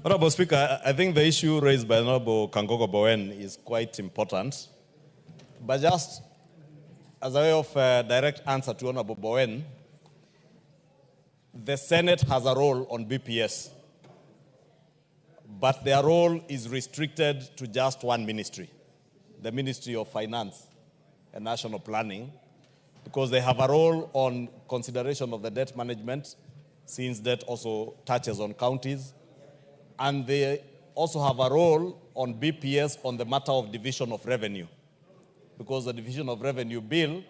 Honorable Speaker, I think the issue raised by Honorable Kangogo Bowen is quite important. But just as a way of direct answer to Honorable Bowen, the Senate has a role on BPS, but their role is restricted to just one ministry, the Ministry of Finance and National Planning, because they have a role on consideration of the debt management, since debt also touches on counties, and they also have a role on BPS on the matter of division of revenue, because the division of revenue bill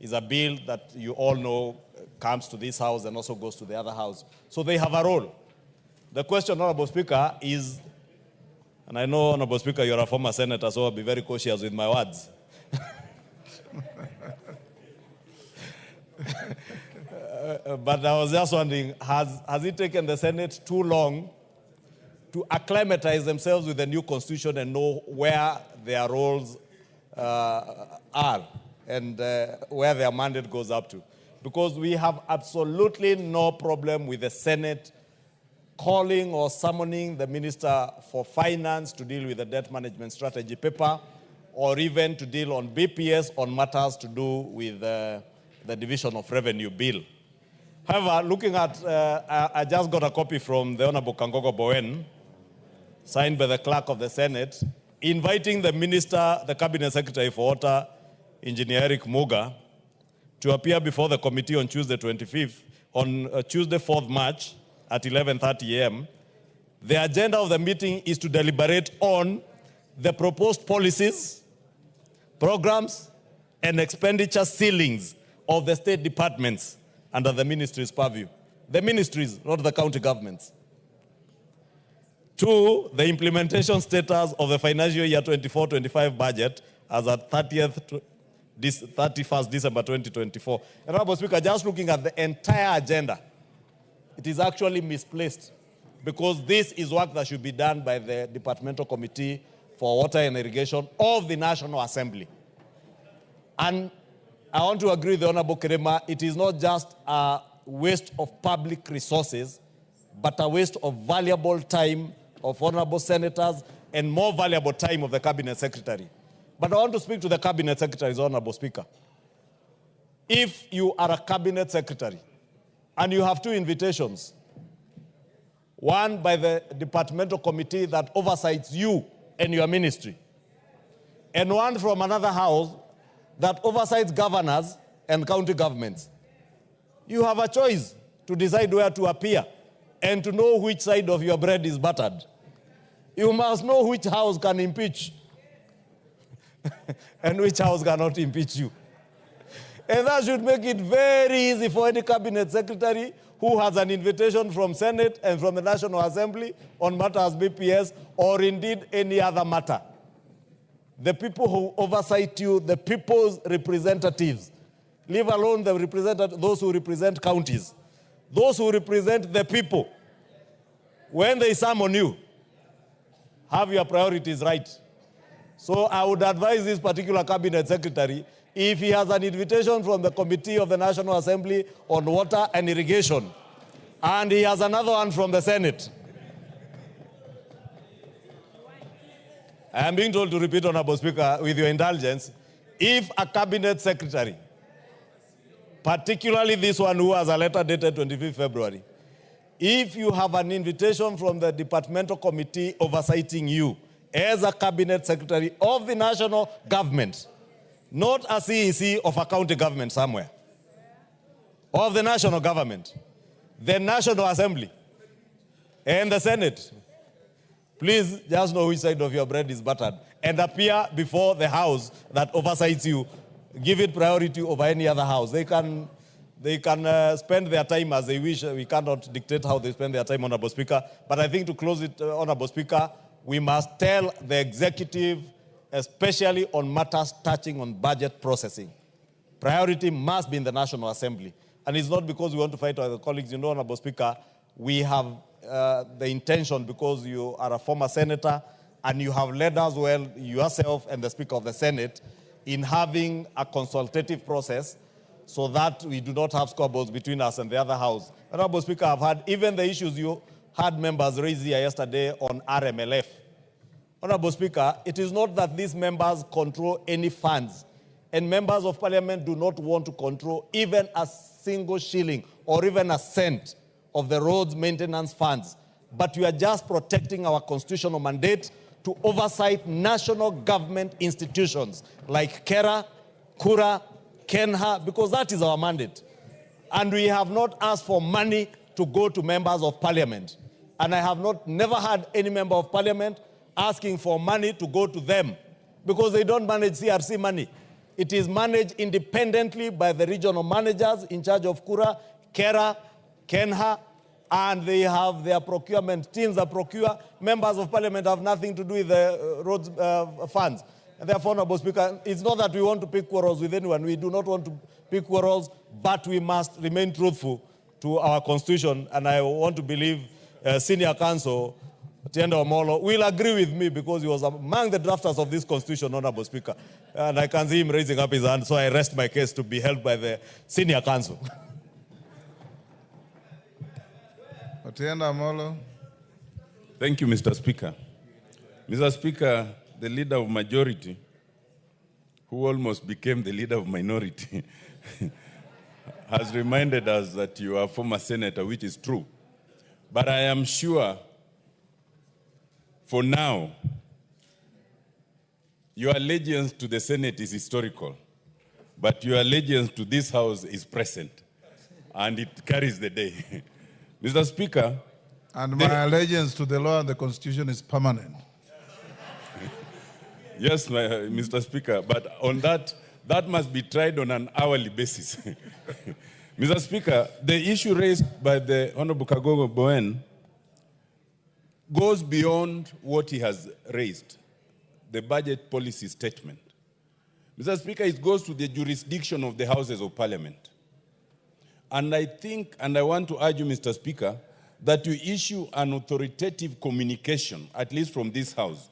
is a bill that you all know comes to this house and also goes to the other house. So they have a role. The question, Honorable Speaker, is, and I know, Honorable Speaker, you're a former senator, so I'll be very cautious with my words. But I was just wondering, has it taken the Senate too long to acclimatize themselves with the new constitution and know where their roles are and where their mandate goes up to? Because we have absolutely no problem with the Senate calling or summoning the Minister for Finance to deal with the debt management strategy paper, or even to deal on BPS on matters to do with the division of revenue bill. However, looking at, I just got a copy from the Honorable Kangogo Bowen, signed by the clerk of the Senate, inviting the Minister, the Cabinet Secretary for Water, Engineer Eric Muga, to appear before the committee on Tuesday 25th, on Tuesday 4th March at 11:30 a.m. The agenda of the meeting is to deliberate on the proposed policies, programs, and expenditure ceilings of the state departments under the ministry's purview. The ministries, not the county governments. 2, the implementation status of the financial year 24-25 budget as at 31st December 2024. Honorable Speaker, just looking at the entire agenda, it is actually misplaced, because this is work that should be done by the Departmental Committee for Water and Irrigation of the National Assembly. And I want to agree with the Honorable Kerema, it is not just a waste of public resources, but a waste of valuable time of honorable senators and more valuable time of the Cabinet Secretary. But I want to speak to the Cabinet Secretaries, Honorable Speaker. If you are a Cabinet Secretary and you have 2 invitations, one by the Departmental Committee that oversights you and your ministry, and one from another house that oversights governors and county governments, you have a choice to decide where to appear and to know which side of your bread is buttered. You must know which house can impeach and which house cannot impeach you. And that should make it very easy for any Cabinet Secretary who has an invitation from Senate and from the National Assembly on matters BPS, or indeed any other matter. The people who oversight you, the people's representatives, leave alone the those who represent counties, those who represent the people, when they summon you, have your priorities right. So I would advise this particular Cabinet Secretary, if he has an invitation from the Committee of the National Assembly on Water and Irrigation, and he has another one from the Senate, I am being told to repeat, Honorable Speaker, with your indulgence, if a Cabinet Secretary, particularly this one who has a letter dated 25th February, if you have an invitation from the Departmental Committee oversighting you as a Cabinet Secretary of the national government, not a CEC of a county government somewhere, of the national government, the National Assembly, and the Senate, please just know which side of your bread is buttered and appear before the house that oversights you. Give it priority over any other house. They can spend their time as they wish. We cannot dictate how they spend their time, Honorable Speaker. But I think to close it, Honorable Speaker, we must tell the executive, especially on matters touching on budget processing, priority must be in the National Assembly. And it's not because we want to fight our colleagues. You know, Honorable Speaker, we have the intention, because you are a former senator and you have led us well, yourself and the Speaker of the Senate, in having a consultative process so that we do not have squabbles between us and the other house. Honorable Speaker, I've had even the issues you had members raise here yesterday on RMLF. Honorable Speaker, it is not that these members control any funds, and members of parliament do not want to control even a single shilling or even a cent of the roads maintenance funds, but we are just protecting our constitutional mandate to oversight national government institutions like KERA, KURA, KENHA, because that is our mandate. And we have not asked for money to go to members of parliament. And I have never had any member of parliament asking for money to go to them, because they don't manage CRC money. It is managed independently by the regional managers in charge of KURA, KERA, KENHA, and they have their procurement teams that procure. Members of parliament have nothing to do with the roads funds. And therefore, Honorable Speaker, it's not that we want to pick quarrels with anyone. We do not want to pick quarrels, but we must remain truthful to our constitution. And I want to believe senior counsel, Tienda Omolo, will agree with me, because he was among the drafters of this constitution, Honorable Speaker. And I can see him raising up his hand, so I rest my case to be held by the senior counsel. Tienda Omolo. Thank you, Mr. Speaker. Mr. Speaker, the leader of majority, who almost became the leader of minority, has reminded us that you are a former senator, which is true. But I am sure, for now, your allegiance to the Senate is historical, but your allegiance to this House is present, and it carries the day. Mr. Speaker. And my allegiance to the law and the Constitution is permanent. Yes, Mr. Speaker, but on that must be tried on an hourly basis. Mr. Speaker, the issue raised by the Honorable Kagogo Bowen goes beyond what he has raised, the budget policy statement. Mr. Speaker, it goes to the jurisdiction of the Houses of Parliament. And I think, and I want to urge you, Mr. Speaker, that you issue an authoritative communication, at least from this House,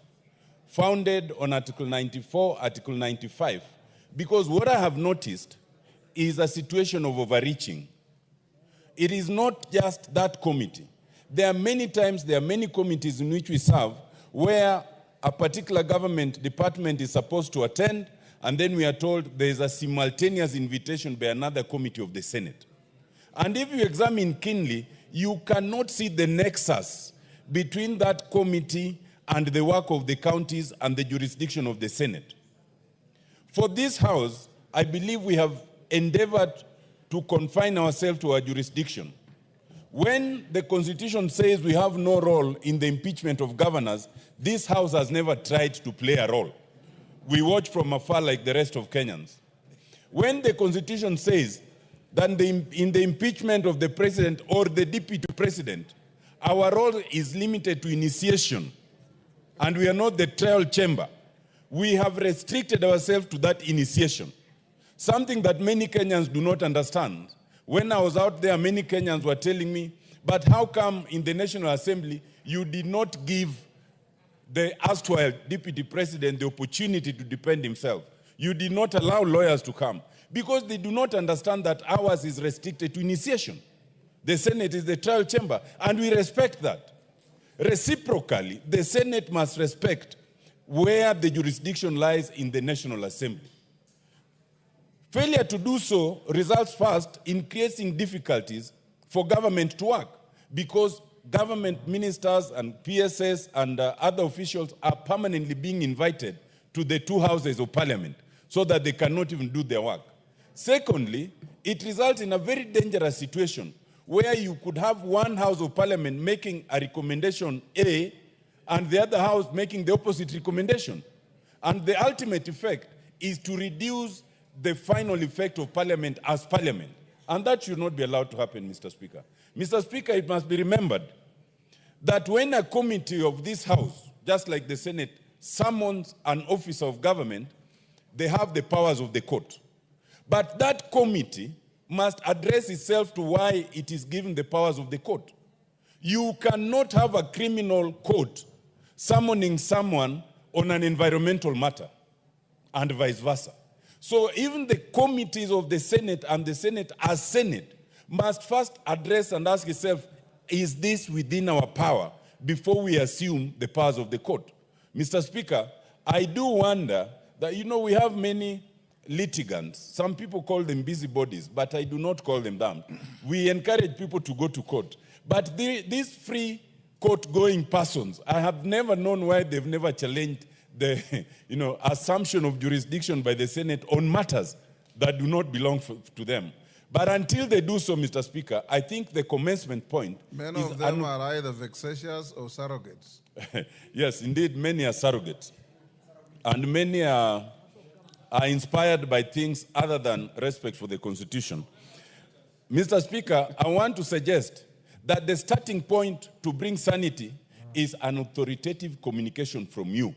founded on Article 94, Article 95, because what I have noticed is a situation of overreaching. It is not just that committee. There are many times, there are many committees in which we serve where a particular government department is supposed to attend, and then we are told there is a simultaneous invitation by another committee of the Senate. And if you examine keenly, you cannot see the nexus between that committee and the work of the counties and the jurisdiction of the Senate. For this House, I believe we have endeavored to confine ourselves to our jurisdiction. When the Constitution says we have no role in the impeachment of governors, this House has never tried to play a role. We watch from afar like the rest of Kenyans. When the Constitution says that in the impeachment of the president or the deputy president, our role is limited to initiation, and we are not the trial chamber, we have restricted ourselves to that initiation. Something that many Kenyans do not understand. When I was out there, many Kenyans were telling me, but how come in the National Assembly you did not give the erstwhile deputy president the opportunity to defend himself? You did not allow lawyers to come, because they do not understand that ours is restricted to initiation. The Senate is the trial chamber, and we respect that. Reciprocally, the Senate must respect where the jurisdiction lies in the National Assembly. Failure to do so results first in creating difficulties for government to work, because government ministers and PSS and other officials are permanently being invited to the two houses of parliament so that they cannot even do their work. Secondly, it results in a very dangerous situation where you could have one house of parliament making a recommendation A and the other house making the opposite recommendation. And the ultimate effect is to reduce the final effect of parliament as parliament. And that should not be allowed to happen, Mr. Speaker. Mr. Speaker, it must be remembered that when a committee of this House, just like the Senate, summons an officer of government, they have the powers of the court. But that committee must address itself to why it is given the powers of the court. You cannot have a criminal court summoning someone on an environmental matter, and vice versa. So even the committees of the Senate and the Senate as Senate must first address and ask itself, is this within our power before we assume the powers of the court? Mr. Speaker, I do wonder that, we have many litigants. Some people call them busybodies, but I do not call them that. We encourage people to go to court. But these free court-going persons, I have never known why they've never challenged the assumption of jurisdiction by the Senate on matters that do not belong to them. But until they do so, Mr. Speaker, I think the commencement point Many of them are either vexatious or surrogates. Yes, indeed, many are surrogates. And many are inspired by things other than respect for the Constitution. Mr. Speaker, I want to suggest that the starting point to bring sanity is an authoritative communication from you.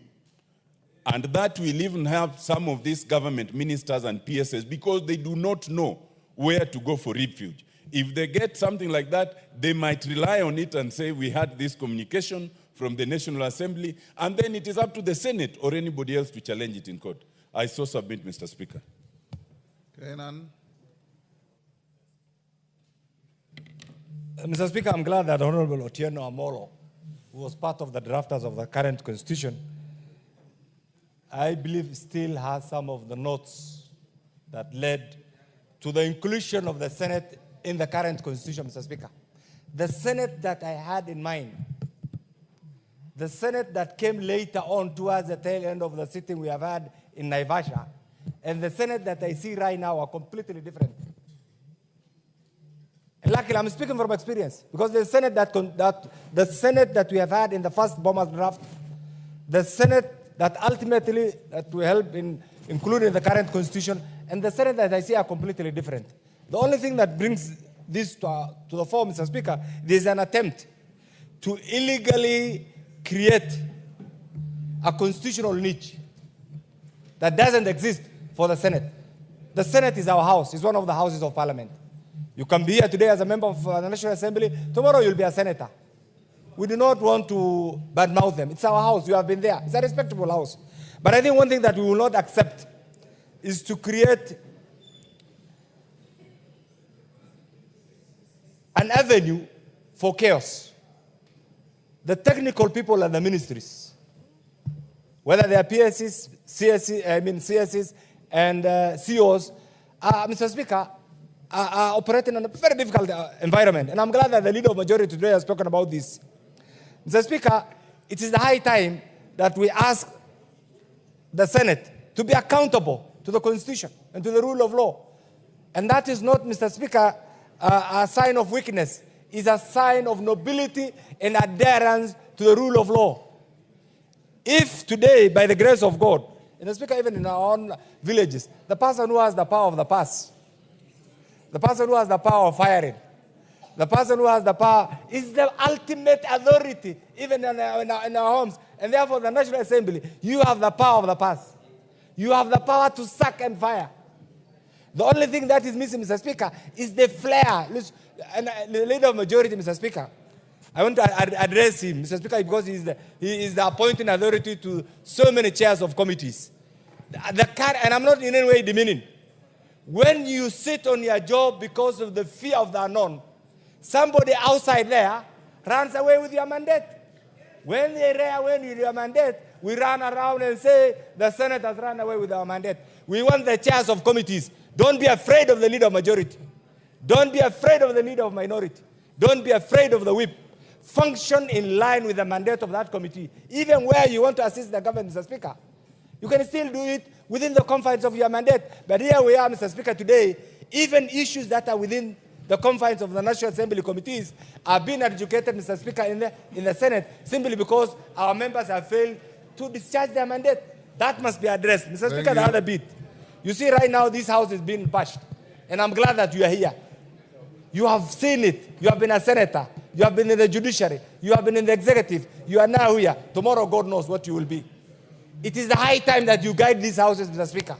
And that will even help some of these government ministers and PSS because they do not know where to go for refuge. If they get something like that, they might rely on it and say, we had this communication from the National Assembly, and then it is up to the Senate or anybody else to challenge it in court. I so submit, Mr. Speaker. Kenan. Mr. Speaker, I'm glad that Honorable Otieno Amolo, who was part of the drafters of the current constitution, I believe still has some of the notes that led to the inclusion of the Senate in the current constitution, Mr. Speaker. The Senate that I had in mind, the Senate that came later on towards the tail end of the sitting we have had in Naivasha, and the Senate that I see right now are completely different. And luckily, I'm speaking from experience, because the Senate that we have had in the first Bombers draft, the Senate that ultimately that will help in including the current constitution, and the Senate that I see are completely different. The only thing that brings this to the fore, Mr. Speaker, there's an attempt to illegally create a constitutional niche that doesn't exist for the Senate. The Senate is our house. It's one of the houses of Parliament. You can be here today as a member of the National Assembly. Tomorrow you'll be a senator. We do not want to badmouth them. It's our house. You have been there. It's a respectable house. But I think one thing that we will not accept is to create an avenue for chaos. The technical people at the ministries, whether they are PSCs, CSCs, and COs, Mr. Speaker, are operating in a very difficult environment. And I'm glad that the leader of majority today has spoken about this. Mr. Speaker, it is the high time that we ask the Senate to be accountable to the Constitution and to the rule of law. And that is not, Mr. Speaker, a sign of weakness. It's a sign of nobility and adherence to the rule of law. If today, by the grace of God, Mr. Speaker, even in our own villages, the person who has the power of the purse, the person who has the power of firing, the person who has the power is the ultimate authority, even in our homes. And therefore, the National Assembly, you have the power of the purse. You have the power to sack and fire. The only thing that is missing, Mr. Speaker, is the flair. And the leader of majority, Mr. Speaker, I want to address him, Mr. Speaker, because he is the appointing authority to so many chairs of committees. And I'm not in any way demeaning. When you sit on your job because of the fear of the unknown, somebody outside there runs away with your mandate. When they run away with your mandate, we run around and say, the Senate has run away with our mandate. We want the chairs of committees. Don't be afraid of the leader of majority. Don't be afraid of the leader of minority. Don't be afraid of the whip. Function in line with the mandate of that committee. Even where you want to assist the government, Mr. Speaker, you can still do it within the confines of your mandate. But here we are, Mr. Speaker, today, even issues that are within the confines of the National Assembly committees are being adjudicated, Mr. Speaker, in the Senate, simply because our members have failed to discharge their mandate. That must be addressed. Mr. Speaker, the other bit. You see right now this house is being bashed. And I'm glad that you are here. You have seen it. You have been a senator. You have been in the judiciary. You have been in the executive. You are now here. Tomorrow, God knows what you will be. It is the high time that you guide these houses, Mr. Speaker.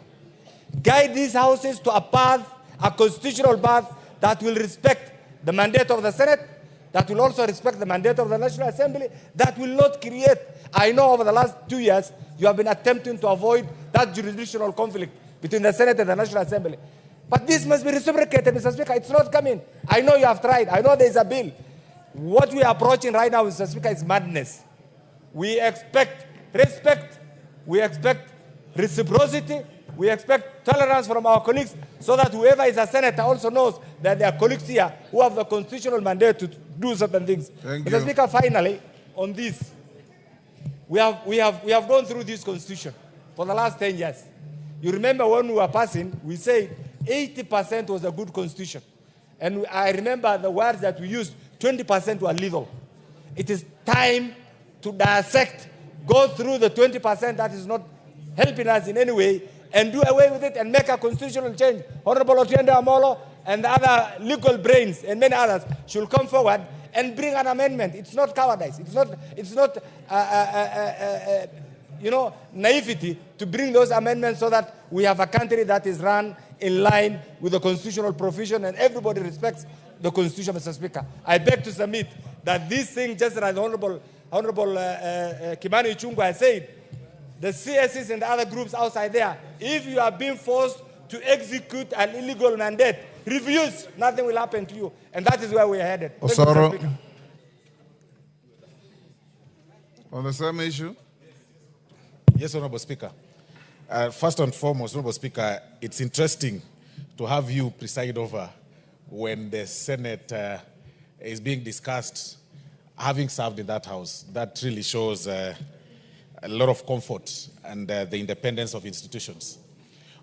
Guide these houses to a path, a constitutional path that will respect the mandate of the Senate, that will also respect the mandate of the National Assembly, that will not create. I know over the last 2 years, you have been attempting to avoid that jurisdictional conflict between the Senate and the National Assembly. But this must be reciprocated, Mr. Speaker. It's not coming. I know you have tried. I know there is a bill. What we are approaching right now, Mr. Speaker, is madness. We expect respect, we expect reciprocity, we expect tolerance from our colleagues, so that whoever is a senator also knows that there are colleagues here who have the constitutional mandate to do certain things. Mr. Speaker, finally, on this, we have gone through this constitution for the last 10 years. You remember when we were passing, we said 80% was a good constitution. And I remember the words that we used, 20% were legal. It is time to dissect, go through the 20% that is not helping us in any way, and do away with it and make a constitutional change. Honorable Otiende Amolo and the other legal brains and many others should come forward and bring an amendment. It's not cowardice. It's not naivety to bring those amendments so that we have a country that is run in line with the constitutional provision and everybody respects the Constitution, Mr. Speaker. I beg to submit that this thing, just as the Honorable Kimani Ichung'wah has said, the CSCs and the other groups outside there, if you are being forced to execute an illegal mandate, refuse, nothing will happen to you. And that is where we are headed. Thank you, Mr. Speaker. On the same issue? Yes, Honorable Speaker. First and foremost, Honorable Speaker, it's interesting to have you preside over when the Senate is being discussed, having served in that house. That really shows a lot of comfort and the independence of institutions.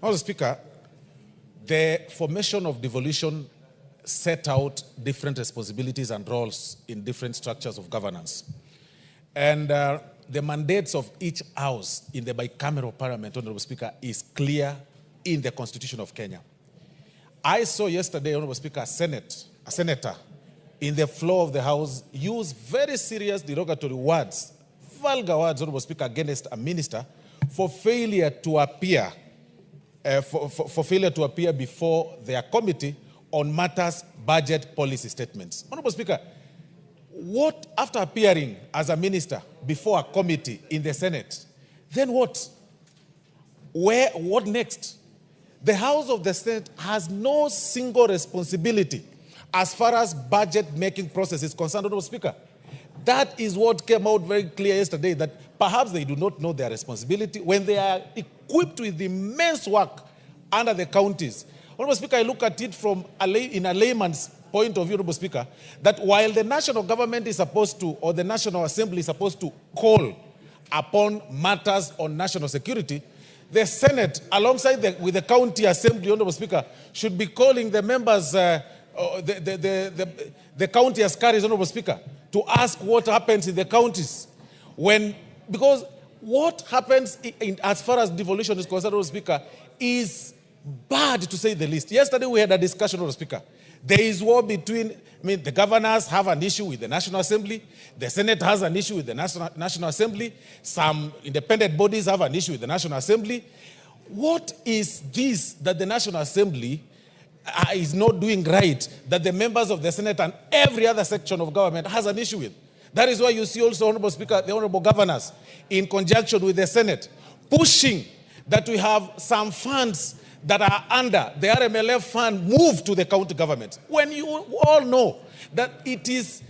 Honorable Speaker, the formation of devolution set out different responsibilities and roles in different structures of governance. And the mandates of each house in the bicameral parliament, Honorable Speaker, is clear in the Constitution of Kenya. I saw yesterday, Honorable Speaker, a senator in the floor of the House use very serious derogatory words, vulgar words, Honorable Speaker, against a minister for failure to appear, for failure to appear before their committee on matters budget policy statements. Honorable Speaker, what, after appearing as a minister before a committee in the Senate, then what? What next? The House of the Senate has no single responsibility as far as budget-making process is concerned, Honorable Speaker. That is what came out very clear yesterday, that perhaps they do not know their responsibility when they are equipped with immense work under the counties. Honorable Speaker, I look at it from in a layman's point of view, Honorable Speaker, that while the national government is supposed to, or the National Assembly is supposed to call upon matters on national security, the Senate, alongside with the county assembly, Honorable Speaker, should be calling the members, the county askaris, Honorable Speaker, to ask what happens in the counties. Because what happens as far as devolution is concerned, Honorable Speaker, is bad to say the least. Yesterday we had a discussion, Honorable Speaker. There is war between, the governors have an issue with the National Assembly, the Senate has an issue with the National Assembly, some independent bodies have an issue with the National Assembly. What is this that the National Assembly is not doing right, that the members of the Senate and every other section of government has an issue with? That is why you see also, Honorable Speaker, the Honorable Governors, in conjunction with the Senate, pushing that we have some funds that are under the RMLF fund moved to the county government. When you all know that it is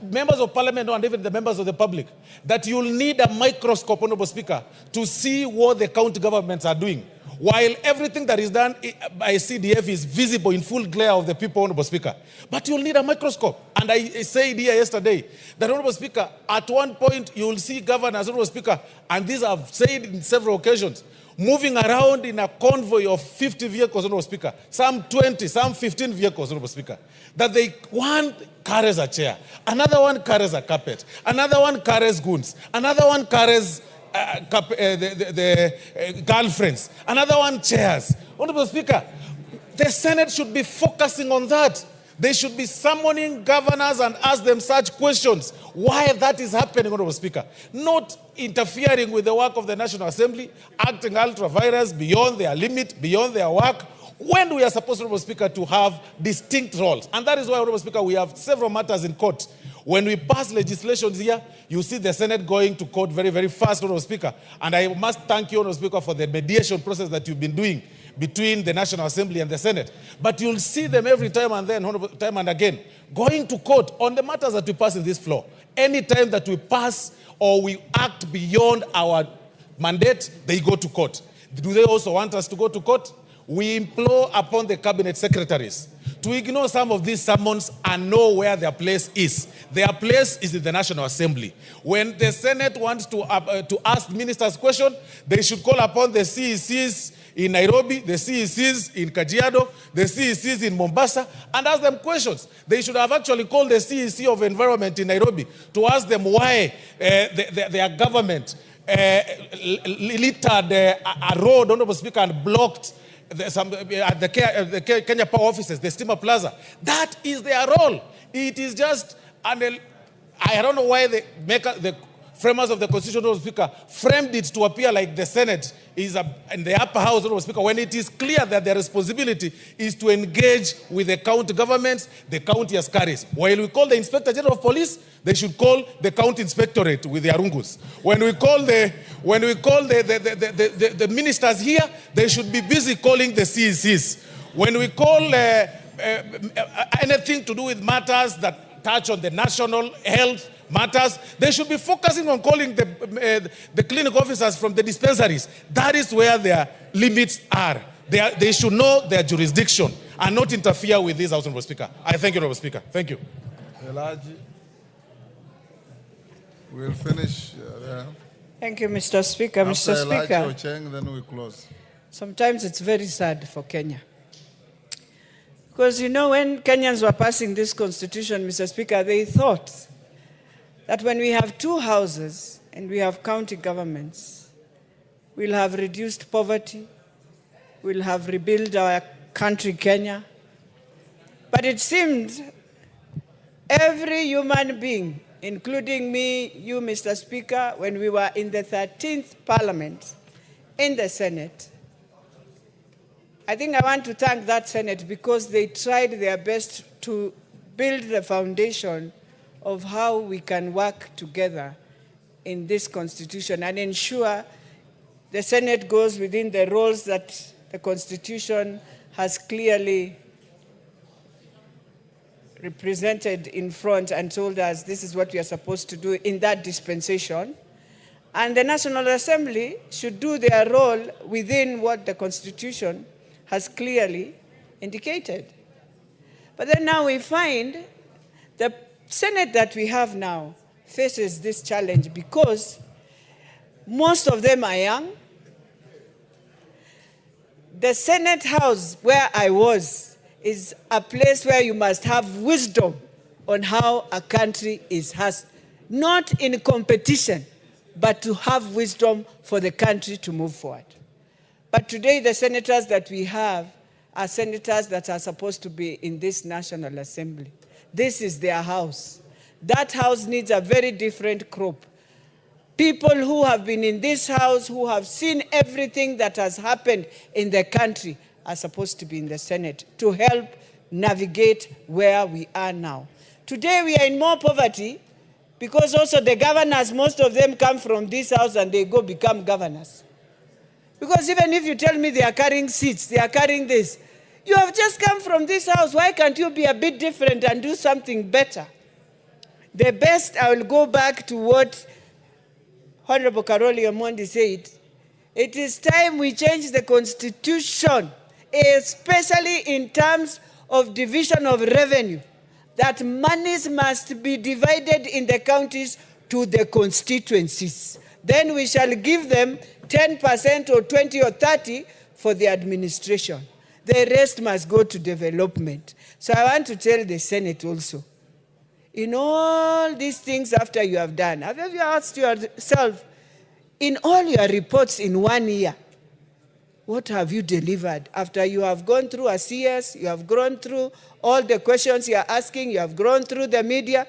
members of parliament and even the members of the public, that you'll need a microscope, Honorable Speaker, to see what the county governments are doing. While everything that is done by CDF is visible in full glare of the people, Honorable Speaker. But you'll need a microscope. And I said here yesterday that, Honorable Speaker, at one point you will see governors, Honorable Speaker, and these I've said in several occasions, moving around in a convoy of 50 vehicles, Honorable Speaker, some 20, some 15 vehicles, Honorable Speaker, that one carries a chair, another one carries a carpet, another one carries goons, another one carries the girlfriends, another one chairs. Honorable Speaker, the Senate should be focusing on that. They should be summoning governors and ask them such questions. Why that is happening, Honorable Speaker? Not interfering with the work of the National Assembly, acting ultra-virus beyond their limit, beyond their work, when we are supposed, Honorable Speaker, to have distinct roles. And that is why, Honorable Speaker, we have several matters in court. When we pass legislations here, you see the Senate going to court very, very fast, Honorable Speaker. And I must thank you, Honorable Speaker, for the mediation process that you've been doing. between the National Assembly and the Senate. But you'll see them every time and then, time and again, going to court on the matters that we pass in this floor. Any time that we pass or we act beyond our mandate, they go to court. Do they also want us to go to court? We implore upon the cabinet secretaries to ignore some of these summons and know where their place is. Their place is in the National Assembly. When the Senate wants to ask ministers questions, they should call upon the CECs in Nairobi, the CECs in Kajiado, the CECs in Mombasa, and ask them questions. They should have actually called the CEC of Environment in Nairobi to ask them why their government littered a road, Honorable Speaker, and blocked the Kenya Power offices, the Steamer Plaza. That is their role. It is just, I don't know why the framers of the Constitution, Honorable Speaker, framed it to appear like the Senate is in the upper house, Honorable Speaker, when it is clear that their responsibility is to engage with the county governments, the county askaris. While we call the Inspector General of Police, they should call the county inspectorate with the Arungus. When we call the ministers here, they should be busy calling the CECs. When we call anything to do with matters that touch on the national health matters, they should be focusing on calling the clinic officers from the dispensaries. That is where their limits are. They should know their jurisdiction and not interfere with this House, Honorable Speaker. I thank you, Honorable Speaker. Thank you. Elaji, we'll finish there. Thank you, Mr. Speaker. After Mr. Elaji Speaker, Ocheng, then we close. sometimes it's very sad for Kenya. Because, you know, when Kenyans were passing this constitution, Mr. Speaker, they thought that when we have two houses and we have county governments, we'll have reduced poverty, we'll have rebuilt our country, Kenya. But it seemed every human being, including me, you, Mr. Speaker, when we were in the 13th Parliament, in the Senate, I think I want to thank that Senate because they tried their best to build the foundation of how we can work together in this constitution and ensure the Senate goes within the roles that the Constitution has clearly represented in front and told us this is what we are supposed to do in that dispensation. And the National Assembly should do their role within what the Constitution has clearly indicated. But then now we find the Senate that we have now faces this challenge because most of them are young. The Senate House where I was is a place where you must have wisdom on how a country has, not in competition, but to have wisdom for the country to move forward. But today the senators that we have are senators that are supposed to be in this National Assembly. This is their house. That house needs a very different crop. People who have been in this house, who have seen everything that has happened in the country, are supposed to be in the Senate to help navigate where we are now. Today we are in more poverty because also the governors, most of them come from this house and they go become governors. Because even if you tell me they are carrying seats, they are carrying this, you have just come from this house. Why can't you be a bit different and do something better? The best, I will go back to what Honorable Karoli Omondi said. It is time we change the Constitution, especially in terms of division of revenue, that monies must be divided in the counties to the constituencies. Then we shall give them 10% or 20 or 30 for the administration. The rest must go to development. So I want to tell the Senate also, in all these things after you have done, have you asked yourself, in all your reports in 1 year, what have you delivered? After you have gone through a CS, you have gone through all the questions you are asking, you have gone through the media,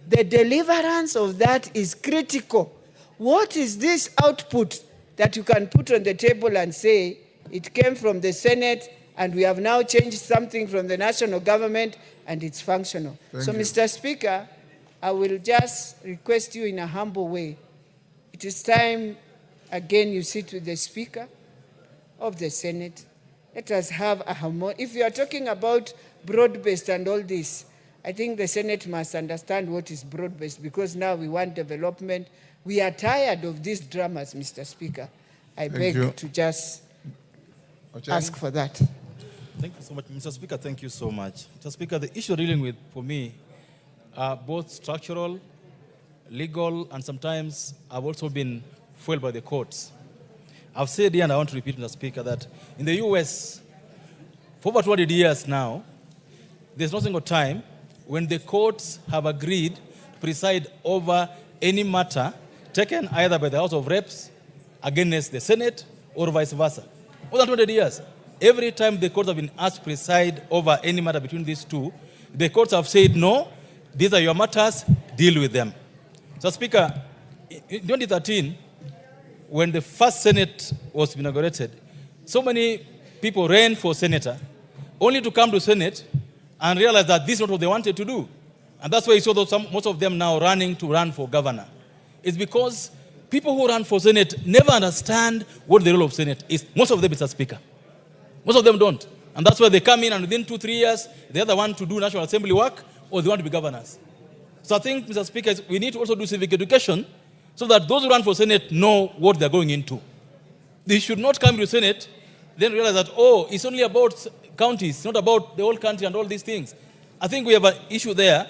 the deliverance of that is critical. What is this output that you can put on the table and say, it came from the Senate and we have now changed something from the national government and it's functional? So, Mr. Speaker, I will just request you in a humble way. It is time, again, you sit with the Speaker of the Senate Let us have a harmony. If you are talking about broad-based and all this, I think the Senate must understand what is broad-based, because now we want development. We are tired of these dramas, Mr. Speaker. I beg you. to just ask for that. Thank you so much, Mr. Speaker. Thank you so much. Mr. Speaker, the issue dealing with, for me, are both structural, legal, and sometimes have also been fueled by the courts. I've said here, and I want to repeat, Mr. Speaker, that in the US, for over 20 years now, there's no single time when the courts have agreed to preside over any matter taken either by the House of Reps against the Senate or vice versa. More than 20 years. Every time the courts have been asked to preside over any matter between these two, the courts have said, no, these are your matters, deal with them. So, Speaker, in 2013, when the first Senate was inaugurated, so many people ran for senator, only to come to Senate and realize that this is not what they wanted to do. And that's why you saw most of them now run for governor. It's because people who run for Senate never understand what the role of Senate is. Most of them, Mr. Speaker. Most of them don't. And that's why they come in and within 2-3 years, they either want to do National Assembly work or they want to be governors. So I think, Mr. Speaker, we need to also do civic education so that those who run for Senate know what they're going into. They should not come to Senate, then realize that, oh, it's only about counties, not about the whole country and all these things. I think we have an issue there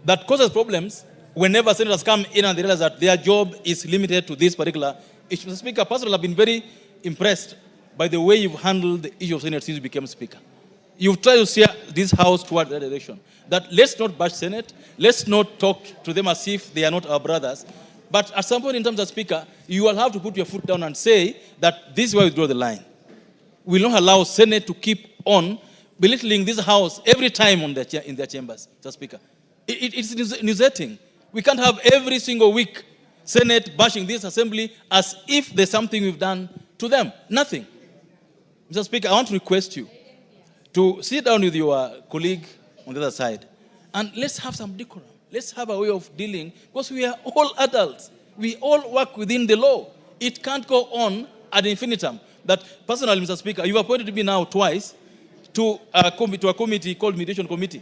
that causes problems whenever senators come in and they realize that their job is limited to this particular issue. Mr. Speaker, personally, I've been very impressed by the way you've handled the issue of Senate since you became Speaker. You've tried to steer this House toward that direction. That let's not bash Senate, let's not talk to them as if they are not our brothers. But at some point in terms of Speaker, you will have to put your foot down and say that this is where we draw the line. We will not allow Senate to keep on belittling this House every time in their chambers, Mr. Speaker. It's nauseating. We can't have every single week Senate bashing this Assembly as if there's something we've done to them. Nothing. Mr. Speaker, I want to request you to sit down with your colleague on the other side and let's have some decorum. Let's have a way of dealing, because we are all adults. We all work within the law. It can't go on ad infinitum. That personally, Mr. Speaker, you've appointed me now twice to a committee called Mediation Committee.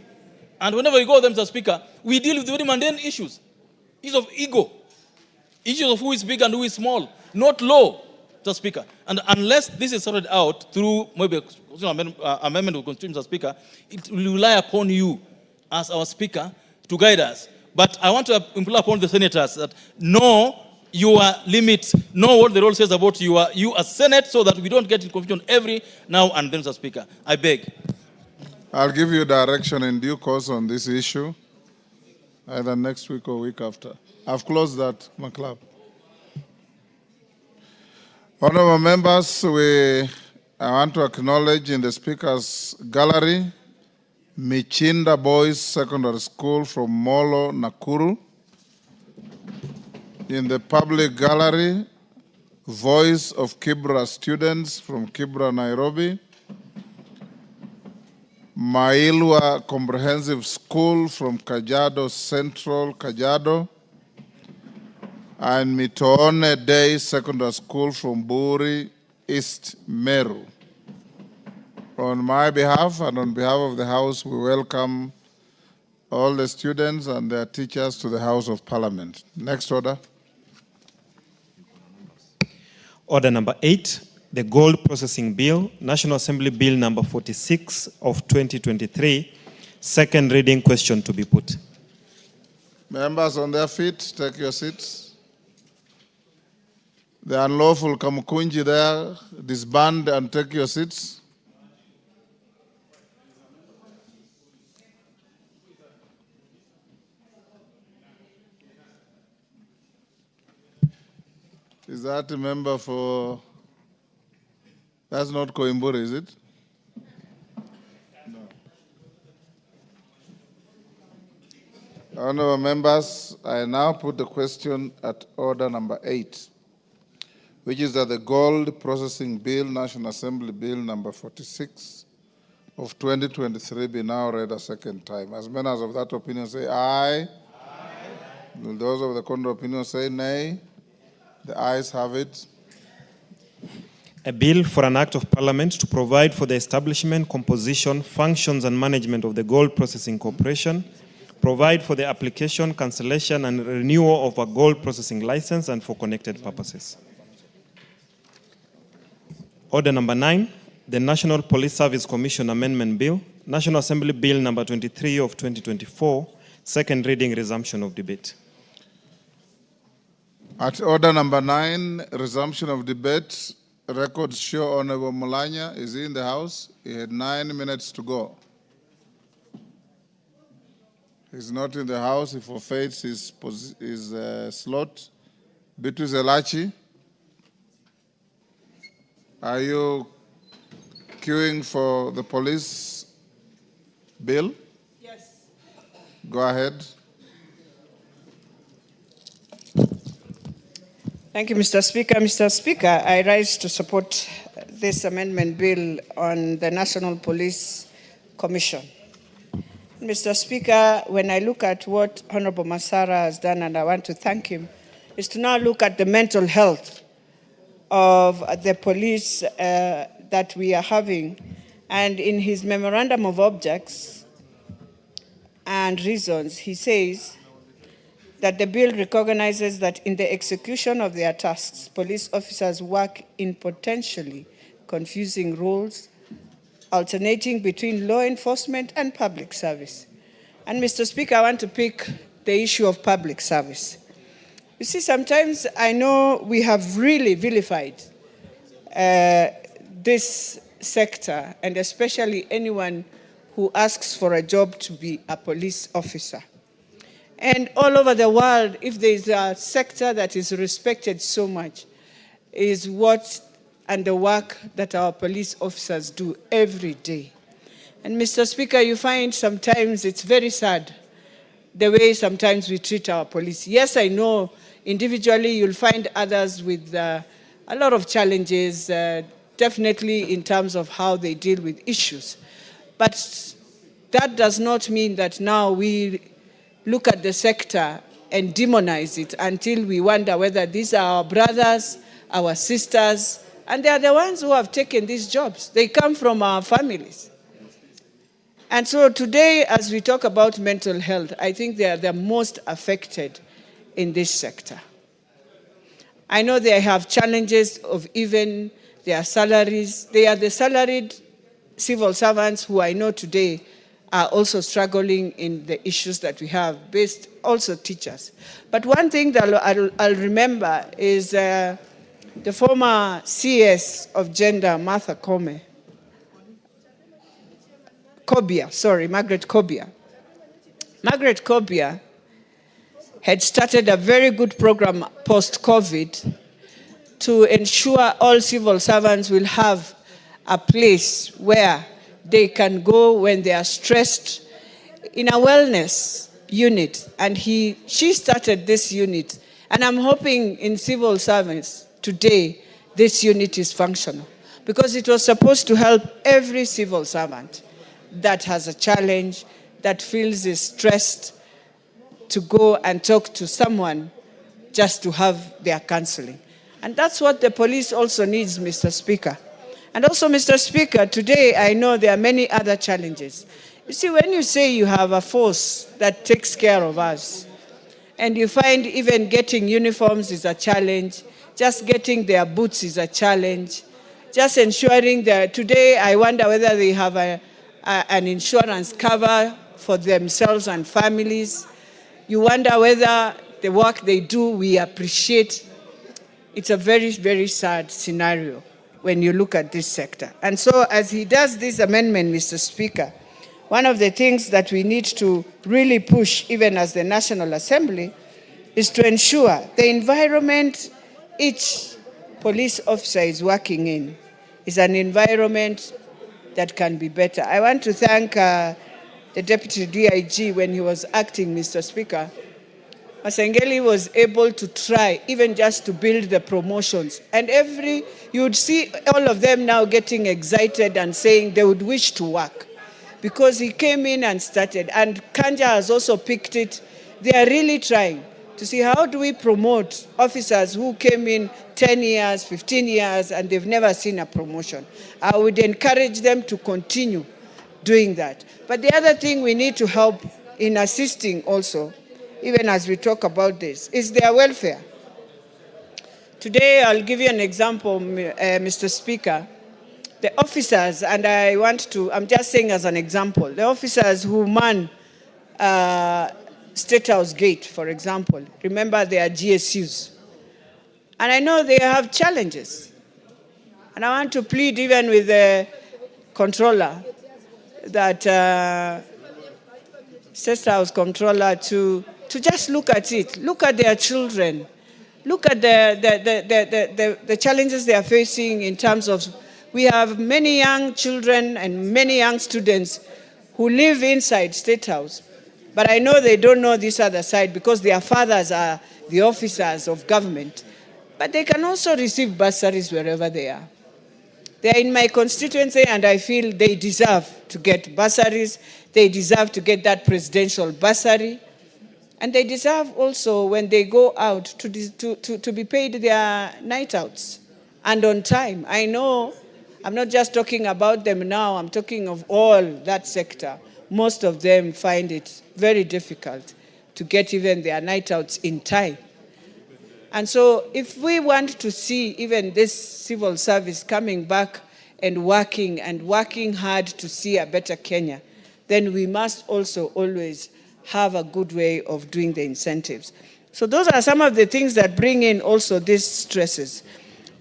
And whenever we go there, Mr. Speaker, we deal with very mundane issues. Issues of ego. Issues of who is big and who is small. Not law, Mr. Speaker. And unless this is sorted out through maybe amendment of Constitution, Mr. Speaker, it will rely upon you as our Speaker to guide us. But I want to implore upon the senators that know your limits, know what the role says about you as Senate, so that we don't get in confusion every now and then, Mr. Speaker. I beg. I'll give you direction in due course on this issue, either next week or week after. I've closed that, my club. Honorable members, I want to acknowledge in the Speaker's gallery Michinda Boys Secondary School from Molo, Nakuru. In the public gallery, Voice of Kibra students from Kibra, Nairobi. Mailwa Comprehensive School from Kajiado Central, Kajiado. And Mitoone Day Secondary School from Buri, East Meru. On my behalf and on behalf of the House, we welcome all the students and their teachers to the House of Parliament. Next order. Order number 8, the Gold Processing Bill, National Assembly Bill number 46 of 2023, second reading question to be put. Members on their feet, take your seats. The unlawful Kamukunji there, disband and take your seats. Is that a member for, that's not Coimbra, is it? No. Honorable members, I now put the question at order number 8, which is that the Gold Processing Bill, National Assembly Bill number 46 of 2023 be now read a second time. As many as of that opinion say aye. Aye. Will those of the contrary opinion say nay? The ayes have it. A bill for an act of parliament to provide for the establishment, composition, functions, and management of the Gold Processing Corporation, provide for the application, cancellation, and renewal of a gold processing license and for connected purposes. Order number 9, the National Police Service Commission Amendment Bill, National Assembly Bill number 23 of 2024, second reading, resumption of debate. At order number 9, resumption of debate, records show Honorable Mulanya is in the House. He had 9 minutes to go. He's not in the House. He forfeits his slot. Beatrice Elachi, are you queuing for the police bill? Yes. Go ahead. Thank you, Mr. Speaker. Mr. Speaker, I rise to support this amendment bill on the National Police Commission. Mr. Speaker, when I look at what Honorable Masara has done, and I want to thank him, is to now look at the mental health of the police that we are having. And in his memorandum of objects and reasons, he says that the bill recognizes that in the execution of their tasks, police officers work in potentially confusing roles, alternating between law enforcement and public service. And Mr. Speaker, I want to pick the issue of public service. You see, sometimes I know we have really vilified this sector, and especially anyone who asks for a job to be a police officer. And all over the world, if there is a sector that is respected so much, is what and the work that our police officers do every day. And Mr. Speaker, you find sometimes it's very sad the way sometimes we treat our police. Yes, I know individually you'll find others with a lot of challenges, definitely in terms of how they deal with issues. But that does not mean that now we look at the sector and demonize it until we wonder whether these are our brothers, our sisters, and they are the ones who have taken these jobs. They come from our families. And so today, as we talk about mental health, I think they are the most affected in this sector. I know they have challenges of even their salaries. They are the salaried civil servants who I know today are also struggling in the issues that we have, based also teachers. But one thing that I'll remember is the former CS of gender, Martha Karua, Margaret Karua. Margaret Karua had started a very good program post-COVID to ensure all civil servants will have a place where they can go when they are stressed in a wellness unit. And she started this unit. And I'm hoping in civil service today, this unit is functional. Because it was supposed to help every civil servant that has a challenge, that feels is stressed, to go and talk to someone just to have their counseling. And that's what the police also needs, Mr. Speaker. And also, Mr. Speaker, today I know there are many other challenges. You see, when you say you have a force that takes care of us, and you find even getting uniforms is a challenge, just getting their boots is a challenge, just ensuring that today I wonder whether they have an insurance cover for themselves and families. You wonder whether the work they do, we appreciate. It's a very, very sad scenario when you look at this sector. And so as he does this amendment, Mr. Speaker, one of the things that we need to really push, even as the National Assembly, is to ensure the environment each police officer is working in is an environment that can be better. I want to thank the Deputy DIG when he was acting, Mr. Speaker. Masengeli was able to try even just to build the promotions. And you would see all of them now getting excited and saying they would wish to work because he came in and started. And Kanja has also picked it. They are really trying to see how do we promote officers who came in 10 years, 15 years, and they've never seen a promotion. I would encourage them to continue doing that. But the other thing we need to help in assisting also, even as we talk about this, is their welfare. Today, I'll give you an example, Mr. Speaker. The officers, and I'm just saying as an example, the officers who man State House Gate, for example, remember they are GSUs. And I know they have challenges. And I want to plead even with the controller, that State House controller, to just look at it, look at their children, look at the challenges they are facing in terms of, we have many young children and many young students who live inside State House, but I know they don't know this other side because their fathers are the officers of government, but they can also receive bursaries wherever they are. They are in my constituency, and I feel they deserve to get bursaries. They deserve to get that presidential bursary. And they deserve also, when they go out, to be paid their night outs and on time. I know, I'm not just talking about them now, I'm talking of all that sector. Most of them find it very difficult to get even their night outs in time. And so if we want to see even this civil service coming back and working hard to see a better Kenya, then we must also always have a good way of doing the incentives. So those are some of the things that bring in also these stresses.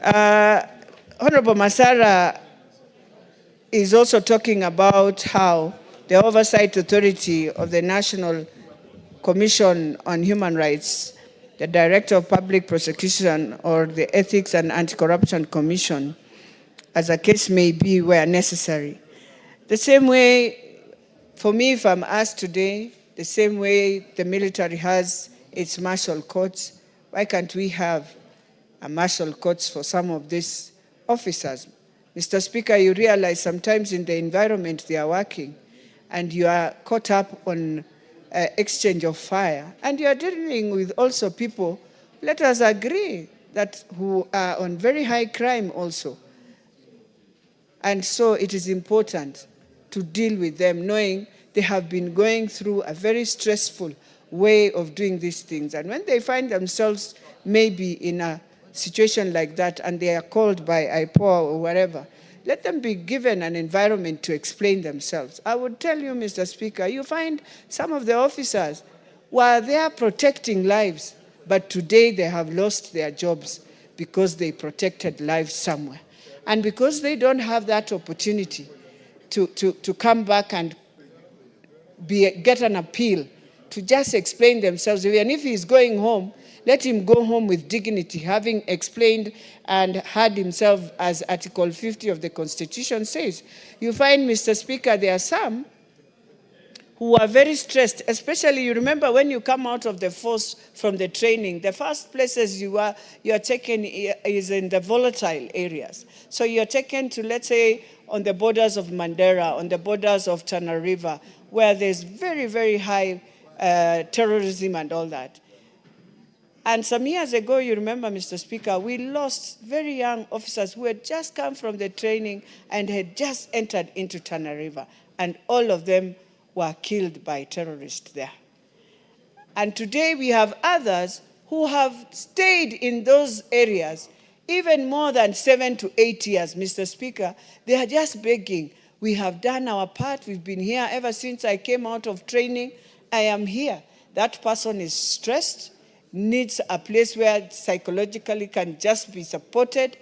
Honorable Masara is also talking about how the Oversight Authority of the National Commission on Human Rights, the Director of Public Prosecution, or the Ethics and Anti-Corruption Commission, as a case may be, where necessary. The same way, for me, if I'm asked today, the same way the military has its martial courts, why can't we have a martial courts for some of these officers? Mr. Speaker, you realize sometimes in the environment they are working, and you are caught up on exchange of fire, and you are dealing with also people, let us agree, that who are on very high crime also. And so it is important to deal with them, knowing they have been going through a very stressful way of doing these things. And when they find themselves maybe in a situation like that and they are called by IPOA or whatever, let them be given an environment to explain themselves. I would tell you, Mr. Speaker, you find some of the officers were there protecting lives, but today they have lost their jobs because they protected lives somewhere. And because they don't have that opportunity to come back and get an appeal, to just explain themselves. Even if he's going home, let him go home with dignity, having explained and had himself, as Article 50 of the Constitution says. You find, Mr. Speaker, there are some who are very stressed, especially, you remember when you come out of the force from the training, the first places you are taken is in the volatile areas. So you're taken to, let's say, on the borders of Mandera, on the borders of Tana River, where there's very, very high terrorism and all that. And some years ago, you remember, Mr. Speaker, we lost very young officers who had just come from the training and had just entered into Tana River, and all of them were killed by terrorists there. And today we have others who have stayed in those areas even more than 7 to 8 years, Mr. Speaker. They are just begging. We have done our part. We've been here ever since I came out of training. I am here. That person is stressed, needs a place where psychologically can just be supported.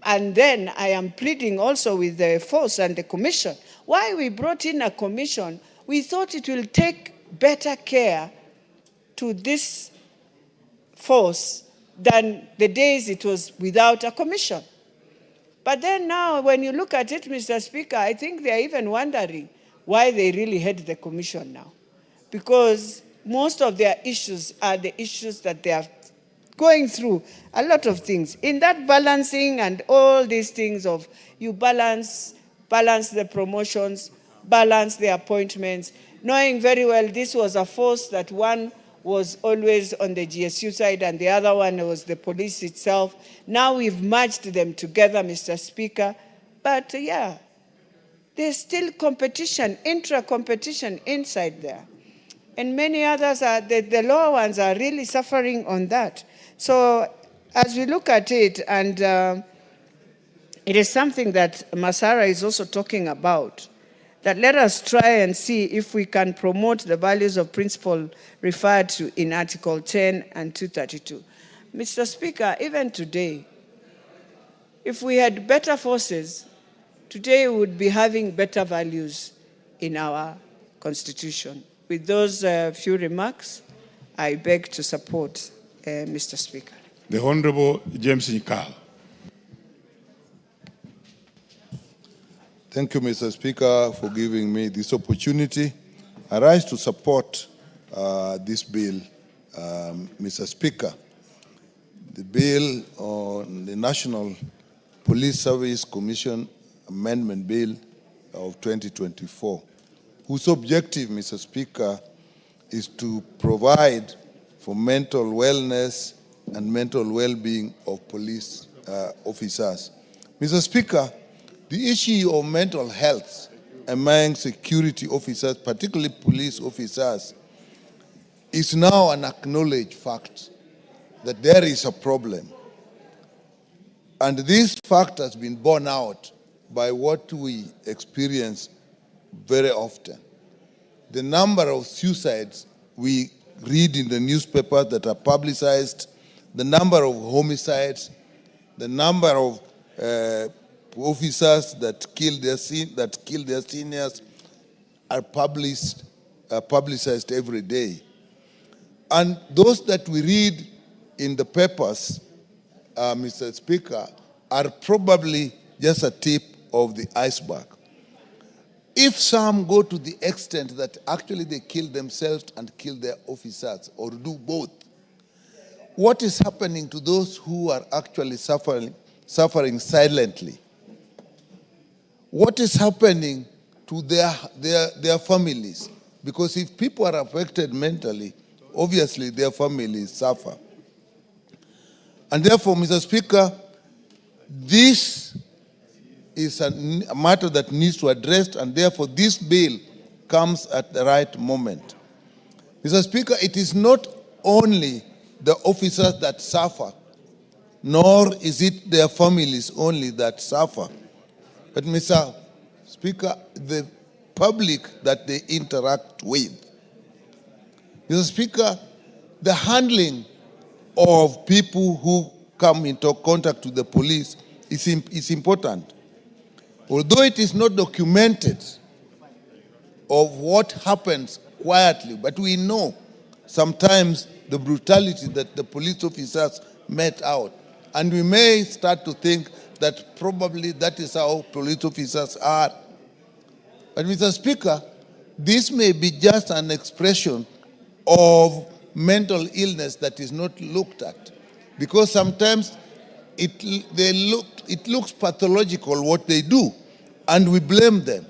And then I am pleading also with the force and the commission. Why we brought in a commission, we thought it will take better care to this force than the days it was without a commission. But then now, when you look at it, Mr. Speaker, I think they are even wondering why they really had the commission now. Because most of their issues are the issues that they are going through, a lot of things. In that balancing and all these things of you balance the promotions, balance the appointments, knowing very well this was a force that one was always on the GSU side and the other one was the police itself. Now we've merged them together, Mr. Speaker. But yeah, there's still competition, intra-competition inside there. And many others, the lower ones are really suffering on that. So as we look at it, and it is something that Masara is also talking about, that let us try and see if we can promote the values of principle referred to in Article 10 and 232. Mr. Speaker, even today, if we had better forces, today we would be having better values in our Constitution. With those few remarks, I beg to support Mr. Speaker. The Honorable James Nyikal. Thank you, Mr. Speaker, for giving me this opportunity. I rise to support this bill, Mr. Speaker. The bill on the National Police Service Commission Amendment Bill of 2024, whose objective, Mr. Speaker, is to provide for mental wellness and mental well-being of police officers. Mr. Speaker, the issue of mental health among security officers, particularly police officers, is now an acknowledged fact that there is a problem. And this fact has been borne out by what we experience very often. The number of suicides we read in the newspapers that are publicized, the number of homicides, the number of officers that kill their seniors are publicized every day. And those that we read in the papers, Mr. Speaker, are probably just a tip of the iceberg. If some go to the extent that actually they kill themselves and kill their officers, or do both, what is happening to those who are actually suffering silently? What is happening to their families? Because if people are affected mentally, obviously their families suffer. And therefore, Mr. Speaker, this is a matter that needs to be addressed, and therefore this bill comes at the right moment. Mr. Speaker, it is not only the officers that suffer, nor is it their families only that suffer, but Mr. Speaker, the public that they interact with. Mr. Speaker, the handling of people who come into contact with the police is important. Although it is not documented of what happens quietly, but we know sometimes the brutality that the police officers met out. And we may start to think that probably that is how police officers are. But Mr. Speaker, this may be just an expression of mental illness that is not looked at. Because sometimes it looks pathological what they do, and we blame them.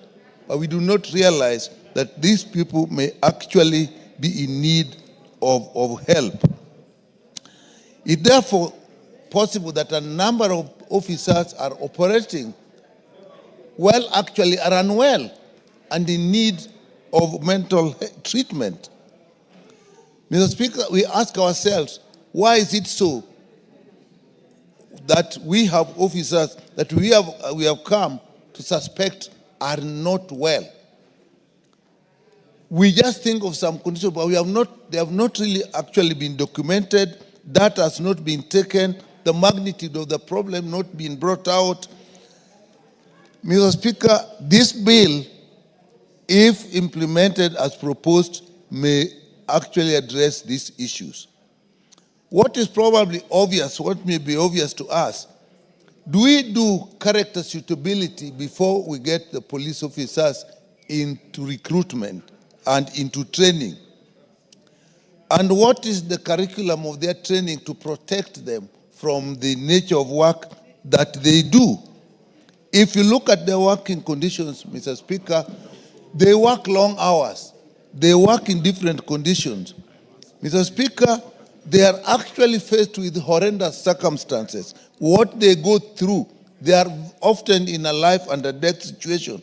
But we do not realize that these people may actually be in need of help. It's therefore possible that a number of officers are operating well, actually are unwell and in need of mental treatment. Mr. Speaker, we ask ourselves, why is it so that we have officers that we have come to suspect are not well? We just think of some conditions, but they have not really actually been documented. That has not been taken. The magnitude of the problem not been brought out. Mr. Speaker, this bill, if implemented as proposed, may actually address these issues. What is probably obvious, what may be obvious to us, do we do character suitability before we get the police officers into recruitment and into training? And what is the curriculum of their training to protect them from the nature of work that they do? If you look at their working conditions, Mr. Speaker, they work long hours. They work in different conditions. Mr. Speaker, they are actually faced with horrendous circumstances. What they go through, they are often in a life and a death situation.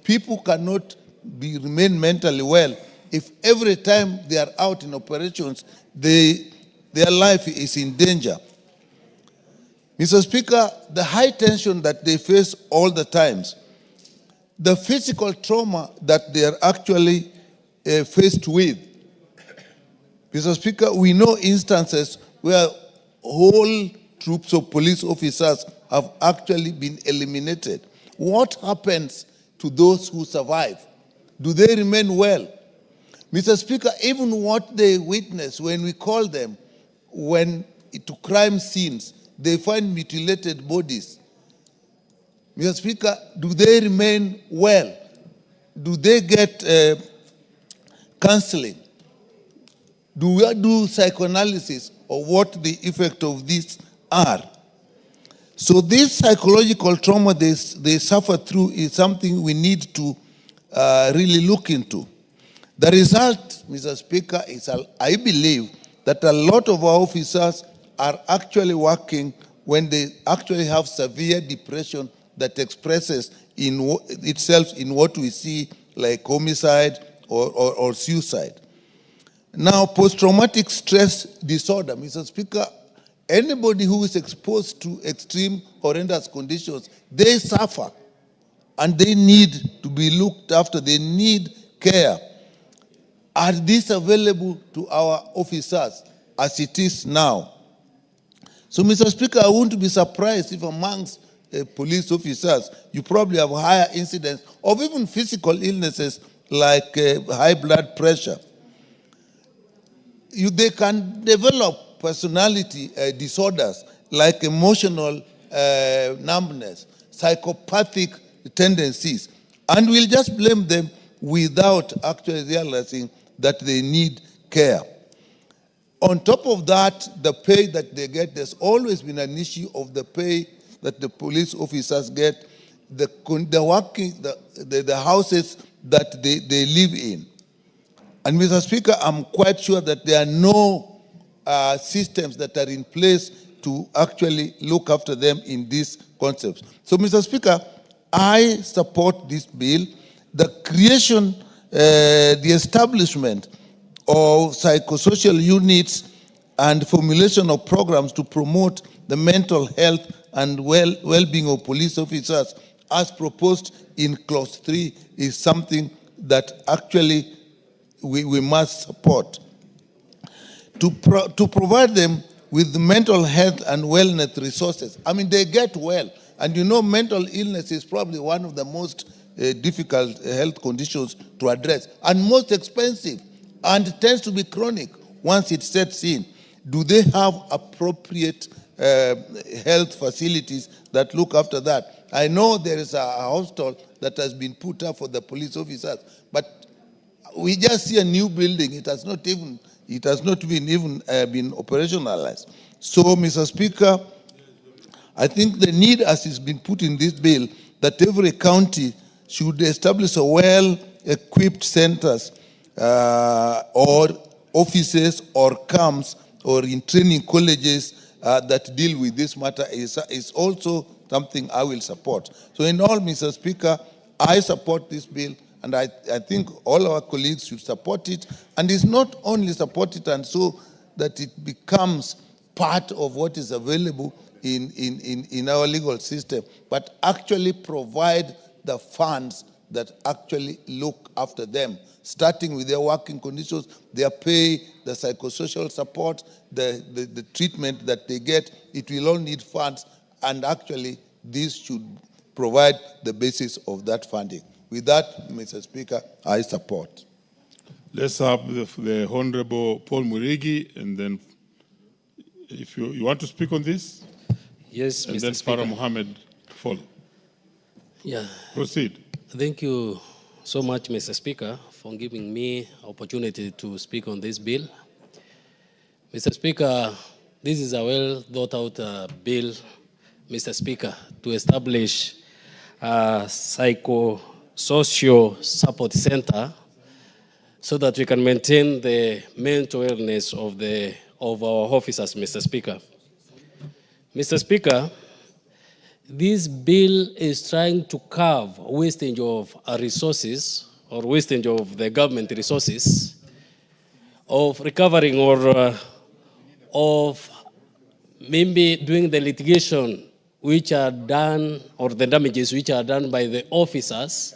People cannot remain mentally well if every time they are out in operations, their life is in danger. Mr. Speaker, the high tension that they face all the times, the physical trauma that they are actually faced with. Mr. Speaker, we know instances where whole troops of police officers have actually been eliminated. What happens to those who survive? Do they remain well? Mr. Speaker, even what they witness when we call them to crime scenes, they find mutilated bodies. Mr. Speaker, do they remain well? Do they get counseling? Do we do psychoanalysis of what the effect of this are? So this psychological trauma they suffer through is something we need to really look into. The result, Mr. Speaker, is I believe that a lot of our officers are actually working when they actually have severe depression that expresses itself in what we see like homicide or suicide. Now, post-traumatic stress disorder, Mr. Speaker, anybody who is exposed to extreme horrendous conditions, they suffer and they need to be looked after. They need care. Are these available to our officers as it is now? So, Mr. Speaker, I wouldn't be surprised if amongst police officers, you probably have higher incidence of even physical illnesses like high blood pressure. They can develop personality disorders like emotional numbness, psychopathic tendencies, and we'll just blame them without actually realizing that they need care. On top of that, the pay that they get, there's always been an issue of the pay that the police officers get, the houses that they live in. And Mr. Speaker, I'm quite sure that there are no systems that are in place to actually look after them in these concepts. So, Mr. Speaker, I support this bill. The creation, the establishment of psychosocial units and formulation of programs to promote the mental health and well-being of police officers as proposed in Clause 3 is something that actually we must support. To provide them with mental health and wellness resources. I mean, they get well. And you know, mental illness is probably one of the most difficult health conditions to address and most expensive and tends to be chronic once it sets in. Do they have appropriate health facilities that look after that? I know there is a hostel that has been put up for the police officers, but we just see a new building. It has not even been operationalized. So, Mr. Speaker, I think the need, as has been put in this bill, that every county should establish a well-equipped centers or offices or camps or in training colleges that deal with this matter is also something I will support. So in all, Mr. Speaker, I support this bill, and I think all our colleagues should support it. And it's not only support it and so that it becomes part of what is available in our legal system, but actually provide the funds that actually look after them, starting with their working conditions, their pay, the psychosocial support, the treatment that they get. It will all need funds, and actually this should provide the basis of that funding. With that, Mr. Speaker, I support. Let's have the Honorable Paul Murigi, and then if you want to speak on this, yes, and Mr. then Speaker. Farah Mohammed follow. Yeah. Proceed. Thank you so much, Mr. Speaker, for giving me opportunity to speak on this bill. Mr. Speaker, this is a well thought out bill, Mr. Speaker, to establish a psychosocial support center so that we can maintain the mental wellness of our officers, Mr. Speaker. Mr. Speaker, this bill is trying to curb wastage of resources or wastage of the government resources of recovering or of maybe doing the litigation which are done or the damages which are done by the officers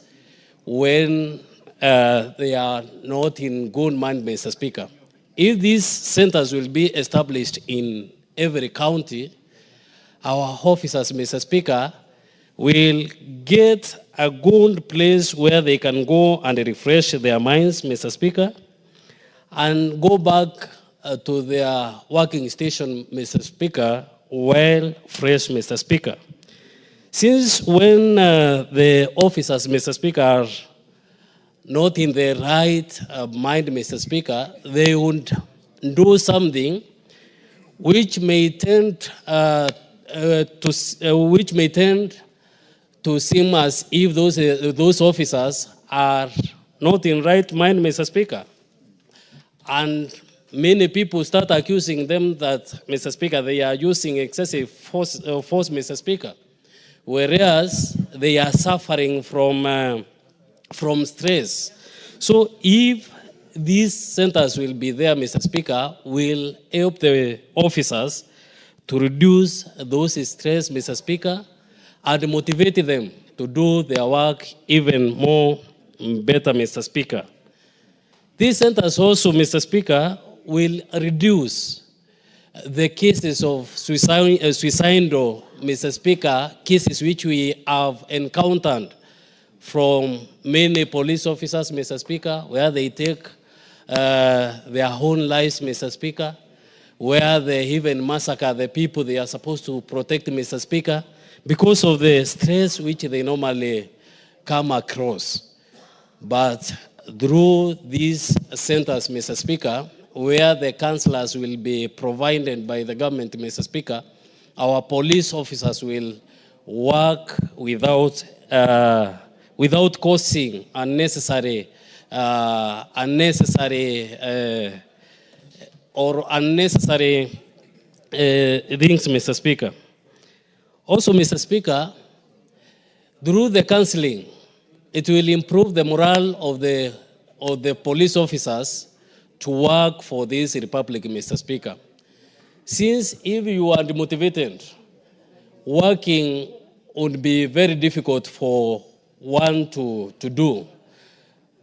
when they are not in good mind, Mr. Speaker. If these centers will be established in every county, our officers, Mr. Speaker, will get a good place where they can go and refresh their minds, Mr. Speaker, and go back to their working station, Mr. Speaker, well fresh, Mr. Speaker. Since when the officers, Mr. Speaker, are not in the right mind, Mr. Speaker, they would do something which may tend to seem as if those officers are not in right mind, Mr. Speaker. And many people start accusing them that, Mr. Speaker, they are using excessive force, Mr. Speaker, whereas they are suffering from stress. So if these centers will be there, Mr. Speaker, will help the officers to reduce those stress, Mr. Speaker, and motivate them to do their work even more better, Mr. Speaker. These centers also, Mr. Speaker, will reduce the cases of suicidal, Mr. Speaker, cases which we have encountered from many police officers, Mr. Speaker, where they take their own lives, Mr. Speaker, where they even massacre the people they are supposed to protect, Mr. Speaker, because of the stress which they normally come across. But through these centers, Mr. Speaker, where the counselors will be provided by the government, Mr. Speaker, our police officers will work without causing unnecessary things, Mr. Speaker. Also, Mr. Speaker, through the counseling, it will improve the morale of the police officers to work for this republic, Mr. Speaker. Since if you are demotivated, working would be very difficult for one to do.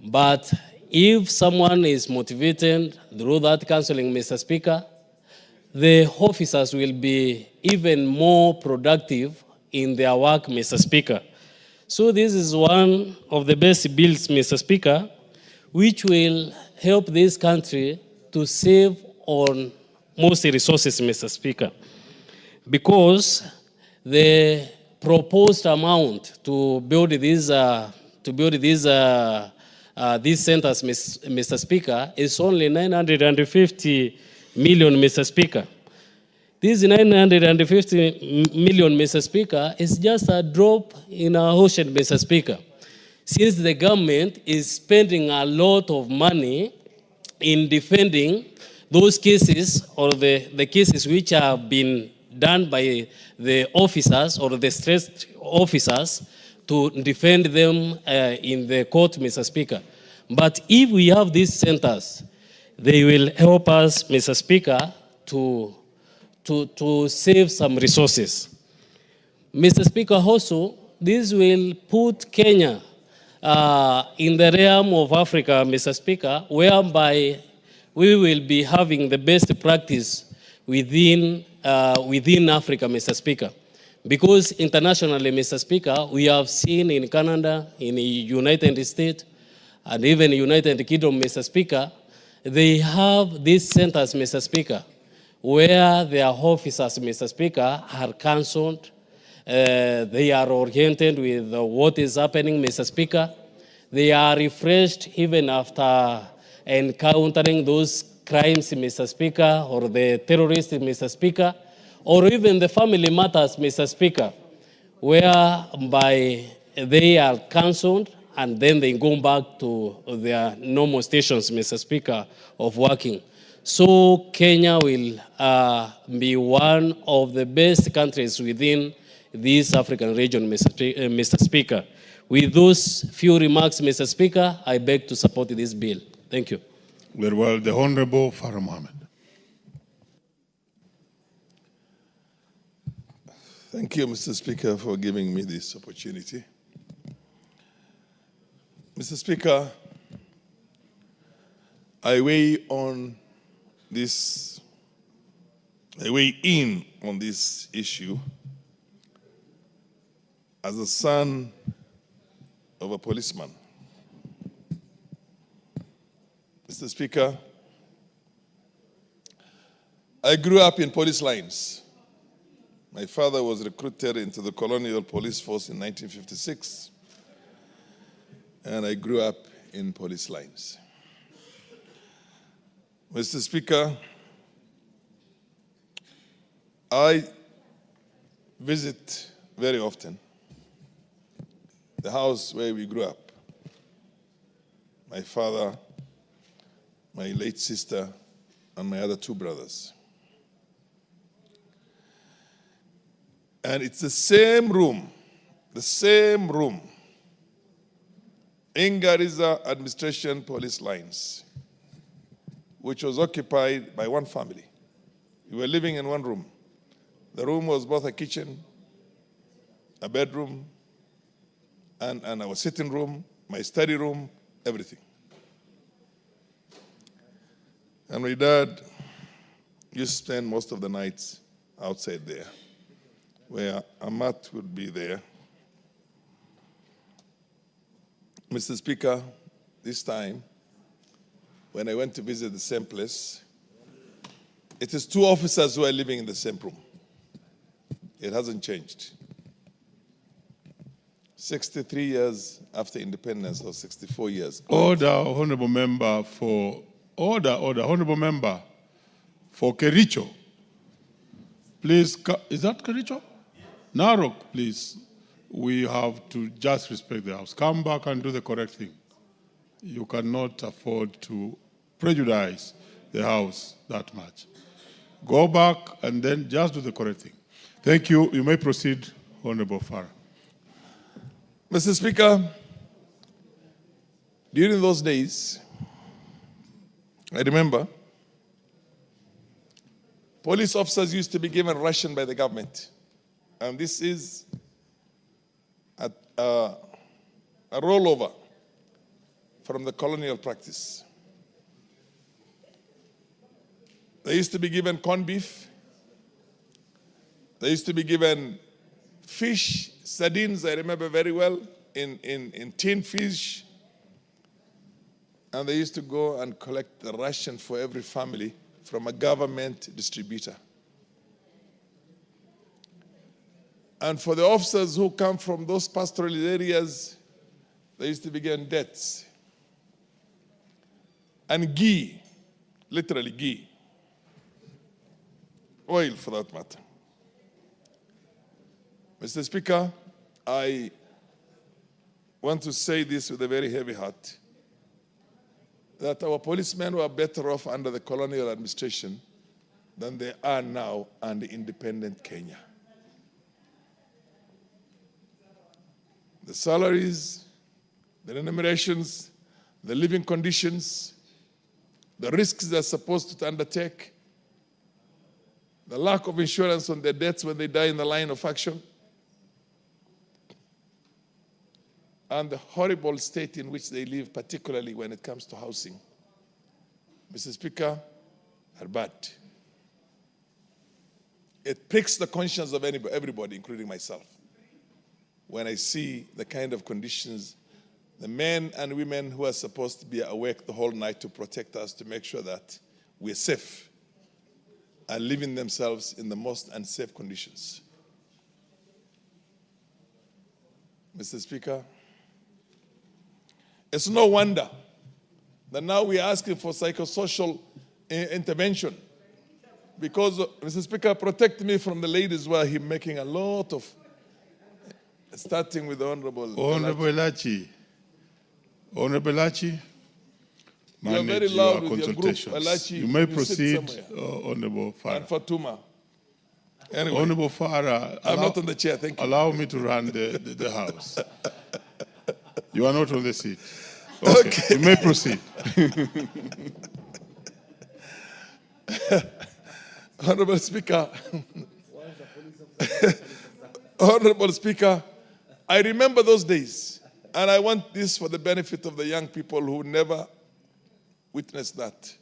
But if someone is motivated through that counseling, Mr. Speaker, the officers will be even more productive in their work, Mr. Speaker. So this is one of the best bills, Mr. Speaker, which will help this country to save on most resources, Mr. Speaker. Because the proposed amount to build these centers, Mr. Speaker, is only 950 million, Mr. Speaker. This 950 million, Mr. Speaker, is just a drop in our ocean, Mr. Speaker. Since the government is spending a lot of money in defending those cases or the cases which have been done by the officers or the stressed officers to defend them in the court, Mr. Speaker. But if we have these centers, they will help us, Mr. Speaker, to save some resources. Mr. Speaker, also, this will put Kenya in the realm of Africa, Mr. Speaker, whereby we will be having the best practice within Africa, Mr. Speaker. Because internationally, Mr. Speaker, we have seen in Canada, in the United States, and even United Kingdom, Mr. Speaker, they have these centers, Mr. Speaker, where their officers, Mr. Speaker, are counseled. They are oriented with what is happening, Mr. Speaker. They are refreshed even after encountering those crimes, Mr. Speaker, or the terrorists, Mr. Speaker, or even the family matters, Mr. Speaker, whereby they are counseled and then they go back to their normal stations, Mr. Speaker, of working. So Kenya will be one of the best countries within this African region, Mr. Speaker. With those few remarks, Mr. Speaker, I beg to support this bill. Thank you. Very well. The Honorable Farah Mohammed. Thank you, Mr. Speaker, for giving me this opportunity. Mr. Speaker, I weigh in on this issue as a son of a policeman. Mr. Speaker, I grew up in police lines. My father was recruited into the colonial police force in 1956, and I grew up in police lines. Mr. Speaker, I visit very often the house where we grew up. My father, my late sister, and my other two brothers. And it's the same room in Garissa administration police lines, which was occupied by one family. We were living in one room. The room was both a kitchen, a bedroom, and our sitting room, my study room, everything. And my dad used to spend most of the nights outside there, where Amat would be there. Mr. Speaker, this time, when I went to visit the same place, it is two officers who are living in the same room. It hasn't changed. 63 years after independence, or 64 years. Order, Honorable Member, for Honorable Member for Kericho. Please, is that Kericho? Narok, please. We have to just respect the House. Come back and do the correct thing. You cannot afford to prejudice the House that much. Go back and then just do the correct thing. Thank you. You may proceed, Honorable Farah. Mr. Speaker, during those days, I remember police officers used to be given ration by the government. And this is a rollover from the colonial practice. They used to be given corned beef. They used to be given fish, sardines, I remember very well, in tin fish. And they used to go and collect the ration for every family from a government distributor. And for the officers who come from those pastoral areas, they used to be given dates. And ghee, literally ghee. Oil, for that matter. Mr. Speaker, I want to say this with a very heavy heart, that our policemen were better off under the colonial administration than they are now under independent Kenya. The salaries, the remunerations, the living conditions, the risks they're supposed to undertake, the lack of insurance on their deaths when they die in the line of action, and the horrible state in which they live, particularly when it comes to housing, Mr. Speaker, are bad. It pricks the conscience of everybody, including myself, when I see the kind of conditions the men and women who are supposed to be awake the whole night to protect us, to make sure that we're safe, are living themselves in the most unsafe conditions. Mr. Speaker, it's no wonder that now we are asking for psychosocial intervention, because, Mr. Speaker, protect me from the ladies who are here making a lot of, starting with the Honorable Honorable Elachi. Honorable Alachi, You are very manage loud your with your group, consultations. Alachi. You may You sit proceed, somewhere. Honorable Farah. And Fatuma. Anyway, Honorable Farah, I'm not on the chair, thank you. allow me to run the House. You are not on the seat. Okay. You may proceed. Honorable Speaker. Honorable Speaker, I remember those days, and I want this for the benefit of the young people who never witnessed that.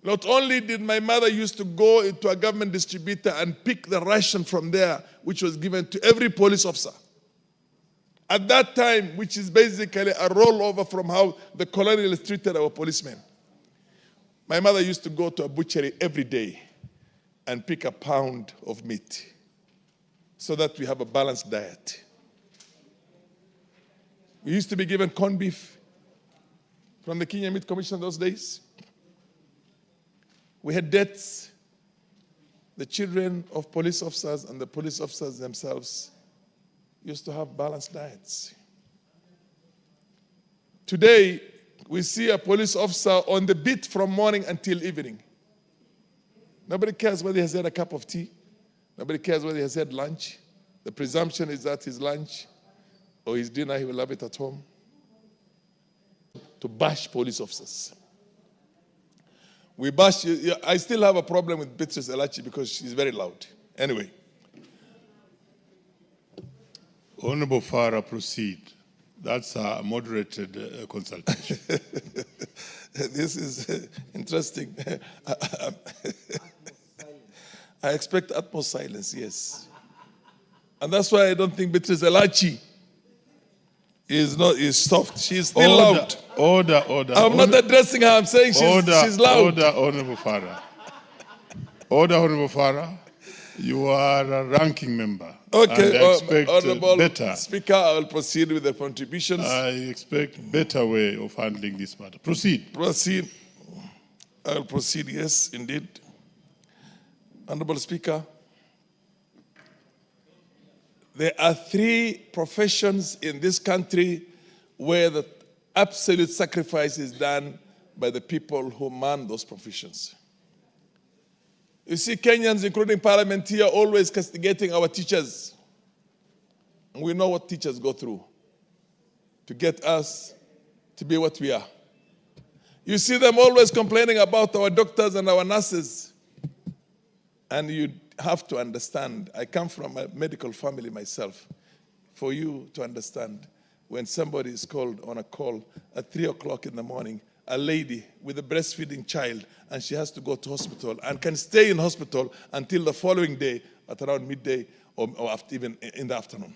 Not only did my mother used to go into a government distributor and pick the ration from there, which was given to every police officer. At that time, which is basically a rollover from how the colonialists treated our policemen. My mother used to go to a butchery every day and pick a pound of meat so that we have a balanced diet. We used to be given corned beef from the Kenya Meat Commission those days. We had dates. The children of police officers and the police officers themselves used to have balanced diets. Today, we see a police officer on the beat from morning until evening. Nobody cares whether he has had a cup of tea. Nobody cares whether he has had lunch. The presumption is that his lunch or his dinner, he will have it at home. To bash police officers. We bash, I still have a problem with Beatrice Elachi because she's very loud. Anyway. Honorable Farah, proceed. That's a moderated consultation. This is interesting. I expect utmost silence, yes. And that's why I don't think Beatrice Elachi is soft. She's still loud. Order. I'm not addressing her. I'm saying she's loud. Order, Honorable Farah. Order, Honorable Farah. You are a ranking member. Okay, and I expect Honorable better. Speaker, I will proceed with the contributions. I expect better way of handling this matter. Proceed. Proceed. I will proceed, yes, indeed. Honorable Speaker, there are 3 professions in this country where the absolute sacrifice is done by the people who man those professions. You see, Kenyans, including Parliament here, always castigating our teachers. And we know what teachers go through to get us to be what we are. You see them always complaining about our doctors and our nurses. And you have to understand, I come from a medical family myself, for you to understand, when somebody is called on a call at 3 o'clock in the morning, a lady with a breastfeeding child, and she has to go to hospital and can stay in hospital until the following day at around midday or even in the afternoon.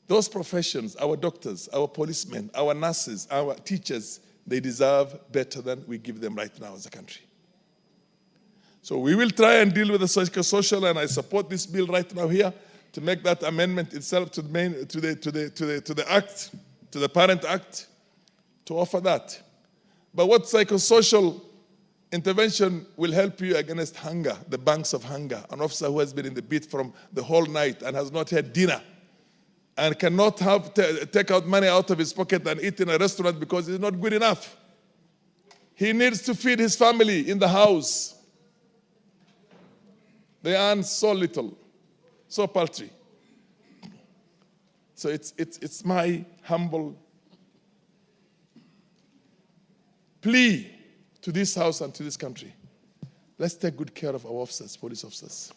Those professions, our doctors, our policemen, our nurses, our teachers, they deserve better than we give them right now as a country. So we will try and deal with the psychosocial, and I support this bill right now here to make that amendment itself to the act, to the Parent Act, to offer that. But what psychosocial intervention will help you against hunger, the banks of hunger? An officer who has been in the beat from the whole night and has not had dinner and cannot take out money out of his pocket and eat in a restaurant because it's not good enough. He needs to feed his family in the house. They earn so little, so paltry. So it's my humble plea to this House and to this country. Let's take good care of our officers, police officers.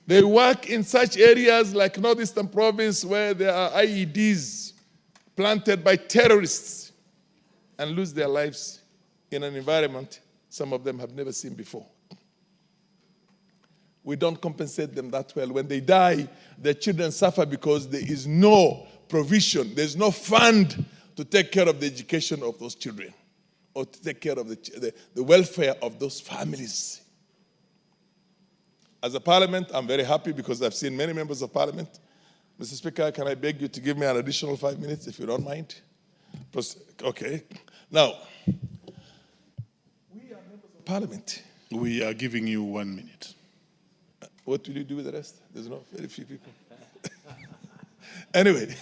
They work in such areas like Northeastern Province where there are IEDs planted by terrorists and lose their lives in an environment some of them have never seen before. We don't compensate them that well. When they die, their children suffer because there is no provision, there's no fund to take care of the education of those children or to take care of the welfare of those families. As a parliament, I'm very happy because I've seen many members of parliament. Mr. Speaker, can I beg you to give me an additional 5 minutes if you don't mind? Okay. Now, we are members of parliament. We are giving you 1 minute. What will you do with the rest? There's very few people. Anyway,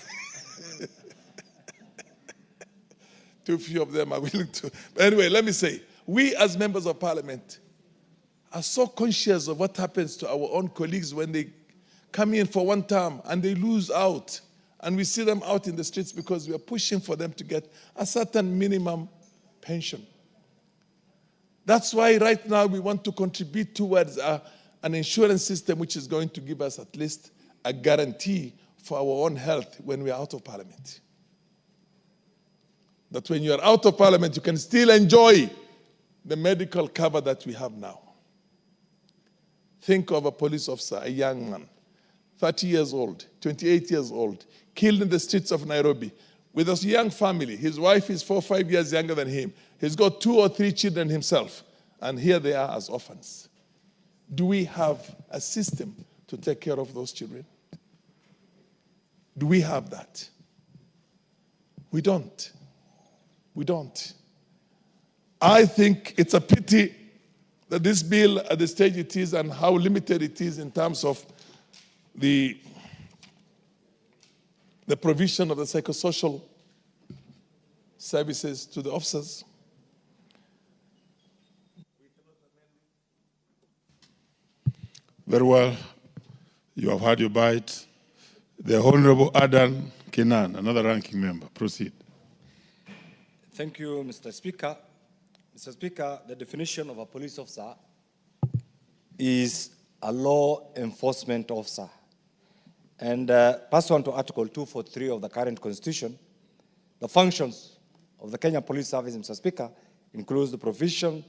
Too few of them are willing to. But anyway, let me say, we as members of parliament are so conscious of what happens to our own colleagues when they come in for one term and they lose out. And we see them out in the streets because we are pushing for them to get a certain minimum pension. That's why right now we want to contribute towards an insurance system which is going to give us at least a guarantee for our own health when we are out of parliament. That when you are out of parliament, you can still enjoy the medical cover that we have now. Think of a police officer, a young man, 30 years old, 28 years old, killed in the streets of Nairobi with a young family. His wife is 4 or 5 years younger than him. He's got 2 or 3 children himself. And here they are as orphans. Do we have a system to take care of those children? Do we have that? We don't. We don't. I think it's a pity that this bill, at the stage it is and how limited it is in terms of the provision of the psychosocial services to the officers. Very well. You have had your bite. The Honorable Adan Kenan, another ranking member. Proceed. Thank you, Mr. Speaker. Mr. Speaker, the definition of a police officer is a law enforcement officer. And pursuant to Article 243 of the current Constitution, the functions of the Kenya Police Service, Mr. Speaker, includes the provision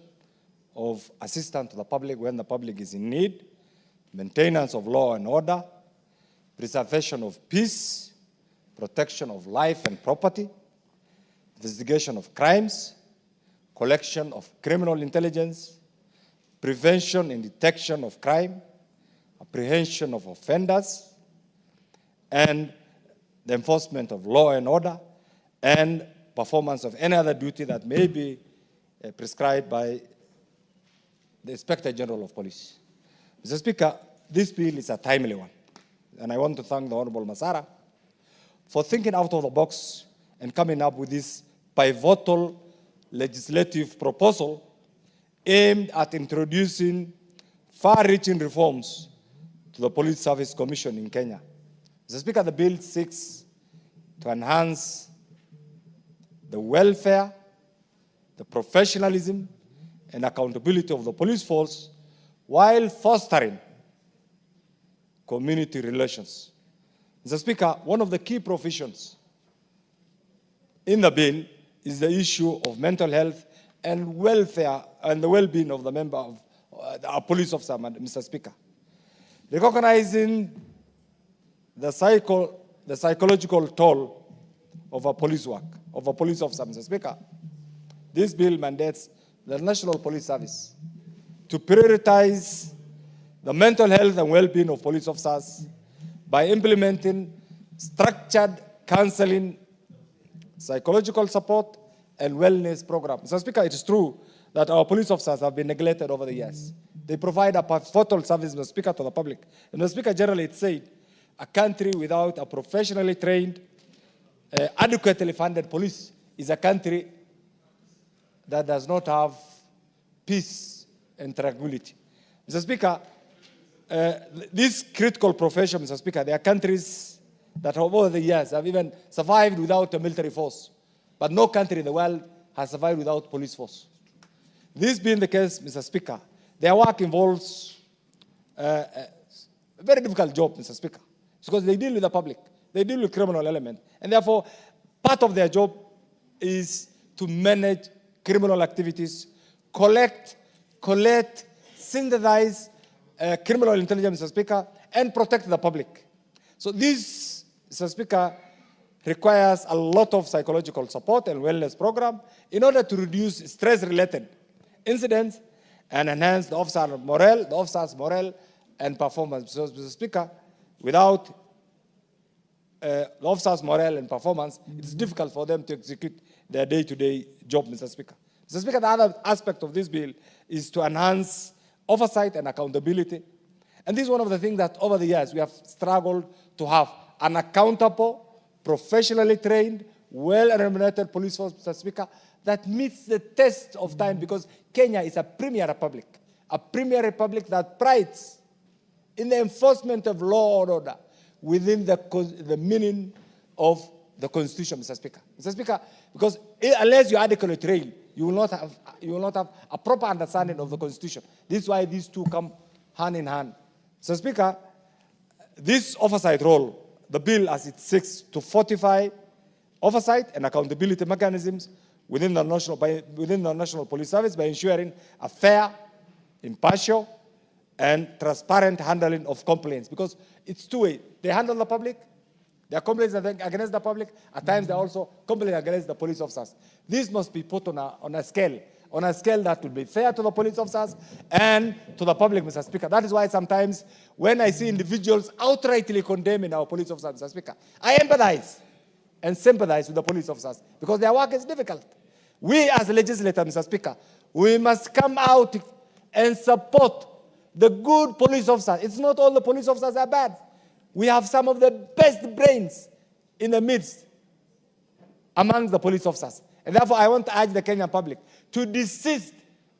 of assistance to the public when the public is in need, maintenance of law and order, preservation of peace, protection of life and property, investigation of crimes, collection of criminal intelligence, prevention and detection of crime, apprehension of offenders, and the enforcement of law and order, and performance of any other duty that may be prescribed by the Inspector General of Police. Mr. Speaker, this bill is a timely one, and I want to thank the Honorable Masara for thinking out of the box and coming up with this pivotal legislative proposal aimed at introducing far-reaching reforms to the Police Service Commission in Kenya. Mr. Speaker, the bill seeks to enhance the welfare, the professionalism, and accountability of the police force while fostering community relations. Mr. Speaker, one of the key provisions in the bill is the issue of mental health and welfare and the well-being of the member of a police officer, Mr. Speaker. Recognizing the psychological toll of a police work, of a police officer, Mr. Speaker, this bill mandates the National Police Service to prioritize the mental health and well-being of police officers by implementing structured counseling, psychological support, and wellness programs. Mr. Speaker, it is true that our police officers have been neglected over the years. They provide a pivotal service, Mr. Speaker, to the public. And Mr. Speaker, generally it said, a country without a professionally trained, adequately funded police is a country that does not have peace and tranquility. Mr. Speaker, this critical profession, Mr. Speaker, there are countries that over the years have even survived without a military force. But no country in the world has survived without police force. This being the case, Mr. Speaker, their work involves a very difficult job, Mr. Speaker, because they deal with the public. They deal with criminal element. And therefore, part of their job is to manage criminal activities, collect, synthesize criminal intelligence, Mr. Speaker, and protect the public. So this, Mr. Speaker, requires a lot of psychological support and wellness program in order to reduce stress-related incidents and enhance the officer's morale and performance. So, Mr. Speaker, without the officers' morale and performance, it's difficult for them to execute their day-to-day job, Mr. Speaker. Mr. Speaker, the other aspect of this bill is to enhance oversight and accountability. And this is one of the things that over the years we have struggled to have an accountable, professionally trained, well-remunerated police force, Mr. Speaker, that meets the test of time, because Kenya is a premier republic that prides in the enforcement of law and order within the meaning of the Constitution, Mr. Speaker. Mr. Speaker, because unless you adequately train, you will not have a proper understanding of the Constitution. This is why these two come hand in hand. Mr. Speaker, this oversight role, the bill as it seeks to fortify oversight and accountability mechanisms within the National Police Service by ensuring a fair, impartial, and transparent handling of complaints. Because it's two-way. They handle the public, there are complaints against the public, at times there are also complaints against the police officers. This must be put on a scale that will be fair to the police officers and to the public, Mr. Speaker. That is why sometimes when I see individuals outrightly condemning our police officers, Mr. Speaker, I empathize and sympathize with the police officers because their work is difficult. We as legislators, Mr. Speaker, we must come out and support the good police officers. It's not all the police officers are bad. We have some of the best brains in the midst among the police officers. And therefore, I want to urge the Kenyan public to desist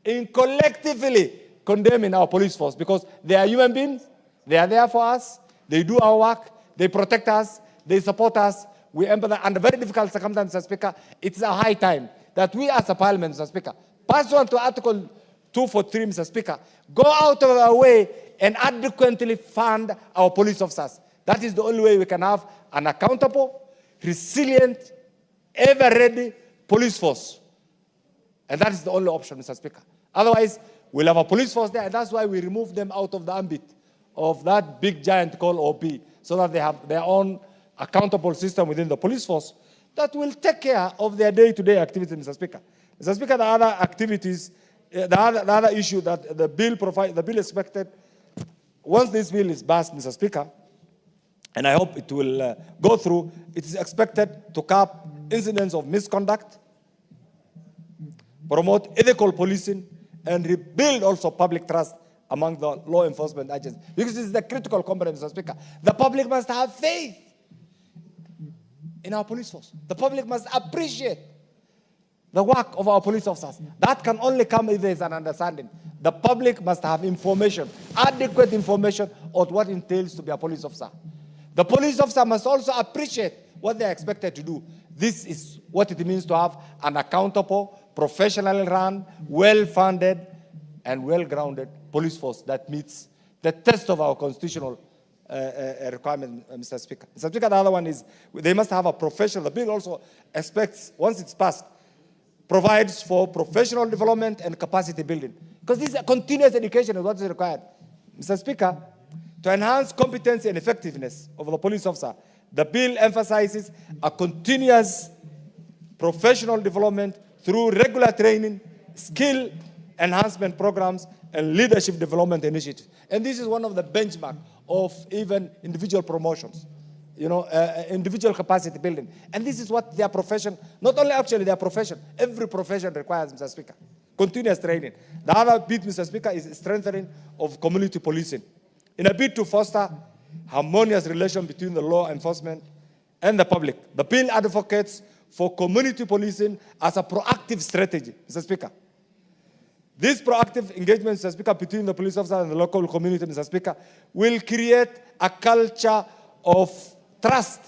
in collectively condemning our police force, because they are human beings, they are there for us, they do our work, they protect us, they support us. We empathize under very difficult circumstances, Mr. Speaker. It's a high time that we as a parliament, Mr. Speaker, pursuant to Article 243, Mr. Speaker, go out of our way and adequately fund our police officers. That is the only way we can have an accountable, resilient, ever-ready police force. And that is the only option, Mr. Speaker. Otherwise, we'll have a police force there, and that's why we remove them out of the ambit of that big giant called OP, so that they have their own accountable system within the police force that will take care of their day-to-day activities, Mr. Speaker. Mr. Speaker, the other activities, the other issue that the bill expected, once this bill is passed, Mr. Speaker, and I hope it will go through, it is expected to curb incidents of misconduct, promote ethical policing, and rebuild also public trust among the law enforcement agents. Because this is the critical component, Mr. Speaker. The public must have faith in our police force. The public must appreciate the work of our police officers. That can only come if there is an understanding. The public must have information, adequate information on what it entails to be a police officer. The police officer must also appreciate what they are expected to do. This is what it means to have an accountable, professionally run, well-funded, and well-grounded police force that meets the test of our constitutional requirement, Mr. Speaker. Mr. Speaker, the other one is they must have a professional. The bill also expects, once it's passed, provides for professional development and capacity building. Because this is a continuous education is what is required. Mr. Speaker, to enhance competency and effectiveness of the police officer, the bill emphasizes a continuous professional development through regular training, skill enhancement programs, and leadership development initiatives. And this is one of the benchmarks of even individual promotions, individual capacity building. And this is what their profession, not only actually their profession, every profession requires, Mr. Speaker, continuous training. The other bit, Mr. Speaker, is strengthening of community policing. In a bid to foster harmonious relation between the law enforcement and the public, the bill advocates for community policing as a proactive strategy, Mr. Speaker. This proactive engagement, Mr. Speaker, between the police officer and the local community, Mr. Speaker, will create a culture of trust,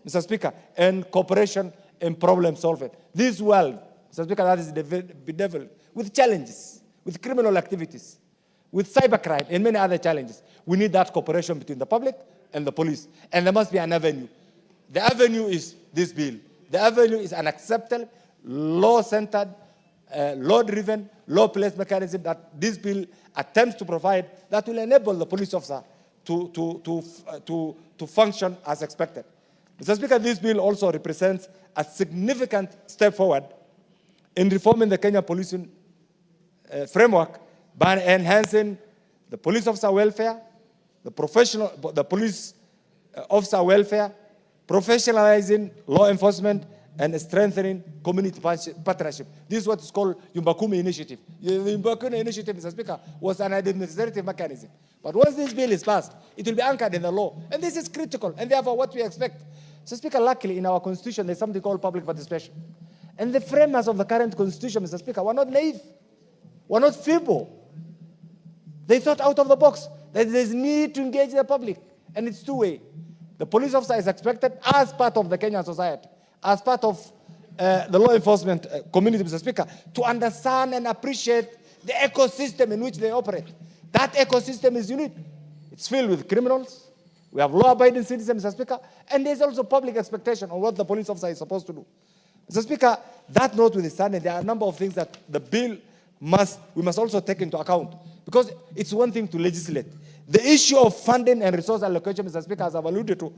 Mr. Speaker, and cooperation in problem solving. This world, Mr. Speaker, that is bedeviled with challenges, with criminal activities, with cybercrime, and many other challenges. We need that cooperation between the public and the police. And there must be an avenue. The avenue is this bill. The avenue is an acceptable, law-centered, law-driven, law-placed mechanism that this bill attempts to provide that will enable the police officer to function as expected. Mr. Speaker, this bill also represents a significant step forward in reforming the Kenya policing framework by enhancing the police officer welfare, the police officer welfare, professionalizing law enforcement, and strengthening community partnership. This is what is called Yumbakumi Initiative. The Yumbakumi Initiative, Mr. Speaker, was an administrative mechanism. But once this bill is passed, it will be anchored in the law. And this is critical. And therefore, what we expect, Mr. Speaker, luckily in our constitution, there's something called public participation. And the framers of the current constitution, Mr. Speaker, were not naive, were not feeble. They thought out of the box that there's need to engage the public. And it's two-way. The police officer is expected as part of the Kenyan society, as part of the law enforcement community, Mr. Speaker, to understand and appreciate the ecosystem in which they operate. That ecosystem is unique. It's filled with criminals. We have law-abiding citizens, Mr. Speaker, and there's also public expectation on what the police officer is supposed to do. Mr. Speaker, that notwithstanding, there are a number of things that the bill we must also take into account, because it's one thing to legislate. The issue of funding and resource allocation, Mr. Speaker, as I've alluded to,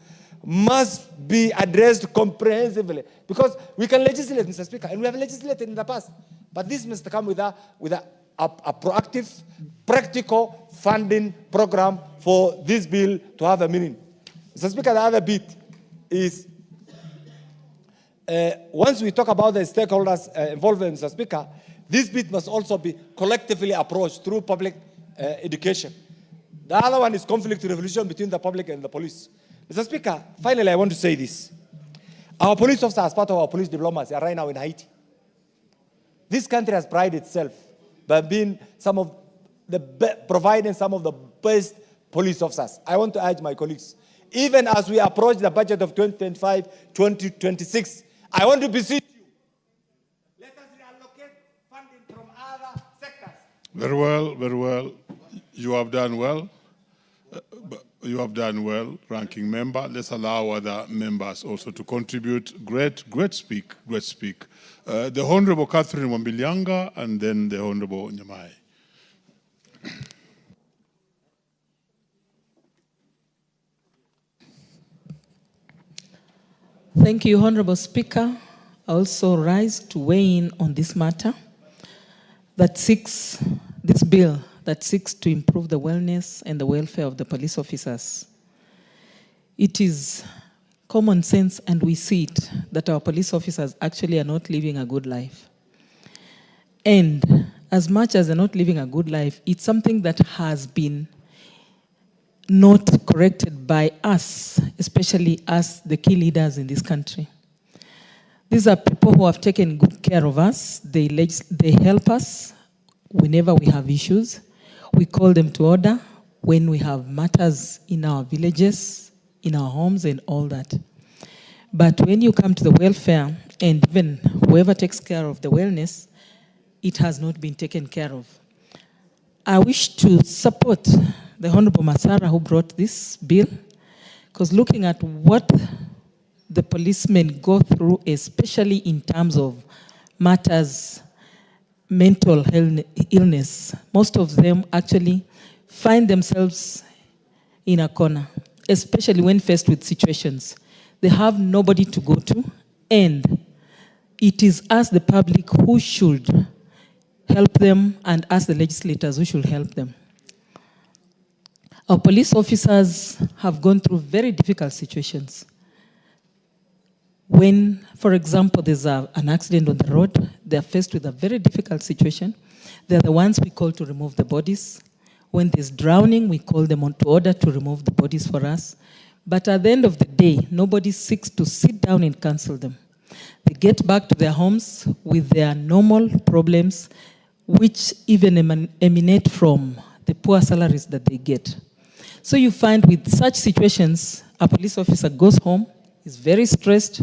must be addressed comprehensively, because we can legislate, Mr. Speaker, and we have legislated in the past. But this must come with a proactive, practical funding program for this bill to have a meaning. Mr. Speaker, the other bit is, once we talk about the stakeholders' involvement, Mr. Speaker, this bit must also be collectively approached through public education. The other one is conflict resolution between the public and the police. Mr. Speaker, finally, I want to say this. Our police officers, as part of our police diplomacy, are right now in Haiti. This country has prided itself by being providing some of the best police officers. I want to urge my colleagues, even as we approach the budget of 2025-2026, I want to beseech you, let us reallocate funding from other sectors. Very well, very well. You have done well. You have done well, ranking member. Let's allow other members also to contribute. Great speak. The Honorable Catherine Wambilianga and then the Honorable Nyamai. Thank you, Honorable Speaker. I also rise to weigh in on this matter this bill that seeks to improve the wellness and the welfare of the police officers. It is common sense, and we see it, that our police officers actually are not living a good life. And as much as they're not living a good life, it's something that has been not corrected by us, especially us, the key leaders in this country. These are people who have taken good care of us. They help us whenever we have issues. We call them to order when we have matters in our villages, in our homes, and all that. But when you come to the welfare, and even whoever takes care of the wellness, it has not been taken care of. I wish to support the Honorable Masara who brought this bill, because looking at what the policemen go through, especially in terms of matters, mental illness, most of them actually find themselves in a corner, especially when faced with situations. They have nobody to go to, and it is us, the public, who should help them, and us, the legislators, who should help them. Our police officers have gone through very difficult situations. When, for example, there's an accident on the road, they're faced with a very difficult situation. They're the ones we call to remove the bodies. When there's drowning, we call them on to order to remove the bodies for us. But at the end of the day, nobody seeks to sit down and counsel them. They get back to their homes with their normal problems, which even emanate from the poor salaries that they get. So you find with such situations, a police officer goes home, is very stressed,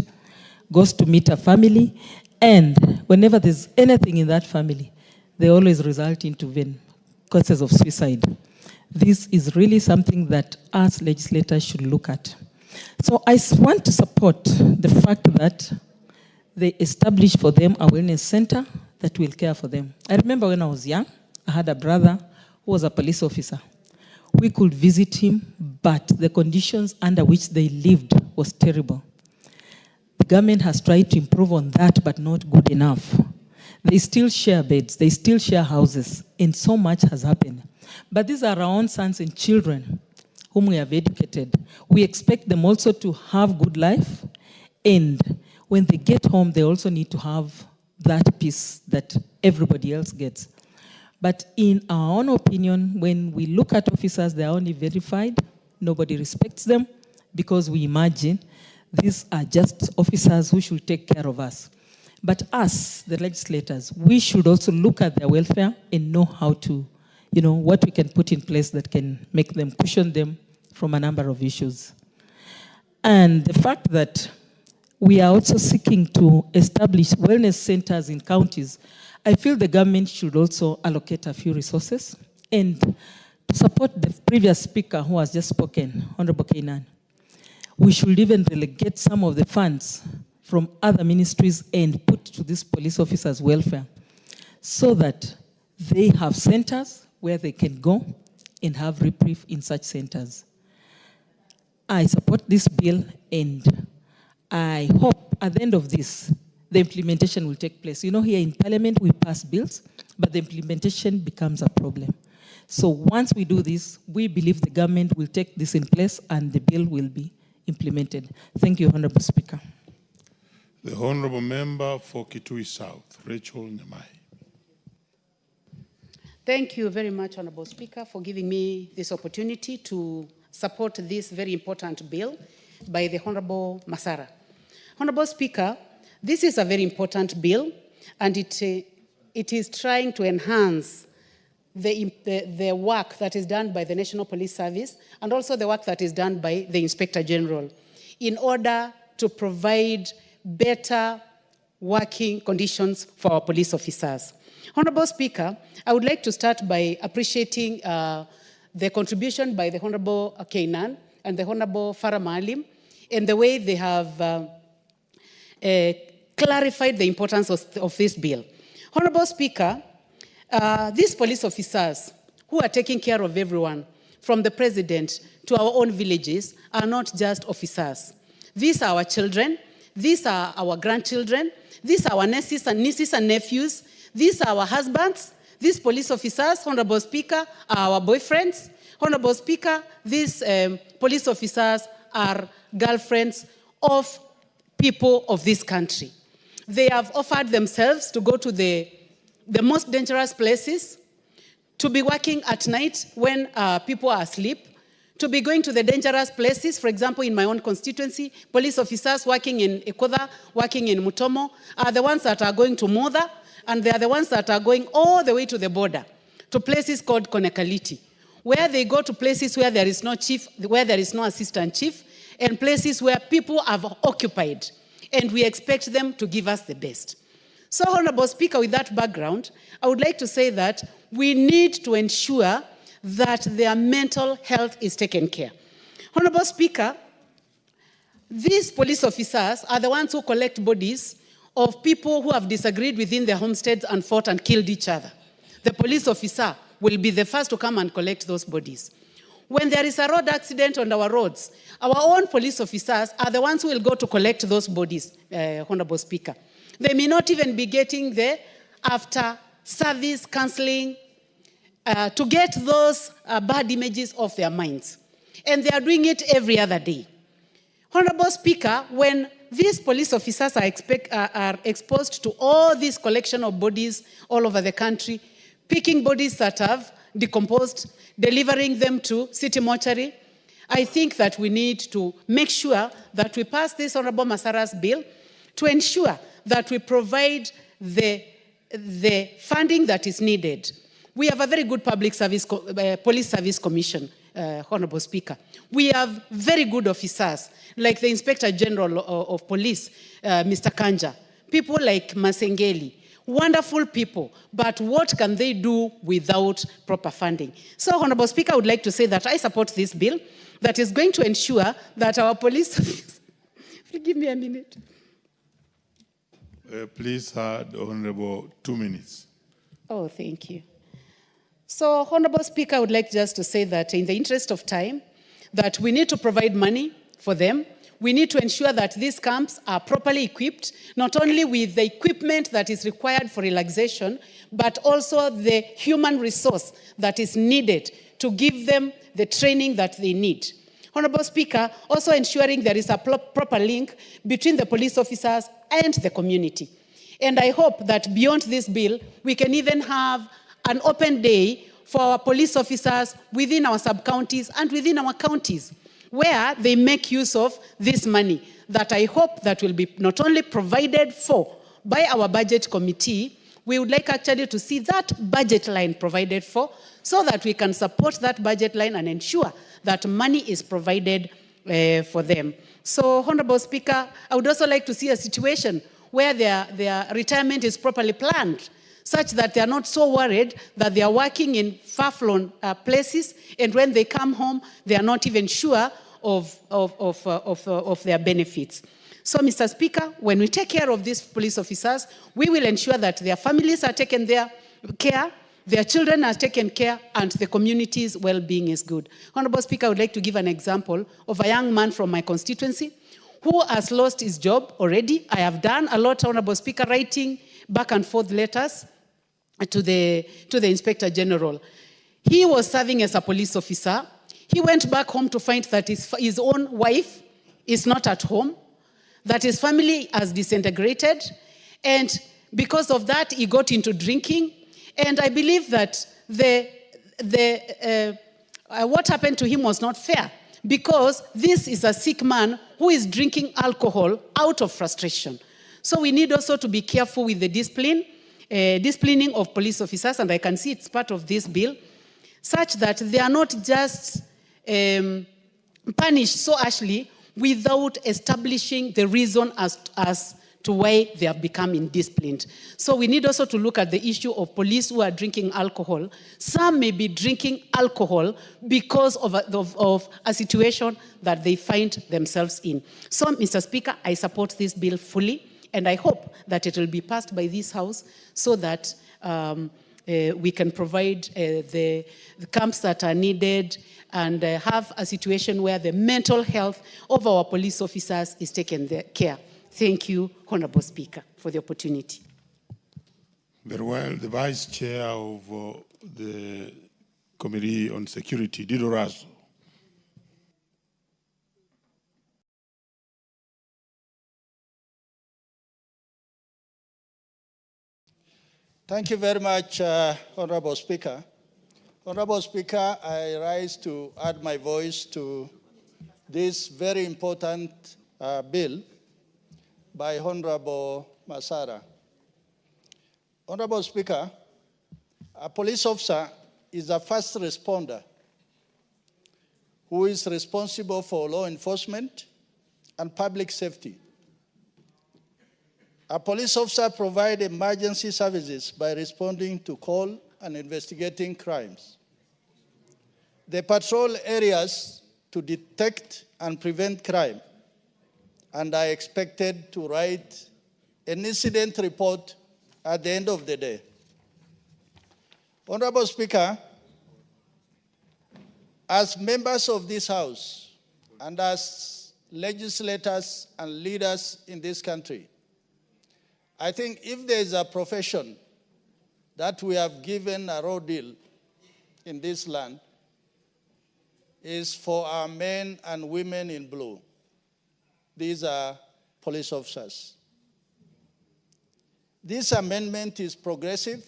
goes to meet a family, and whenever there's anything in that family, they always result into cases of suicide. This is really something that us legislators should look at. So I want to support the fact that they establish for them a wellness center that will care for them. I remember when I was young, I had a brother who was a police officer. We could visit him, but the conditions under which they lived was terrible. The government has tried to improve on that, but not good enough. They still share beds, they still share houses, and so much has happened. But these are our own sons and children whom we have educated. We expect them also to have good life, and when they get home, they also need to have that peace that everybody else gets. But in our own opinion, when we look at officers, they are only verified. Nobody respects them because we imagine these are just officers who should take care of us. But us, the legislators, we should also look at their welfare and know how to, what we can put in place that can make them, cushion them from a number of issues. And the fact that we are also seeking to establish wellness centers in counties, I feel the government should also allocate a few resources. And to support the previous speaker who has just spoken, Honorable Kainan, we should even relegate some of the funds from other ministries and put to these police officers' welfare so that they have centers where they can go and have reprieve in such centers. I support this bill, and I hope at the end of this, the implementation will take place. Here in Parliament, we pass bills, but the implementation becomes a problem. So once we do this, we believe the government will take this in place and the bill will be implemented. Thank you, Honorable Speaker. The Honourable Member for Kitui South, Rachel Nyamai. Thank you very much, Honourable Speaker, for giving me this opportunity to support this very important bill by the Honourable Masara. Honourable Speaker, this is a very important bill, and it is trying to enhance the work that is done by the National Police Service and also the work that is done by the Inspector General in order to provide better working conditions for our police officers. Honourable Speaker, I would like to start by appreciating the contribution by the Honourable Kainan and the Honourable Farah Maalim in the way they have clarified the importance of this bill. Honourable Speaker, these police officers who are taking care of everyone, from the president to our own villages, are not just officers. These are our children, these are our grandchildren, these are our nieces and nephews, these are our husbands. These police officers, Honourable Speaker, are our boyfriends. Honourable Speaker, these police officers are girlfriends of people of this country. They have offered themselves to go to the most dangerous places, to be working at night when people are asleep, to be going to the dangerous places. For example, in my own constituency, police officers working in Ekoda, working in Mutomo, are the ones that are going to Moda, and they are the ones that are going all the way to the border, to places called Konekaliti, where they go to places where there is no chief, where there is no assistant chief, and places where people have occupied, and we expect them to give us the best. So, Honourable Speaker, with that background, I would like to say that we need to ensure that their mental health is taken care. Honourable Speaker, these police officers are the ones who collect bodies of people who have disagreed within their homesteads and fought and killed each other. The police officer will be the first to come and collect those bodies. When there is a road accident on our roads, our own police officers are the ones who will go to collect those bodies, Honourable Speaker. They may not even be getting there after service counseling to get those bad images off their minds. And they are doing it every other day. Honourable Speaker, when these police officers are exposed to all this collection of bodies all over the country, picking bodies that have decomposed, delivering them to city mortuary, I think that we need to make sure that we pass this Honourable Masara's bill to ensure that we provide the funding that is needed. We have a very good public service, police service commission, Honourable Speaker. We have very good officers, like the Inspector General of Police, Mr. Kanja, people like Masengeli, wonderful people, but what can they do without proper funding? So, Honourable Speaker, I would like to say that I support this bill that is going to ensure that our police... Give me a minute. Please, the Honourable, 2 minutes. Oh, thank you. So, Honourable Speaker, I would like just to say that in the interest of time, that we need to provide money for them. We need to ensure that these camps are properly equipped, not only with the equipment that is required for relaxation, but also the human resource that is needed to give them the training that they need. Honourable Speaker, also ensuring there is a proper link between the police officers and the community. And I hope that beyond this bill, we can even have an open day for our police officers within our sub-counties and within our counties, where they make use of this money. that I hope that will be not only provided for by our budget committee, we would like actually to see that budget line provided for so that we can support that budget line and ensure that money is provided for them. So, Honorable Speaker, I would also like to see a situation where their retirement is properly planned, such that they are not so worried that they are working in far-flung places, and when they come home, they are not even sure of their benefits. So, Mr. Speaker, when we take care of these police officers, we will ensure that their families are taken care, their children are taken care, and the community's well-being is good. Honorable Speaker, I would like to give an example of a young man from my constituency who has lost his job already. I have done a lot, Honorable Speaker, writing back and forth letters to the Inspector General. He was serving as a police officer. He went back home to find that his own wife is not at home, that his family has disintegrated, and because of that, he got into drinking. And I believe that what happened to him was not fair, because this is a sick man who is drinking alcohol out of frustration. So we need also to be careful with the disciplining of police officers, and I can see it's part of this bill, such that they are not just punished so harshly without establishing the reason as to why they have become indisciplined. So we need also to look at the issue of police who are drinking alcohol. Some may be drinking alcohol because of a situation that they find themselves in. So, Mr. Speaker, I support this bill fully, and I hope that it will be passed by this House so that we can provide the camps that are needed and have a situation where the mental health of our police officers is taken care. Thank you, Honorable Speaker, for the opportunity. Very well. The Vice Chair of the Committee on Security, Dido Razo. Thank you very much, Honorable Speaker. Honorable Speaker, I rise to add my voice to this very important bill by Honorable Masara. Honorable Speaker, a police officer is a first responder who is responsible for law enforcement and public safety. A police officer provides emergency services by responding to call and investigating crimes. They patrol areas to detect and prevent crime, and are expected to write an incident report at the end of the day. Honorable Speaker, as members of this House and as legislators and leaders in this country, I think if there is a profession that we have given a raw deal in this land, is for our men and women in blue. These are police officers. This amendment is progressive.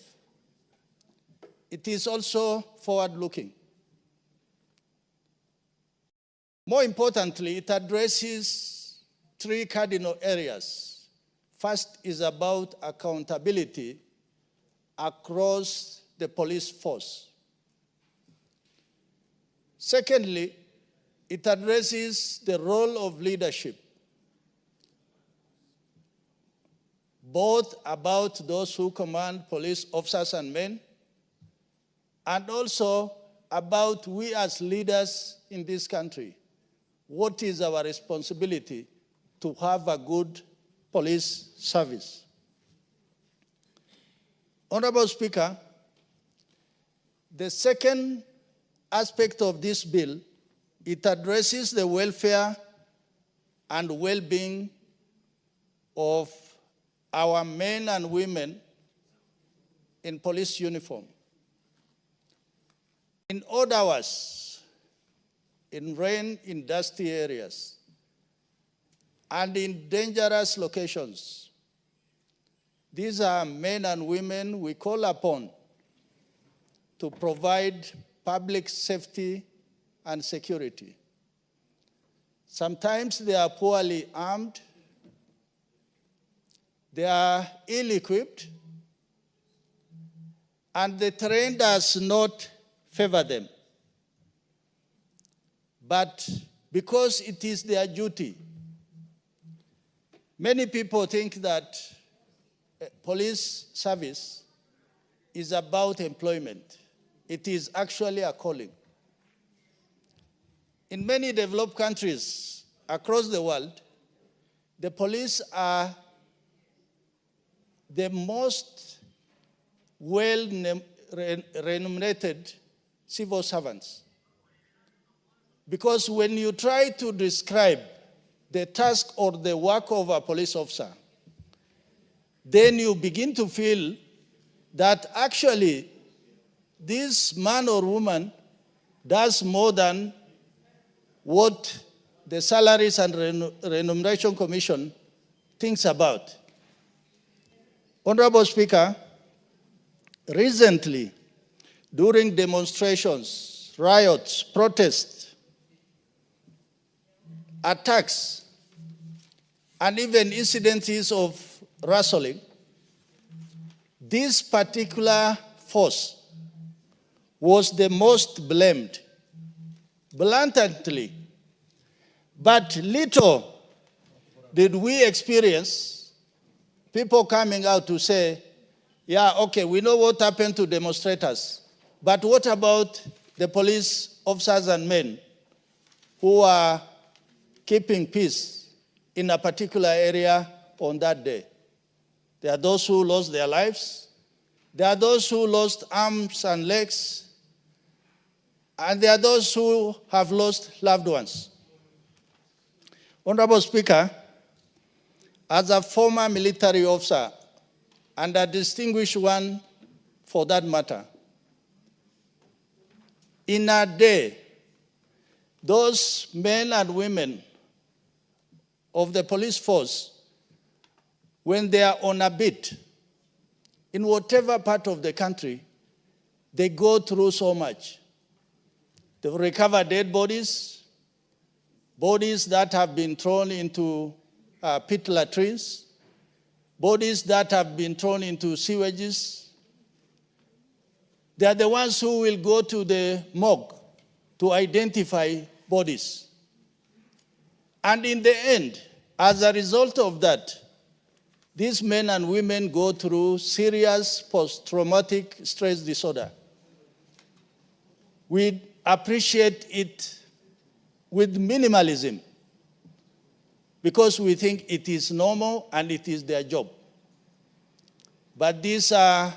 It is also forward-looking. More importantly, it addresses three cardinal areas. First is about accountability across the police force. Secondly, it addresses the role of leadership, both about those who command police officers and men, and also about we as leaders in this country. What is our responsibility to have a good police service? Honorable Speaker, the second aspect of this bill, it addresses the welfare and well-being of our men and women in police uniform. In odd hours, in rain in dusty areas, and in dangerous locations, these are men and women we call upon to provide public safety and security. Sometimes they are poorly armed, they are ill-equipped, and the terrain does not favor them. But because it is their duty, many people think that police service is about employment. It is actually a calling. In many developed countries across the world, the police are the most well-remunerated civil servants. Because when you try to describe the task or the work of a police officer, then you begin to feel that actually this man or woman does more than what the Salaries and Remuneration Commission thinks about. Honorable Speaker, recently, during demonstrations, riots, protests, attacks, and even incidences of rustling, this particular force was the most blamed, blatantly. But little did we experience people coming out to say, yeah, okay, we know what happened to demonstrators, but what about the police officers and men who are keeping peace in a particular area on that day? There are those who lost their lives, there are those who lost arms and legs, and there are those who have lost loved ones. Honorable Speaker, as a former military officer, and a distinguished one for that matter, in a day, those men and women of the police force, when they are on a beat, in whatever part of the country, they go through so much. They recover dead bodies, bodies that have been thrown into pit latrines, bodies that have been thrown into sewages. They are the ones who will go to the morgue to identify bodies. And in the end, as a result of that, these men and women go through serious post-traumatic stress disorder. We appreciate it with minimalism because we think it is normal and it is their job. But these are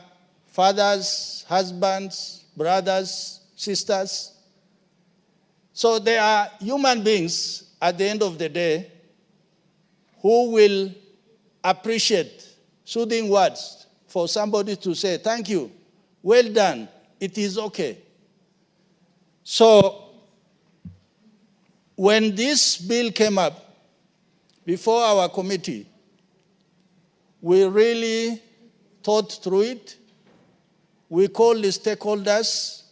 fathers, husbands, brothers, sisters. So they are human beings at the end of the day who will appreciate soothing words for somebody to say, thank you, well done, it is okay. So when this bill came up before our committee, we really thought through it. We called the stakeholders,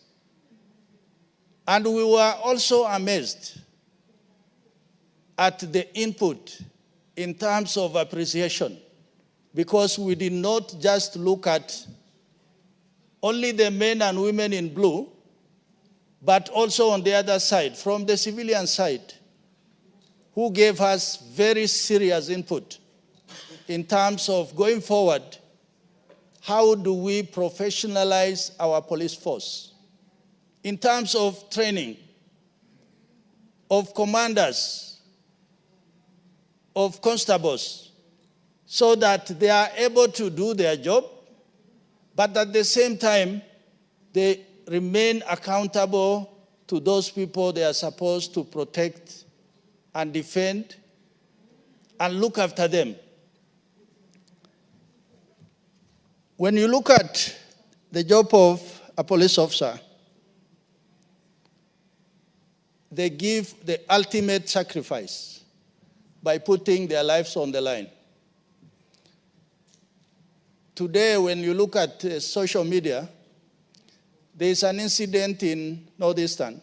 and we were also amazed at the input in terms of appreciation, because we did not just look at only the men and women in blue, but also on the other side, from the civilian side, who gave us very serious input in terms of going forward, how do we professionalize our police force? In terms of training, of commanders, of constables, so that they are able to do their job, but at the same time, they remain accountable to those people they are supposed to protect and defend and look after them. When you look at the job of a police officer, they give the ultimate sacrifice by putting their lives on the line. Today, when you look at social media, there is an incident in Northeastern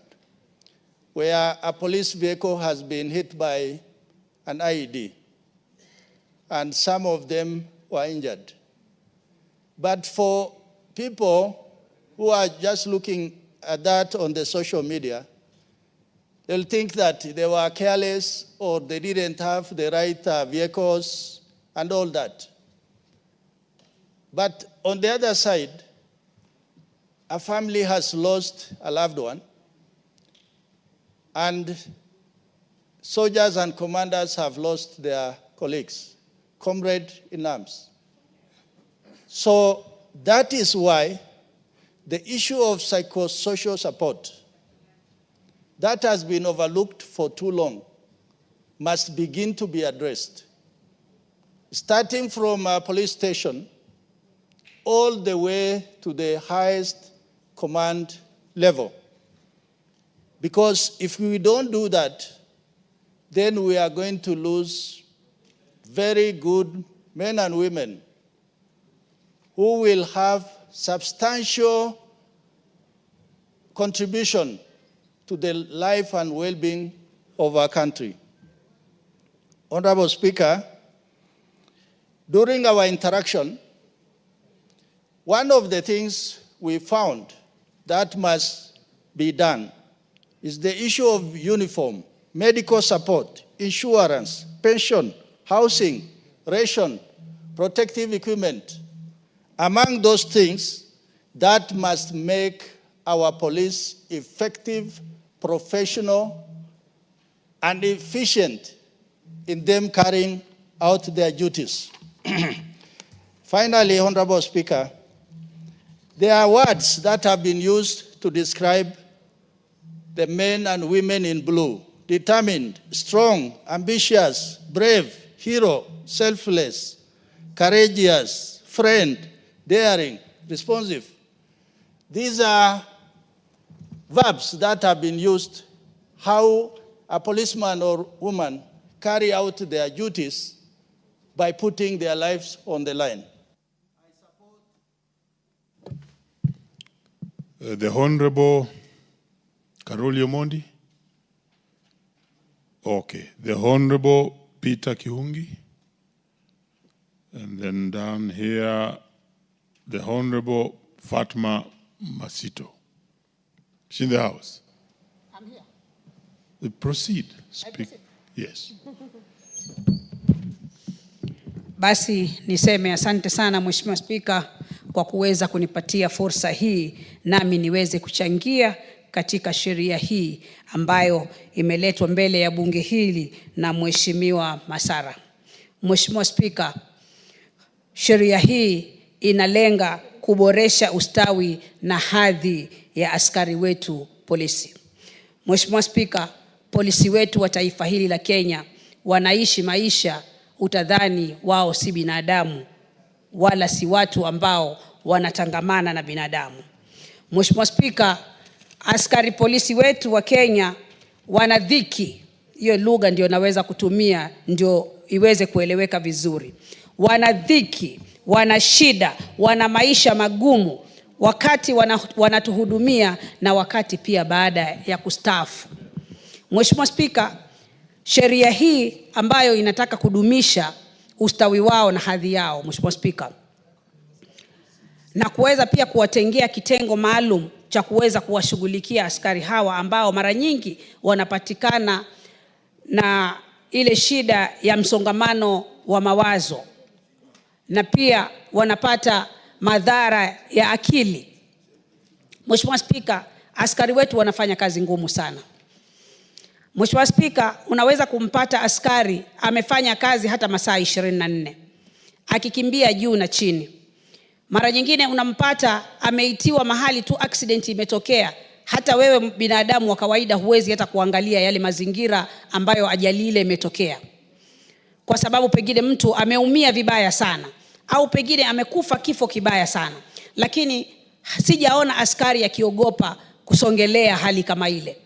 where a police vehicle has been hit by an IED, and some of them were injured. But for people who are just looking at that on the social media, they'll think that they were careless or they didn't have the right vehicles and all that. But on the other side, a family has lost a loved one, and soldiers and commanders have lost their colleagues, comrade in arms. So that is why the issue of psychosocial support that has been overlooked for too long must begin to be addressed, starting from a police station all the way to the highest command level. Because if we don't do that, then we are going to lose very good men and women who will have substantial contribution to the life and well-being of our country. Honorable Speaker, during our interaction, one of the things we found that must be done is the issue of uniform, medical support, insurance, pension, housing, ration, protective equipment. Among those things that must make our police effective, professional, and efficient in them carrying out their duties. Finally, Honorable Speaker, there are words that have been used to describe the men and women in blue: determined, strong, ambitious, brave, hero, selfless, courageous, friend, daring, responsive. These are verbs that have been used how a policeman or woman carry out their duties by putting their lives on the line. The Honorable Karoli Omondi. Okay. The Honorable Peter Kihungi. And then down here, the Honorable Fatma Masito. She's in the house. I'm here. Proceed. Speak. Yes. Basi niseme asante sana Mheshimiwa Spika kwa kuweza kunipatia fursa hii nami niweze kuchangia katika sheria hii ambayo imeletwa mbele ya bunge hili na Mheshimiwa Masara. Mheshimiwa Spika, sheria hii inalenga kuboresha ustawi na hadhi ya askari wetu polisi. Mheshimiwa Spika, polisi wetu wa taifa hili la Kenya wanaishi maisha utadhani wao si binadamu wala si watu ambao wanatangamana na binadamu. Mheshimiwa Spika, askari polisi wetu wa Kenya wana dhiki. Hiyo lugha ndio naweza kutumia ndio iweze kueleweka vizuri. Wana dhiki, wana shida, wana maisha magumu wakati wanatuhudumia na wakati pia baada ya kustaafu. Mheshimiwa Spika, sheria hii ambayo inataka kudumisha ustawi wao na hadhi yao, Mheshimiwa Spika, na kuweza pia kuwatengea kitengo maalum cha kuweza kuwashughulikia askari hawa ambao mara nyingi wanapatikana na ile shida ya msongamano wa mawazo na pia wanapata madhara ya akili. Mheshimiwa Spika, askari wetu wanafanya kazi ngumu sana. Mheshimiwa Spika, unaweza kumpata askari amefanya kazi hata masaa 24 akikimbia juu na chini. Mara nyingine unampata ameitiwa mahali tu accident imetokea, hata wewe binadamu wa kawaida huwezi hata kuangalia yale mazingira ambayo ajali ile imetokea, kwa sababu pengine mtu ameumia vibaya sana au pengine amekufa kifo kibaya sana, lakini sijaona askari akiogopa kusongelea hali kama ile.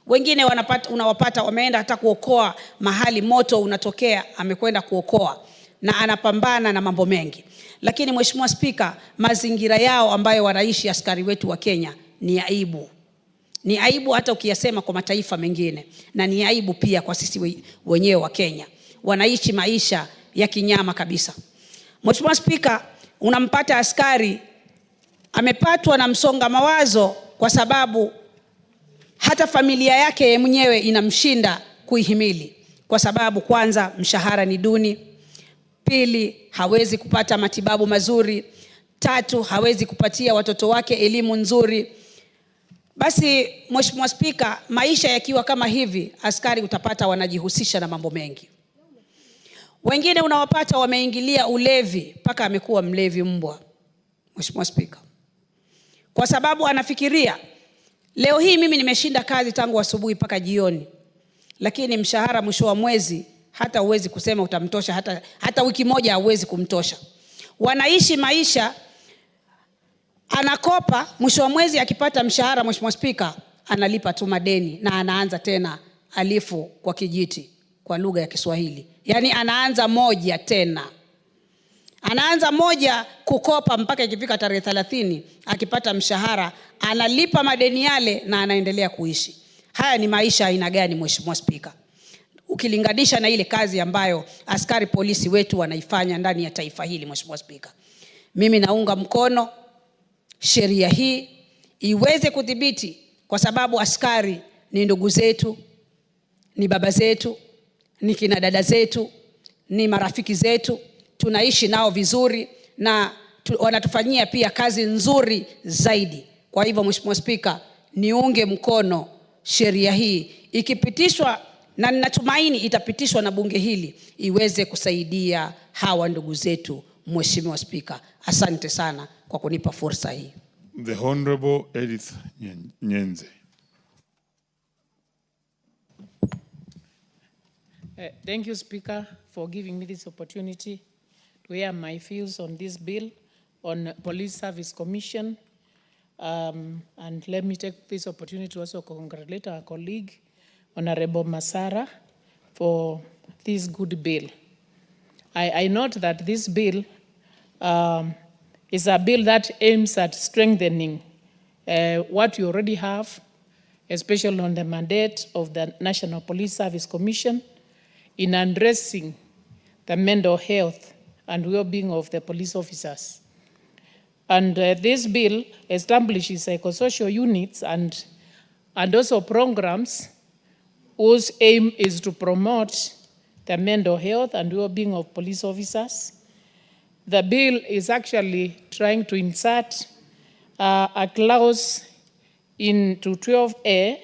Wengine unawapata wameenda hata kuokoa mahali moto unatokea, amekwenda kuokoa na anapambana na mambo mengi. Lakini Mheshimiwa Spika, mazingira yao ambayo wanaishi askari wetu wa Kenya ni aibu. Ni aibu hata ukiyasema kwa mataifa mengine, na ni aibu pia kwa sisi wenyewe wa Kenya. Wanaishi maisha ya kinyama kabisa. Mheshimiwa Spika, unampata askari amepatwa na msonga mawazo kwa sababu hata familia yake mwenyewe inamshinda kuihimili, kwa sababu kwanza mshahara ni duni, pili hawezi kupata matibabu mazuri, tatu hawezi kupatia watoto wake elimu nzuri. Basi Mheshimiwa Spika, maisha yakiwa kama hivi, askari utapata wanajihusisha na mambo mengi. Wengine unawapata wameingilia ulevi mpaka amekuwa mlevi mbwa, Mheshimiwa Spika, kwa sababu anafikiria leo hii mimi nimeshinda kazi tangu asubuhi mpaka jioni, lakini mshahara mwisho wa mwezi hata huwezi kusema utamtosha, hata wiki moja hauwezi kumtosha. Wanaishi maisha, anakopa, mwisho wa mwezi akipata mshahara, Mheshimiwa Spika, analipa tu madeni na anaanza tena alifu kwa kijiti kwa lugha ya Kiswahili. Yaani anaanza moja tena. Anaanza moja kukopa mpaka ikifika tarehe 30 akipata mshahara analipa madeni yale na anaendelea kuishi. Haya ni maisha aina gani, Mheshimiwa Spika? Ukilinganisha na ile kazi ambayo askari polisi wetu wanaifanya ndani ya taifa hili, Mheshimiwa Spika. Mimi naunga mkono sheria hii iweze kudhibiti, kwa sababu askari ni ndugu zetu, ni baba zetu, ni kina dada zetu, ni marafiki zetu, tunaishi nao vizuri na wanatufanyia pia kazi nzuri zaidi. Kwa hivyo Mheshimiwa Spika, niunge mkono sheria hii ikipitishwa, na ninatumaini itapitishwa na bunge hili, iweze kusaidia hawa ndugu zetu. Mheshimiwa Spika, asante sana kwa kunipa fursa hii. The Honorable Edith Nyenze. Thank you, Speaker, for giving me this opportunity to hear my views on this bill on Police Service Commission. And let me take this opportunity to also congratulate our colleague, Honorable Masara, for this good bill. I note that this bill is a bill that aims at strengthening what we already have, especially on the mandate of the National Police Service Commission in addressing the mental health and well-being of the police officers. And this bill establishes psychosocial units and also programs whose aim is to promote the mental health and well-being of police officers. The bill is actually trying to insert a clause into 12A,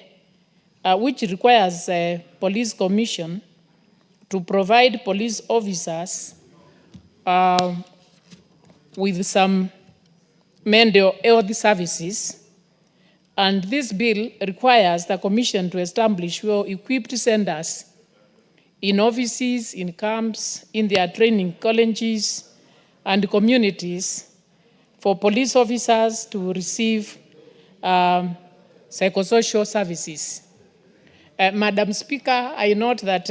which requires a police commission to provide police officers with some mental health services. And this bill requires the commission to establish well-equipped centers in offices, in camps, in their training colleges, and communities for police officers to receive psychosocial services. Madam Speaker, I note that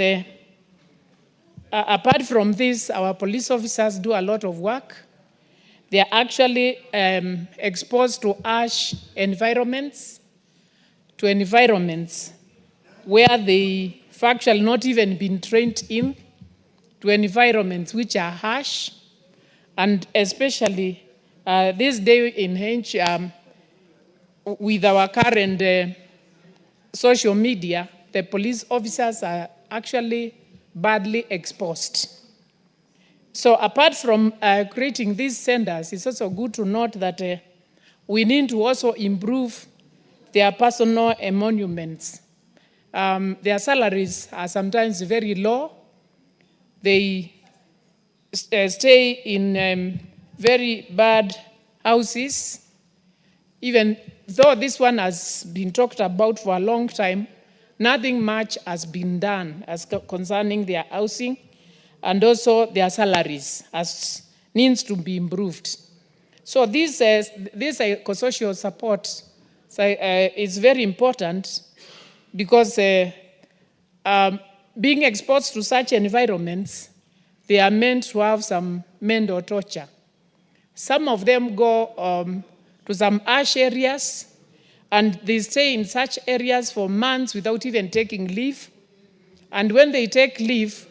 apart from this, our police officers do a lot of work. They are actually exposed to harsh environments, to environments where they have actually not even been trained in, to environments which are harsh. And especially this day in age, with our current social media, the police officers are actually badly exposed. So apart from creating these centers, it's also good to note that we need to also improve their personal emoluments. Their salaries are sometimes very low. They stay in very bad houses. Even though this one has been talked about for a long time, nothing much has been done as concerning their housing and also their salaries, as needs to be improved. So this psychosocial support is very important because being exposed to such environments, they are meant to have some mental torture. Some of them go to some harsh areas and they stay in such areas for months without even taking leave. And when they take leave,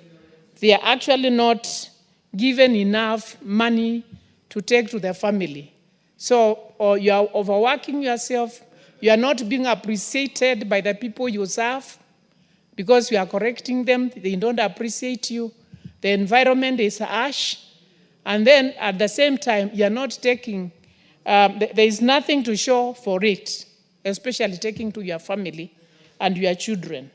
they are actually not given enough money to take to their family. So or you are overworking yourself, you are not being appreciated by the people you serve because you are correcting them, they don't appreciate you. The environment is harsh. And then at the same time, you are not taking, there is nothing to show for it, especially taking to your family and your children.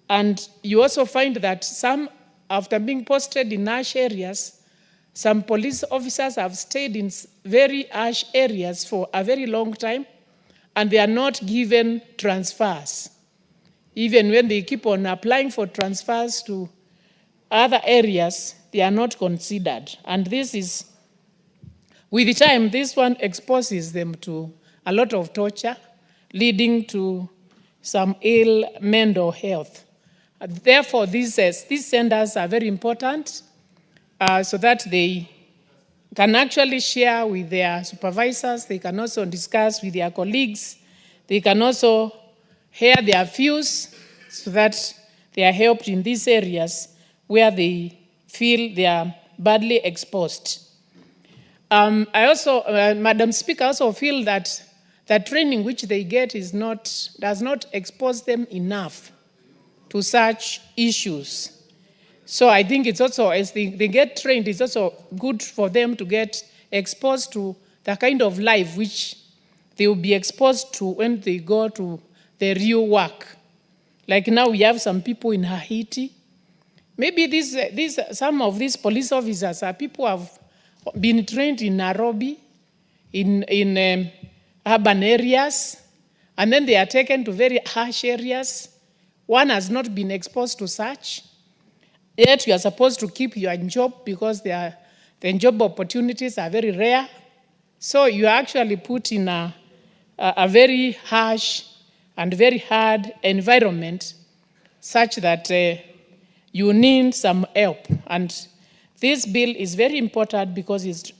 And you also find that some, after being posted in harsh areas, some police officers have stayed in very harsh areas for a very long time, and they are not given transfers. Even when they keep on applying for transfers to other areas, they are not considered. And this is, with the time, this one exposes them to a lot of torture, leading to some ill mental health. Therefore, these centers are very important so that they can actually share with their supervisors. They can also discuss with their colleagues. They can also hear their views so that they are helped in these areas where they feel they are badly exposed. I also, Madam Speaker, also feel that the training which they get does not expose them enough to such issues. So I think it's also, as they get trained, it's also good for them to get exposed to the kind of life which they will be exposed to when they go to the real work. Like now we have some people in Haiti. Maybe some of these police officers are people who have been trained in Nairobi, in urban areas, and then they are taken to very harsh areas. One has not been exposed to such. Yet you are supposed to keep your job because the job opportunities are very rare. So you are actually put in a very harsh and very hard environment such that you need some help. And this bill is very important because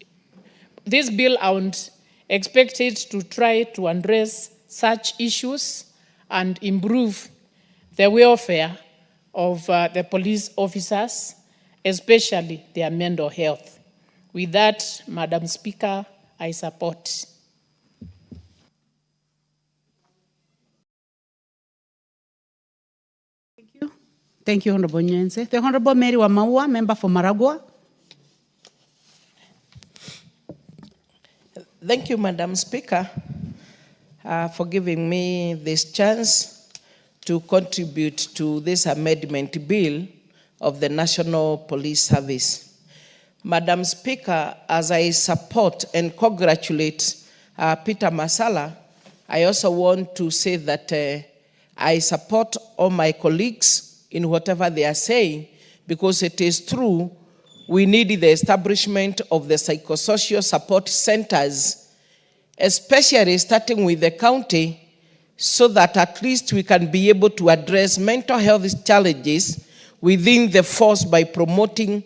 this bill is expected to try to address such issues and improve the welfare of the police officers, especially their mental health. With that, Madam Speaker, I support. Thank you, Honorable Nyenze. The Honorable Mary Wamaua, member for Maragua. Thank you, Madam Speaker, for giving me this chance to contribute to this amendment bill of the National Police Service. Madam Speaker, as I support and congratulate Peter Masala, I also want to say that I support all my colleagues in whatever they are saying, because it is true, we need the establishment of the psychosocial support centers, especially starting with the county, so that at least we can be able to address mental health challenges within the force by promoting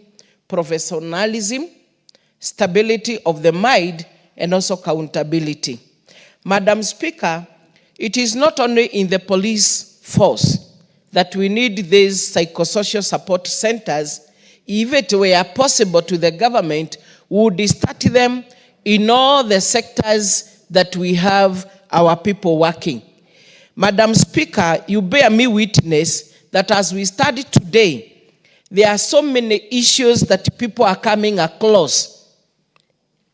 professionalism, stability of the mind, and also accountability. Madam Speaker, it is not only in the police force that we need these psychosocial support centers. If it were possible to the government, we would start them in all the sectors that we have our people working. Madam Speaker, you bear me witness that as we study today, there are so many issues that people are coming across,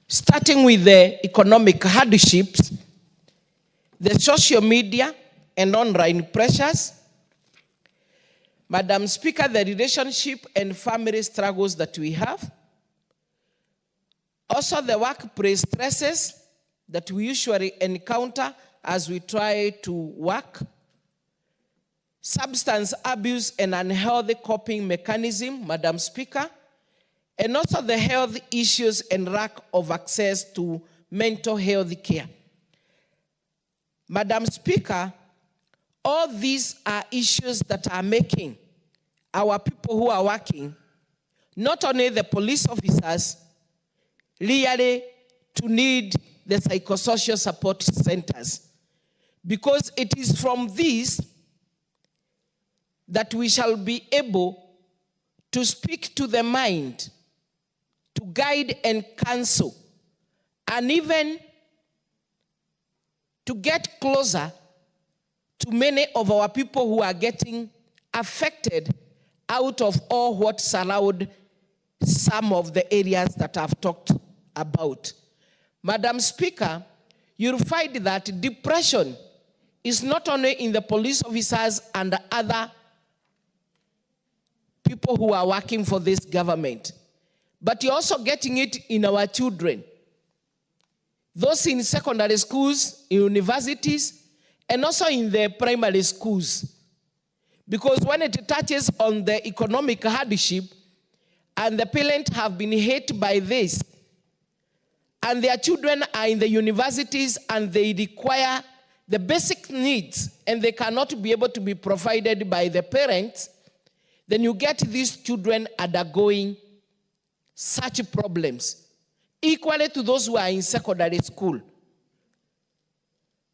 starting with the economic hardships, the social media and online pressures. Madam Speaker, the relationship and family struggles that we have. Also the workplace stresses that we usually encounter as we try to work. Substance abuse and unhealthy coping mechanism, Madam Speaker. And also the health issues and lack of access to mental health care. Madam Speaker, all these are issues that are making our people who are working, not only the police officers, really to need the psychosocial support centers. because it is from this that we shall be able to speak to the mind, to guide and counsel, and even to get closer to many of our people who are getting affected out of all what surround some of the areas that I've talked about. Madam Speaker, you'll find that depression is not only in the police officers and other people who are working for this government, but you're also getting it in our children. Those in secondary schools, universities, and also in the primary schools. Because when it touches on the economic hardship, and the parents have been hit by this, and their children are in the universities and they require the basic needs and they cannot be able to be provided by the parents, then you get these children undergoing such problems, equally to those who are in secondary school.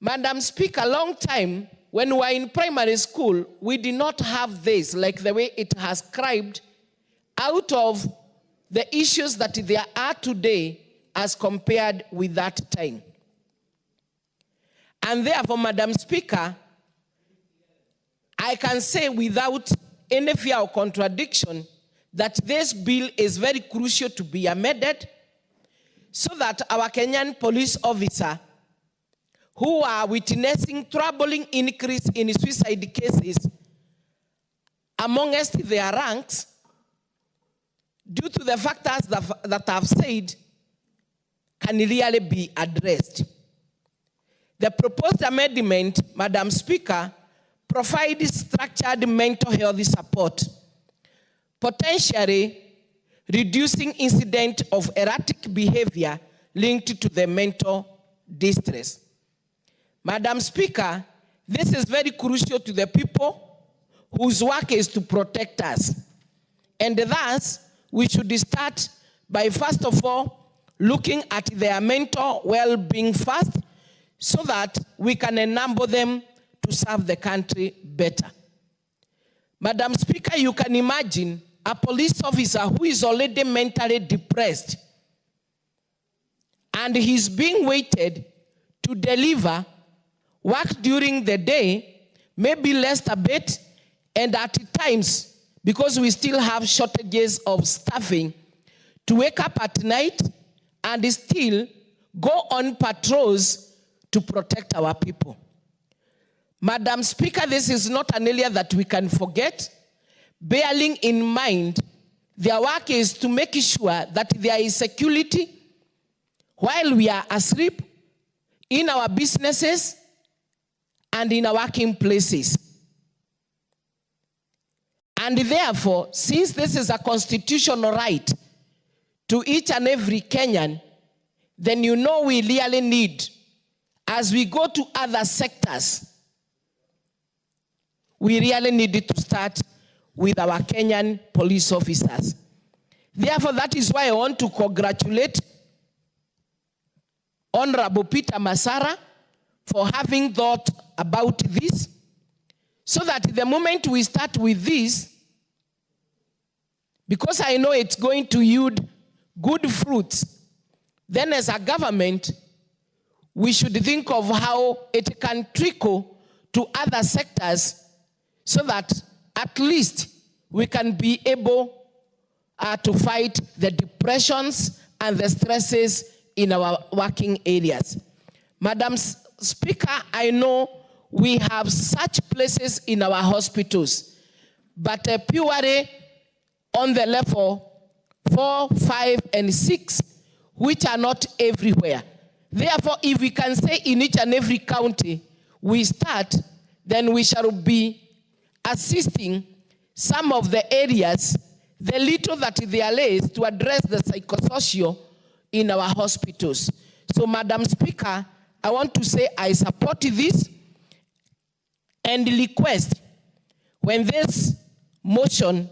Madam Speaker, long time, when we were in primary school, we did not have this, like the way it has described, out of the issues that there are today as compared with that time. And therefore, Madam Speaker, I can say without any fear or contradiction that this bill is very crucial to be amended so that our Kenyan police officer who are witnessing troubling increase in suicide cases amongst their ranks due to the factors that I've said can really be addressed. The proposed amendment, Madam Speaker, provides structured mental health support, potentially reducing incident of erratic behavior linked to the mental distress. Madam Speaker, this is very crucial to the people whose work is to protect us. And thus, we should start by, first of all, looking at their mental well-being first so that we can enable them to serve the country better. Madam Speaker, you can imagine a police officer who is already mentally depressed and he's being waited to deliver work during the day, maybe less a bit, and at times, because we still have shortages of staffing, to wake up at night and still go on patrols to protect our people. Madam Speaker, this is not an area that we can forget, bearing in mind their work is to make sure that there is security while we are asleep in our businesses and in our working places. And therefore, since this is a constitutional right to each and every Kenyan, then you know we really need, as we go to other sectors, we really need to start with our Kenyan police officers. Therefore, that is why I want to congratulate Honorable Peter Masara for having thought about this, so that the moment we start with this, because I know it's going to yield good fruits, then as a government, we should think of how it can trickle to other sectors so that at least we can be able to fight the depressions and the stresses in our working areas. Madam Speaker, I know we have such places in our hospitals, but purely on the level 4, 5, and 6, which are not everywhere. Therefore, if we can say in each and every county we start, then we shall be assisting some of the areas, the little that there is, to address the psychosocial in our hospitals. So, Madam Speaker, I want to say I support this and request when this motion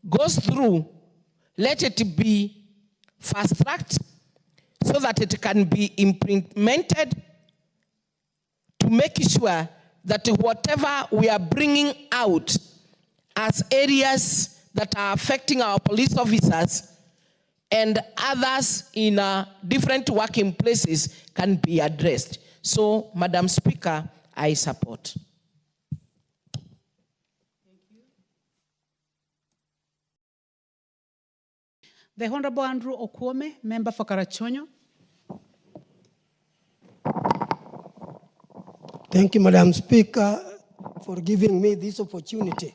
goes through, let it be fast-tracked so that it can be implemented to make sure that whatever we are bringing out as areas that are affecting our police officers and others in different working places can be addressed. So, Madam Speaker, I support. The Honorable Andrew Okwome, member for Karachonyo. Thank you, Madam Speaker, for giving me this opportunity.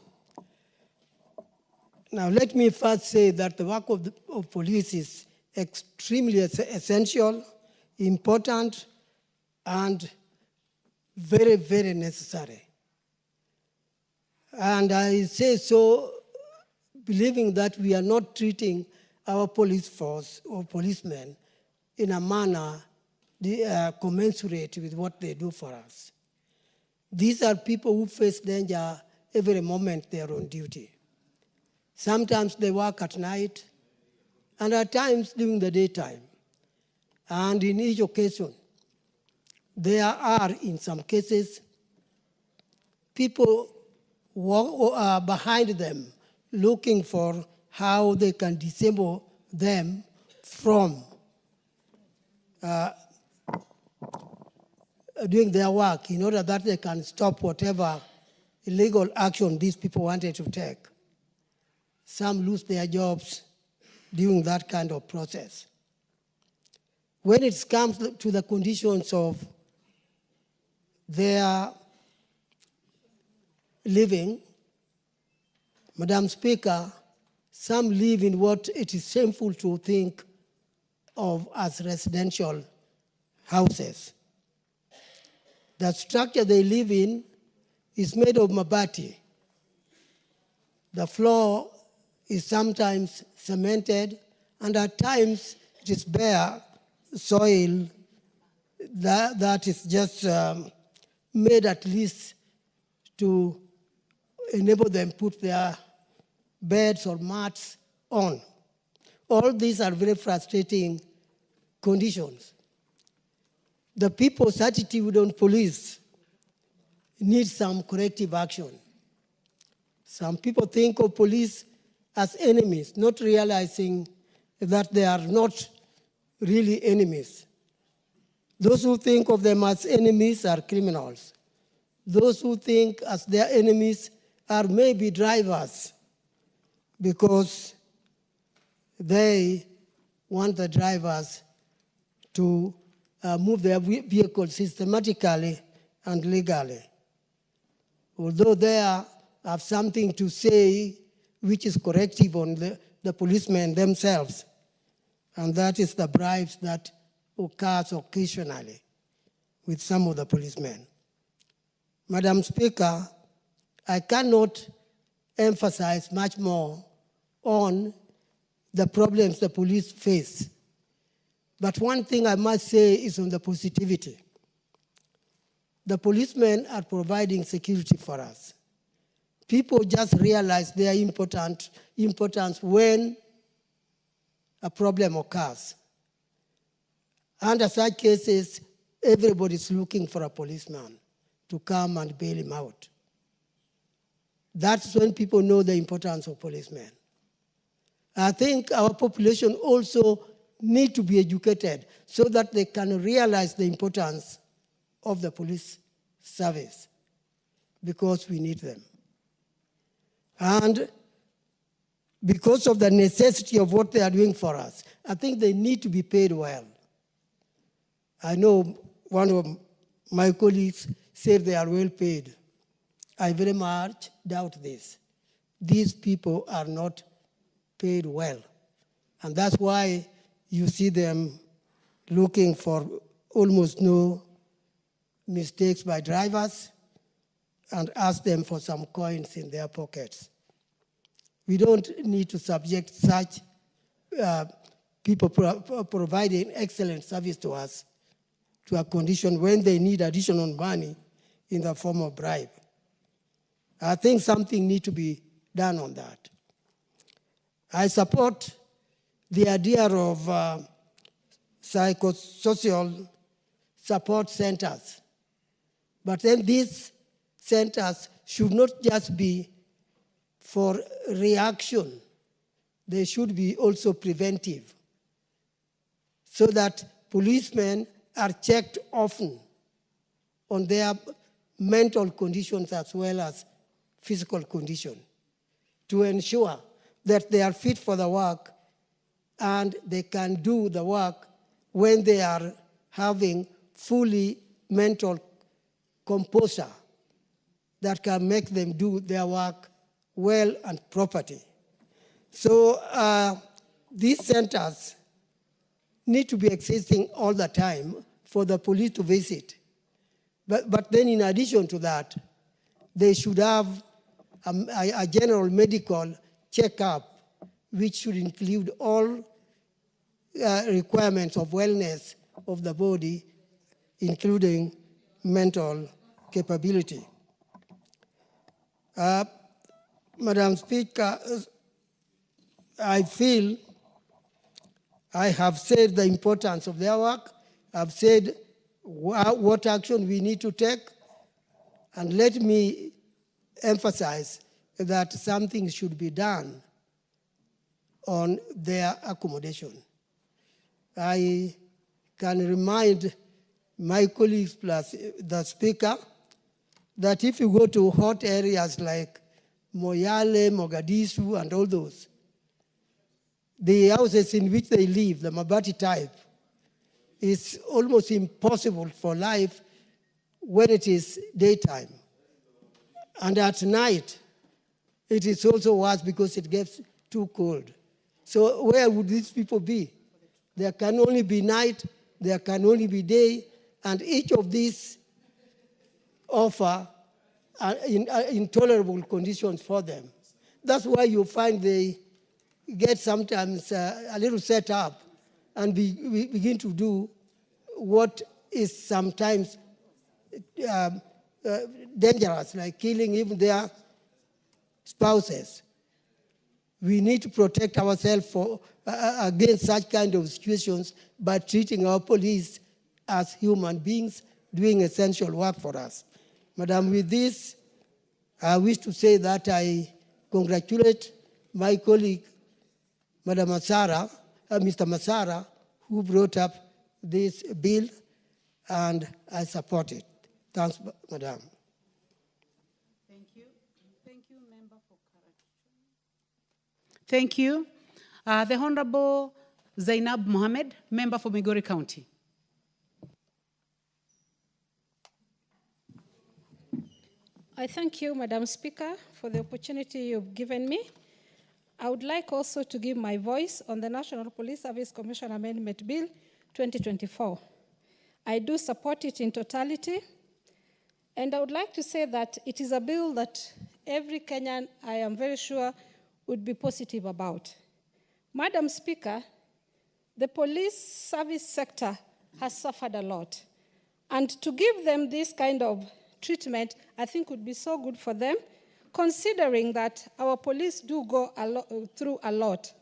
Now, let me first say that the work of police is extremely essential, important, and very, very necessary. And I say so believing that we are not treating our police force or policemen in a manner commensurate with what they do for us. These are people who face danger every moment they are on duty. Sometimes they work at night, and at times during the daytime. And in each occasion, there are, in some cases, people behind them looking for how they can disable them from doing their work in order that they can stop whatever illegal action these people wanted to take. Some lose their jobs during that kind of process. When it comes to the conditions of their living, Madam Speaker, some live in what it is shameful to think of as residential houses. The structure they live in is made of mabati. The floor is sometimes cemented, and at times it is bare soil that is just made at least to enable them put their beds or mats on. All these are very frustrating conditions. The people's attitude on police needs some corrective action. Some people think of police as enemies, not realizing that they are not really enemies. Those who think of them as enemies are criminals. Those who think as their enemies are maybe drivers, because they want the drivers to move their vehicles systematically and legally. Although they have something to say which is corrective on the policemen themselves, and that is the bribes that occurs occasionally with some of the policemen. Madam Speaker, I cannot emphasize much more on the problems the police face. But one thing I must say is on the positivity. The policemen are providing security for us. People just realize their importance when a problem occurs. Under such cases, everybody's looking for a policeman to come and bail him out. That's when people know the importance of policemen. I think our population also need to be educated so that they can realize the importance of the police service, because we need them. And because of the necessity of what they are doing for us, I think they need to be paid well. I know one of my colleagues said they are well paid. I very much doubt this. These people are not paid well. And that's why you see them looking for almost no mistakes by drivers and ask them for some coins in their pockets. We don't need to subject such people providing excellent service to us to a condition when they need additional money in the form of bribe. I think something needs to be done on that. I support the idea of psychosocial support centers, But then these centers should not just be for reaction. They should be also preventive, so that policemen are checked often on their mental conditions as well as physical condition, to ensure that they are fit for the work and they can do the work when they are having fully mental composure that can make them do their work well and properly. So these centers need to be existing all the time for the police to visit. But then in addition to that, they should have a general medical checkup, which should include all requirements of wellness of the body, including mental capability. Madam Speaker, I feel I have said the importance of their work. I've said what action we need to take. And let me emphasize that something should be done on their accommodation. I can remind my colleagues plus the Speaker that if you go to hot areas like Moyale, Mogadishu, and all those, the houses in which they live, the Mabati type, is almost impossible for life when it is daytime. And at night, it is also worse because it gets too cold. So where would these people be? There can only be night, there can only be day, and each of these offer intolerable conditions for them. That's why you find they get sometimes a little set up and we begin to do what is sometimes dangerous, like killing even their spouses. We need to protect ourselves against such kind of situations by treating our police as human beings doing essential work for us. Madam, with this, I wish to say that I congratulate my colleague, Madam Masara, Mr. Masara, who brought up this bill, and I support it. Thanks, Madam. Thank you. Thank you, Member for Karachi. Thank you. The Honorable Zainab Mohammed, Member for Migori County. I thank you, Madam Speaker, for the opportunity you've given me. I would like also to give my voice on the National Police Service Commission Amendment Bill 2024. I do support it in totality, and I would like to say that it is a bill that every Kenyan, I am very sure, would be positive about. Madam Speaker, the police service sector has suffered a lot, and to give them this kind of treatment, I think would be so good for them, considering that our police do go through a lot.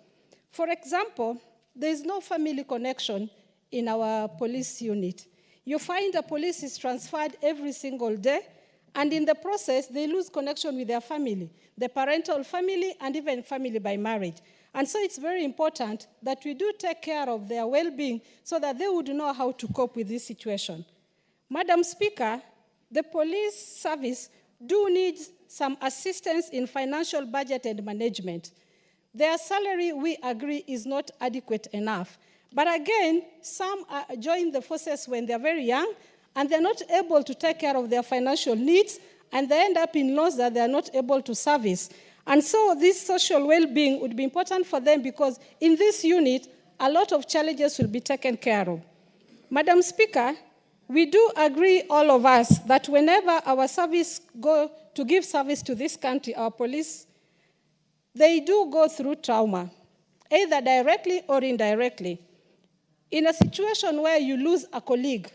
For example, there is no family connection in our police unit. You find the police is transferred every single day, and in the process, they lose connection with their family, the parental family, and even family by marriage. And so it's very important that we do take care of their well-being so that they would know how to cope with this situation. Madam Speaker, the police service do need some assistance in financial budget and management. Their salary, we agree, is not adequate enough. But again, some join the forces when they're very young, and they're not able to take care of their financial needs, and they end up in loss that they're not able to service. And so this social well-being would be important for them, because in this unit, a lot of challenges will be taken care of. Madam Speaker, we do agree, all of us, that whenever our service go to give service to this country, our police, they do go through trauma, either directly or indirectly. In a situation where you lose a colleague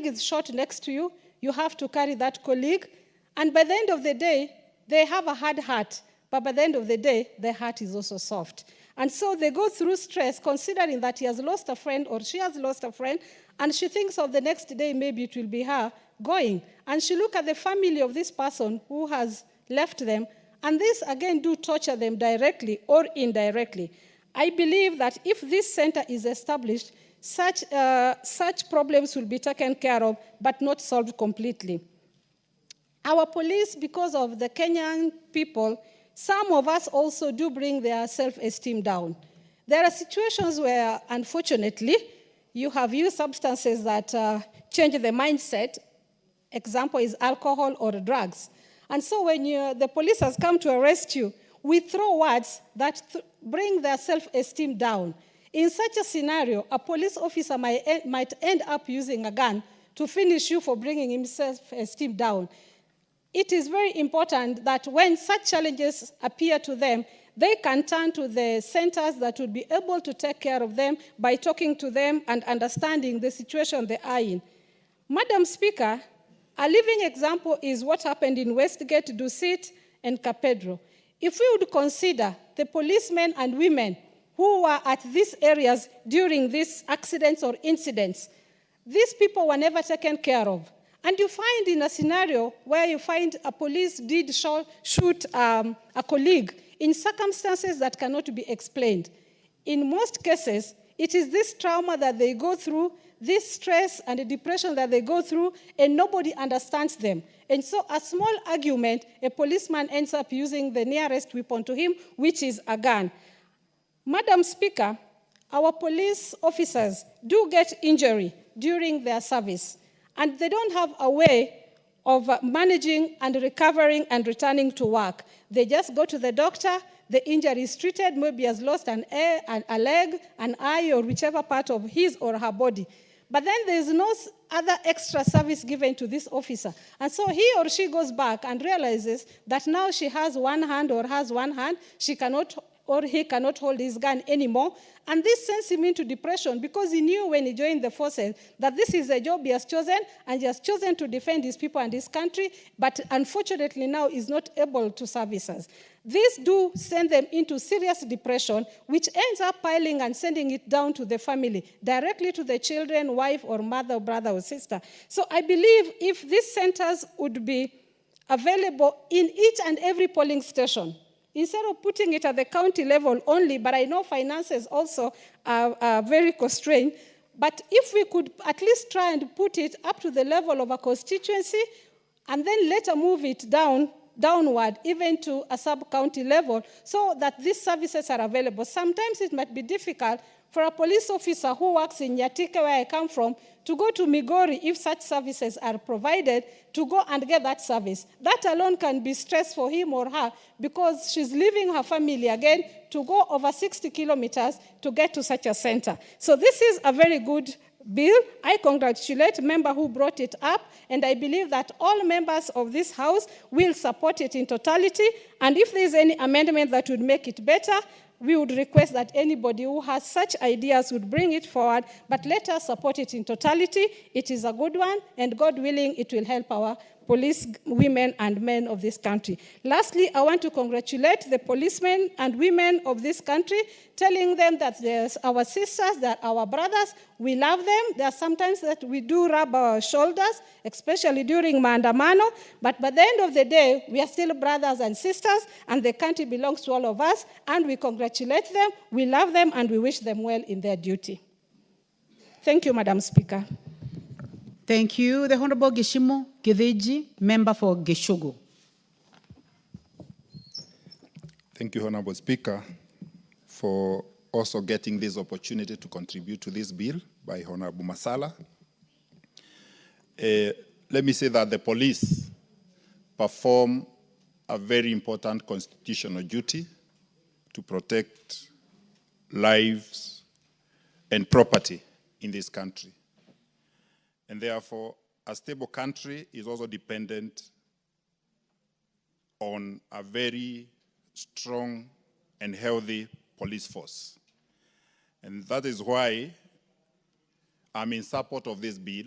is shot next to you, you have to carry that colleague, and by the end of the day, they have a hard heart, but by the end of the day, their heart is also soft. And so they go through stress, considering that he has lost a friend or she has lost a friend, And she thinks of the next day, maybe it will be her going. And she look at the family of this person who has left them, and this again do torture them directly or indirectly. I believe that if this center is established, such problems will be taken care of, but not solved completely. Our police, because of the Kenyan people, some of us also do bring their self-esteem down. There are situations where, unfortunately, you have used substances that change the mindset. Example is alcohol or drugs. And so when the police has come to arrest you, we throw words that bring their self-esteem down. In such a scenario, a police officer might end up using a gun to finish you for bringing his self-esteem down. It is very important that when such challenges appear to them, they can turn to the centers that would be able to take care of them by talking to them and understanding the situation they are in. Madam Speaker, a living example is what happened in Westgate, Dusit, and Capedro. If we would consider the policemen and women who were at these areas during these accidents or incidents, these people were never taken care of. And you find in a scenario where you find a police did shoot a colleague in circumstances that cannot be explained. In most cases, it is this trauma that they go through, this stress and the depression that they go through, and nobody understands them. And so a small argument, a policeman ends up using the nearest weapon to him, which is a gun. Madam Speaker, our police officers do get injury during their service, and they don't have a way of managing and recovering and returning to work. They just go to the doctor, the injury is treated, maybe has lost a leg, an eye, or whichever part of his or her body. But then there's no other extra service given to this officer. And so he or she goes back and realizes that now she has one hand or has one hand, she cannot or he cannot hold his gun anymore. And this sends him into depression because he knew when he joined the forces that this is a job he has chosen, and he has chosen to defend his people and his country, but unfortunately now is not able to service us. These do send them into serious depression, which ends up piling and sending it down to the family, directly to the children, wife, or mother, or brother, or sister. So I believe if these centers would be available in each and every polling station, instead of putting it at the county level only, but I know finances also are very constrained, but if we could at least try and put it up to the level of a constituency and then later move it downward, even to a sub-county level, so that these services are available. Sometimes it might be difficult for a police officer who works in Nyatike, where I come from, to go to Migori if such services are provided, to go and get that service. That alone can be stress for him or her because she's leaving her family again to go over 60 kilometers to get to such a center. So this is a very good bill. I congratulate the member who brought it up, and I believe that all members of this House will support it in totality. And if there is any amendment that would make it better, we would request that anybody who has such ideas would bring it forward, but let us support it in totality. It is a good one, and God willing, it will help our police women and men of this country. Lastly, I want to congratulate the policemen and women of this country, telling them that they're our sisters, they're our brothers, we love them. There are sometimes that we do rub our shoulders, especially during maandamano, but by the end of the day, we are still brothers and sisters, and the country belongs to all of us, and we congratulate them, we love them, and we wish them well in their duty. Thank you, Madam Speaker. Thank you. The Honorable Gishimo Gedeji, member for Geshogo. Thank you, Honorable Speaker, for also getting this opportunity to contribute to this bill by Honorable Masala. Let me say that the police perform a very important constitutional duty to protect lives and property in this country. And therefore, a stable country is also dependent on a very strong and healthy police force. And that is why I'm in support of this bill.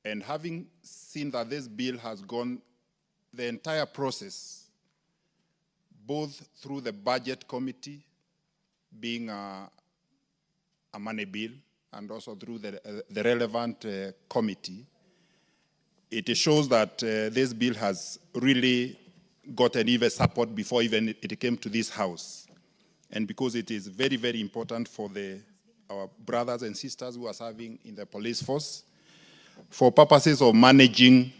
And having seen that this bill has gone the entire process, both through the budget committee, being a money bill, and also through the relevant committee, it shows that this bill has really gotten even support before even it came to this House. And because it is very, very important for our brothers and sisters who are serving in the police force, for purposes of managing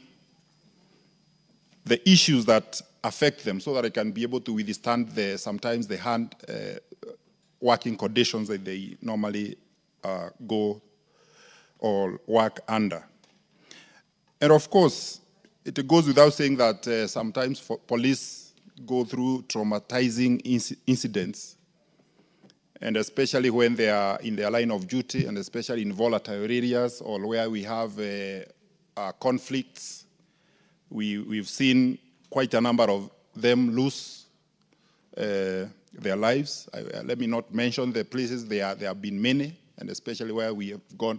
the issues that affect them so that they can be able to withstand sometimes the hand working conditions that they normally go or work under. And of course, it goes without saying that sometimes police go through traumatizing incidents, and especially when they are in their line of duty, and especially in volatile areas or where we have conflicts. We've seen quite a number of them lose their lives. Let me not mention the places. There have been many, and especially where we have got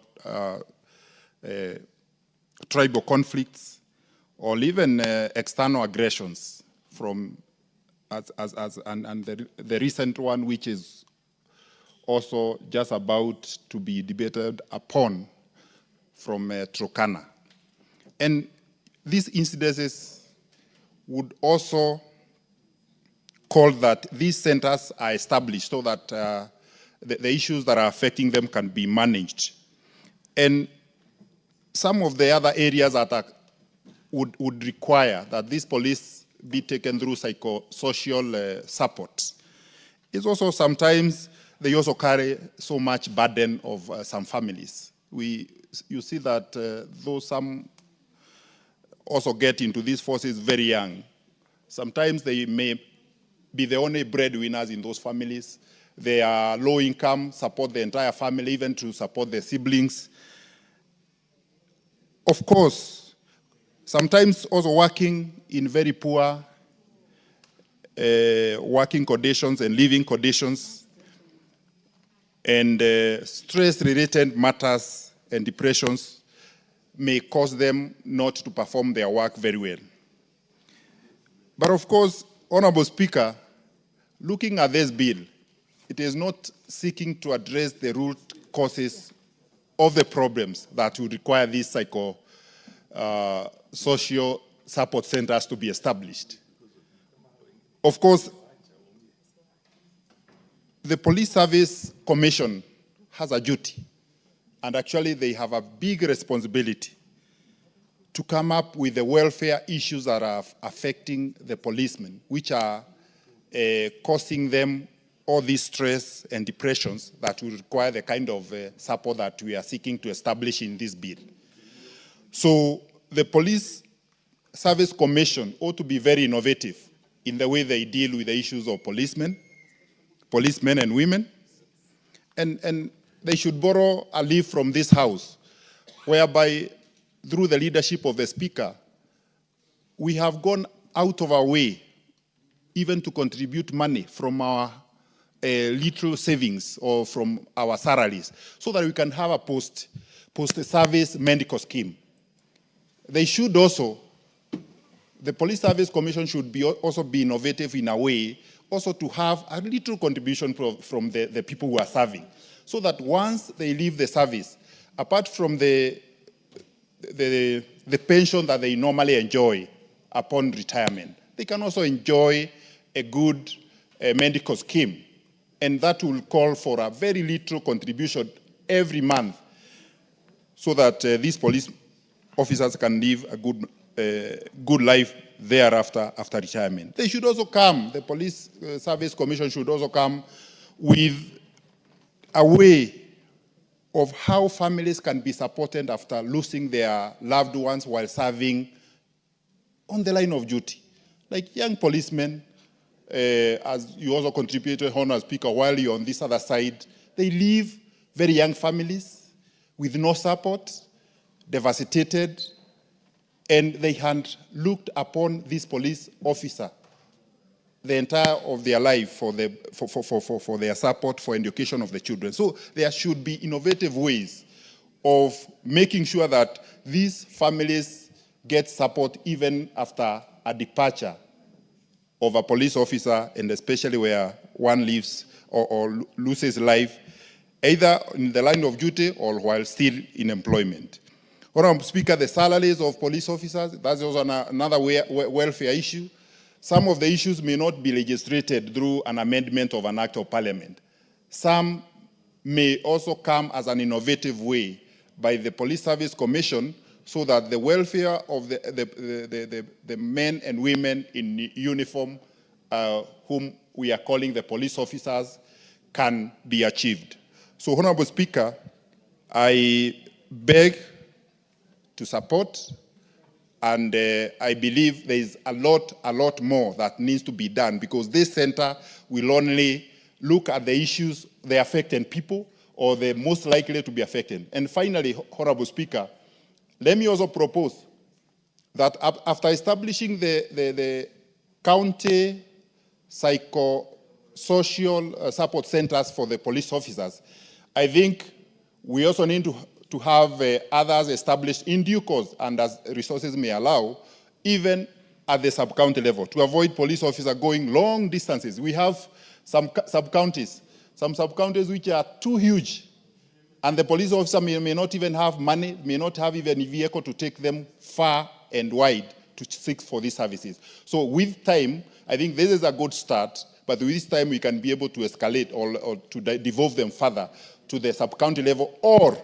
tribal conflicts or even external aggressions from, and the recent one, which is also just about to be debated upon from Turkana. And these incidences would also call that these centers are established so that the issues that are affecting them can be managed. And some of the other areas that would require that this police be taken through psychosocial support is also sometimes they also carry so much burden of some families. You see that though some also get into these forces very young, sometimes they may be the only breadwinners in those families. They are low income, support the entire family, even to support their siblings. Of course, sometimes also working in very poor working conditions and living conditions, and stress-related matters and depressions may cause them not to perform their work very well. But of course, Honorable Speaker, looking at this bill, it is not seeking to address the root causes of the problems that would require these social support centers to be established. Of course, the Police Service Commission has a duty, and actually they have a big responsibility to come up with the welfare issues that are affecting the policemen, which are causing them all this stress and depressions that will require the kind of support that we are seeking to establish in this bill. So the Police Service Commission ought to be very innovative in the way they deal with the issues of policemen and women, and they should borrow a leaf from this House, whereby through the leadership of the Speaker, we have gone out of our way even to contribute money from our little savings or from our salaries so that we can have a post-service medical scheme. They should also, the Police Service Commission should also be innovative in a way also to have a little contribution from the people who are serving, so that once they leave the service, apart from the pension that they normally enjoy upon retirement, they can also enjoy a good medical scheme. And that will call for a very little contribution every month so that these police officers can live a good life thereafter, after retirement. They should also come, the Police Service Commission should also come with a way of how families can be supported after losing their loved ones while serving on the line of duty. Like young policemen, as you also contributed, Honourable Speaker, while you're on this other side, they leave very young families with no support, devastated, and they had looked upon this police officer the entire of their life for their support for education of the children. So there should be innovative ways of making sure that these families get support even after a departure of a police officer, and especially where one lives or loses life either in the line of duty or while still in employment. Honorable Speaker, the salaries of police officers, that's also another welfare issue. Some of the issues may not be legislated through an amendment of an act of parliament. Some may also come as an innovative way by the Police Service Commission so that the welfare of the men and women in uniform, whom we are calling the police officers, can be achieved. So, Honorable Speaker, I beg to support, and I believe there is a lot more that needs to be done, because this center will only look at the issues, the affected people, or the most likely to be affected. And finally, Honorable Speaker, let me also propose that after establishing the county psychosocial support centers for the police officers, I think we also need to have others established in due course and as resources may allow, even at the sub-county level, to avoid police officers going long distances. We have some sub-counties which are too huge, and the police officer may not even have money, may not have even a vehicle to take them far and wide to seek for these services. So with time, I think this is a good start, but with this time we can be able to escalate or to devolve them further to the sub-county level, or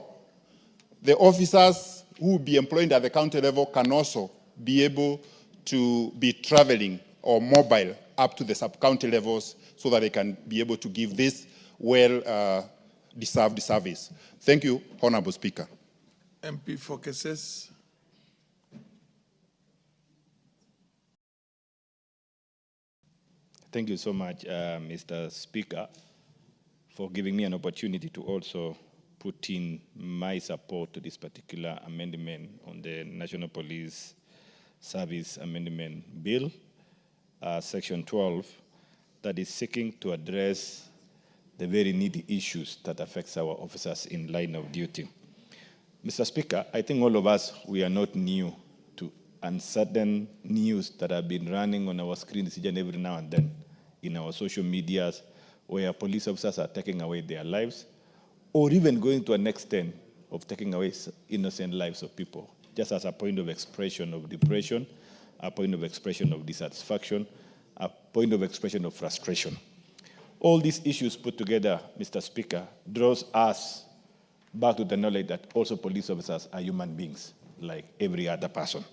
the officers who will be employed at the county level can also be able to be traveling or mobile up to the sub-county levels so that they can be able to give this well-deserved service. Thank you, Honorable Speaker. MP for Cases. Thank you so much, Mr. Speaker, for giving me an opportunity to also put in my support to this particular amendment on the National Police Service Amendment Bill, Section 12, that is seeking to address the very needy issues that affects our officers in line of duty. Mr. Speaker, I think all of us, we are not new to uncertain news that have been running on our screens each and every now and then in our social medias, where police officers are taking away their lives, or even going to an extent of taking away innocent lives of people, just as a point of expression of depression, a point of expression of dissatisfaction, a point of expression of frustration. All these issues put together, Mr. Speaker, draws us back to the knowledge that also police officers are human beings, like every other person.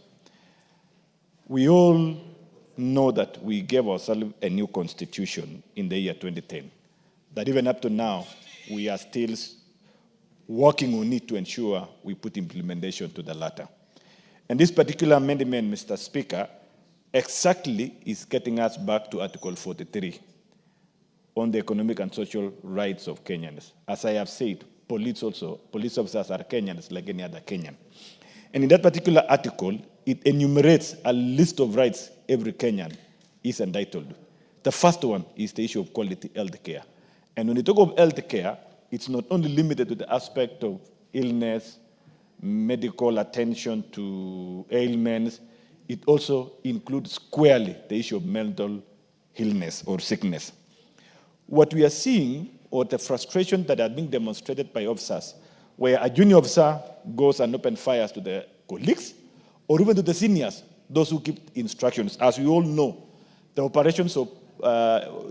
We all know that we gave ourselves a new constitution in the year 2010, that even up to now, we are still working on it to ensure we put implementation to the latter. And this particular amendment, Mr. Speaker, exactly is getting us back to Article 43 on the economic and social rights of Kenyans. As I have said, police officers are Kenyans like any other Kenyan. And in that particular article, it enumerates a list of rights every Kenyan is entitled. The first one is the issue of quality health care. And when you talk of health care, it's not only limited to the aspect of illness, medical attention to ailments, it also includes squarely the issue of mental illness or sickness. What we are seeing, or the frustration that are being demonstrated by officers, where a junior officer goes and opens fires to the colleagues, or even to the seniors, those who give instructions. As we all know, the operations of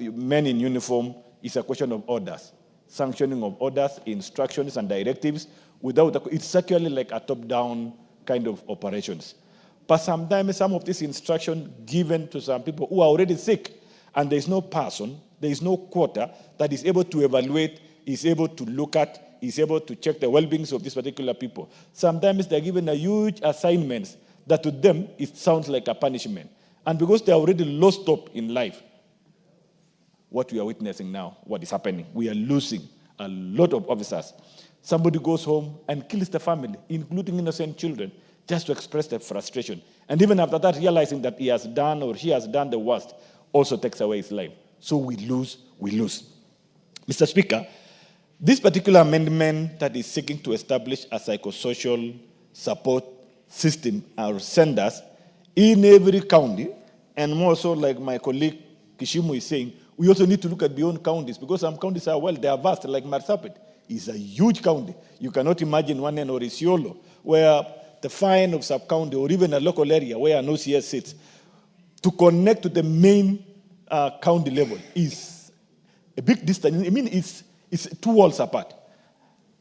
men in uniform is a question of orders, sanctioning of orders, instructions, and directives. It's actually like a top-down kind of operations. But sometimes some of these instructions given to some people who are already sick, and there is no person, there is no quota that is able to evaluate, is able to look at, is able to check the well-being of these particular people. Sometimes they're given a huge assignments that to them it sounds like a punishment. And because they're already lost hope in life, what we are witnessing now, what is happening, we are losing a lot of officers. Somebody goes home and kills the family, including innocent children, just to express their frustration. And even after that, realizing that he has done or she has done the worst, also takes away his life. So we lose, we lose. Mr. Speaker, this particular amendment that is seeking to establish a psychosocial support system or centers in every county, and more so like my colleague Kishimu is saying, we also need to look at beyond counties, because some counties are, well, they are vast, like Marsabit. is a huge county. You cannot imagine one in Orisiolo, where the fine of sub-county or even a local area where an OCS sits, to connect to the main county level is a big distance. I mean, it's 2 walls apart.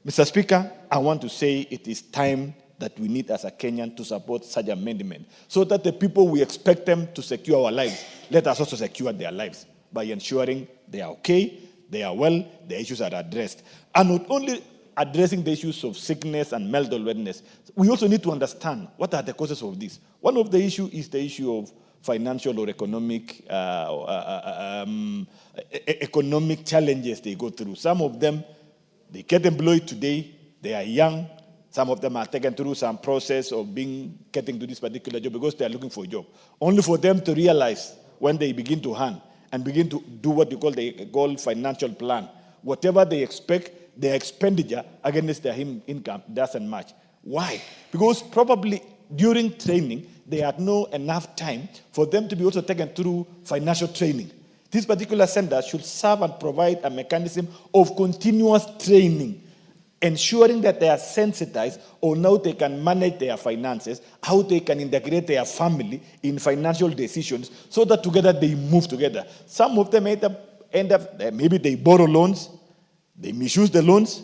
Mr. Speaker, I want to say it is time that we need as a Kenyan to support such amendment so that the people we expect them to secure our lives, let us also secure their lives by ensuring they are okay, they are well, the issues are addressed. And not only addressing the issues of sickness and mental wellness, we also need to understand what are the causes of this. One of the issues is the issue of financial or economic challenges they go through. Some of them, they get employed today, they are young. Some of them are taken through some process of getting to this particular job because they are looking for a job. Only for them to realize when they begin to earn and begin to do what you call financial plan. Whatever they expect, their expenditure against their income doesn't match. Why? Because probably during training, they had no enough time for them to be also taken through financial training. This particular center should serve and provide a mechanism of continuous training, ensuring that they are sensitized on how they can manage their finances, how they can integrate their family in financial decisions, so that together they move together. Some of them end up maybe they borrow loans, they misuse the loans,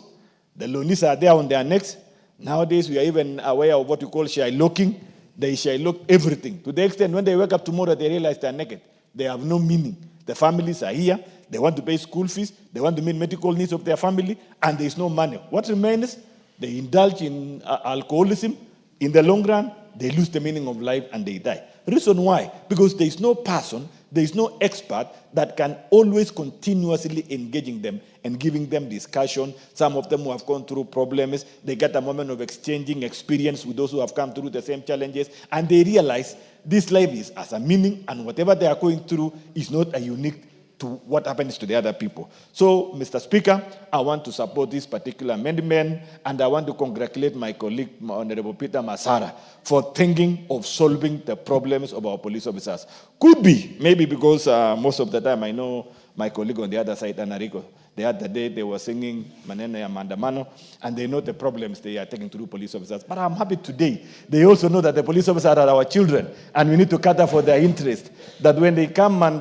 the loanees are there on their necks. Nowadays, we are even aware of what we call shylocking. They shylock everything, to the extent when they wake up tomorrow, they realize they are naked. They have no meaning. The families are here, they want to pay school fees, they want to meet medical needs of their family, and there is no money. What remains? They indulge in alcoholism. In the long run, they lose the meaning of life and they die. Reason why? Because there is no person, there is no expert that can always continuously engaging them and giving them discussion. Some of them who have gone through problems, they get a moment of exchanging experience with those who have come through the same challenges, and they realize this life is as a meaning, and whatever they are going through is not a unique to what happens to the other people. So, Mr. Speaker, I want to support this particular amendment, and I want to congratulate my colleague, Honorable Peter Masara, for thinking of solving the problems of our police officers. Could be, maybe because most of the time I know my colleague on the other side, Anarico, the other day they were singing Manene ya Maandamano, and they know the problems they are taking through police officers. But I'm happy today, they also know that the police officers are our children, and we need to cater for their interest. That when they come and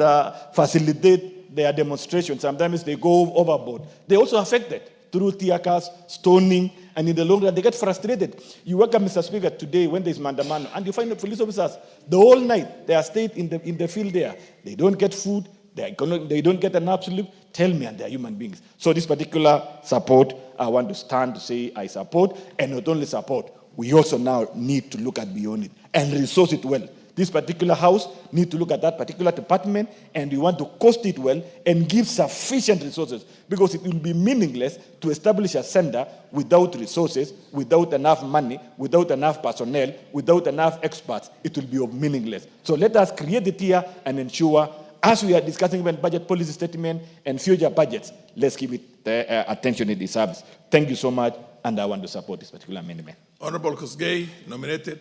facilitate their demonstrations, sometimes they go overboard. They also affected through tear gas, stoning, and in the long run, they get frustrated. You welcome Mr. Speaker today when there's Maandamano, and you find the police officers, the whole night, they are stayed in the field there. They don't get food, they don't get an absolute. Tell me, and they are human beings. So this particular support, I want to stand to say I support, and not only support, we also now need to look at beyond it and resource it well. This particular house need to look at that particular department, and we want to cost it well and give sufficient resources, because it will be meaningless to establish a center without resources, without enough money, without enough personnel, without enough experts. It will be meaningless. So let us create it here and ensure, as we are discussing even budget policy statement and future budgets, let's give it the attention it deserves. Thank you so much, and I want to support this particular amendment. Honorable Kosgei, nominated.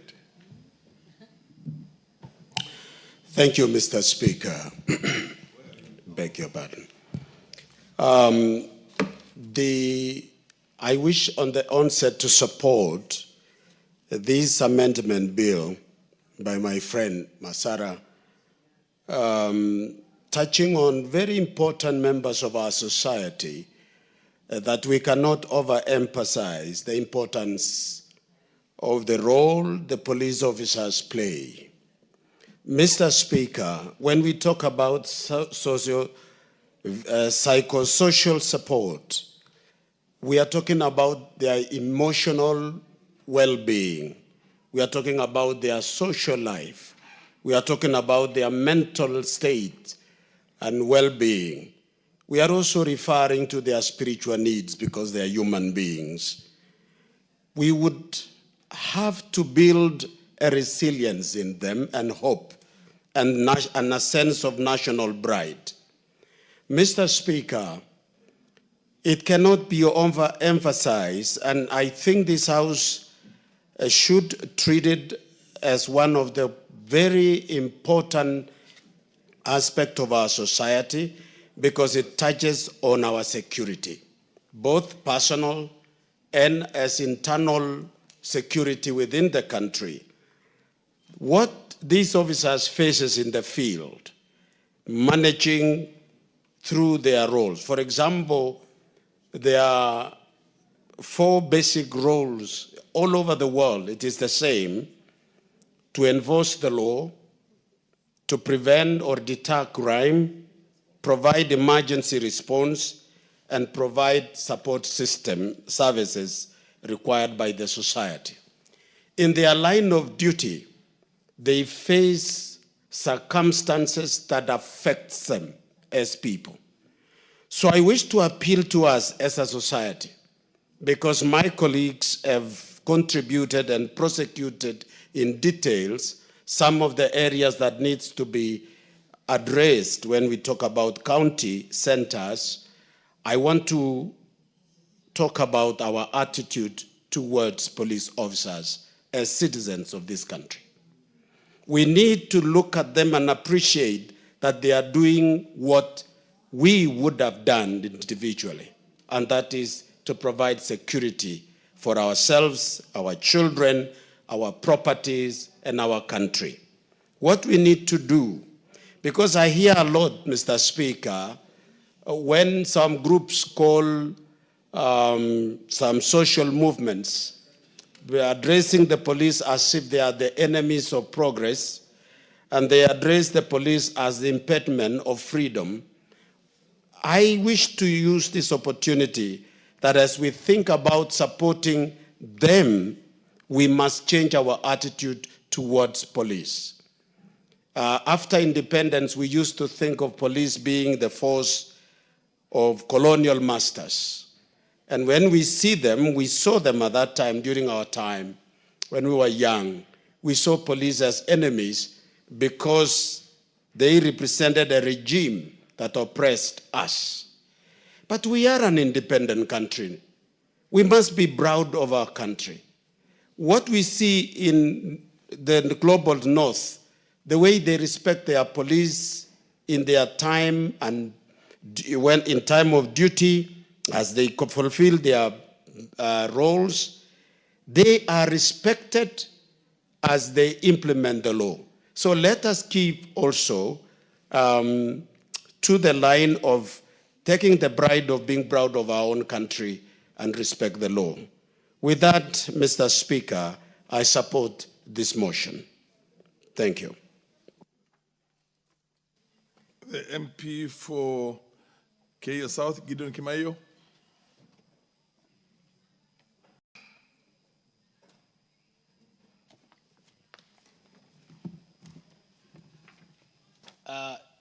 Thank you, Mr. Speaker. Beg your pardon. I wish on the onset to support this amendment bill by my friend Masara, touching on very important members of our society that we cannot overemphasize the importance of the role the police officers play. Mr. Speaker, when we talk about psychosocial support, we are talking about their emotional well-being. We are talking about their social life. We are talking about their mental state and well-being. We are also referring to their spiritual needs because they are human beings. We would have to build a resilience in them and hope and a sense of national pride. Mr. Speaker, it cannot be overemphasized, and I think this House should treat it as one of the very important aspects of our society because it touches on our security. both personal and as internal security within the country. What these officers faces in the field, managing through their roles. For example, there are 4 basic roles all over the world. It is the same: to enforce the law, to prevent or deter crime, provide emergency response, and provide support system services required by the society. In their line of duty, they face circumstances that affect them as people. So I wish to appeal to us as a society, because my colleagues have contributed and prosecuted in details some of the areas that needs to be addressed when we talk about county centers. I want to talk about our attitude towards police officers as citizens of this country. We need to look at them and appreciate that they are doing what we would have done individually, and that is to provide security for ourselves, our children, our properties, and our country. What we need to do, because I hear a lot, Mr. Speaker, when some groups call some social movements, we are addressing the police as if they are the enemies of progress, and they address the police as the impediment of freedom. I wish to use this opportunity that as we think about supporting them, we must change our attitude towards police. After independence, we used to think of police being the force of colonial masters. And when we see them, we saw them at that time, during our time, when we were young, we saw police as enemies because they represented a regime that oppressed us. But we are an independent country. We must be proud of our country. What we see in the global north, the way they respect their police in their time and when in time of duty, as they fulfill their roles, they are respected as they implement the law. So let us keep also to the line of taking the pride of being proud of our own country and respect the law. With that, Mr. Speaker, I support this motion. Thank you. The MP for Keio South, Gideon Kimayo.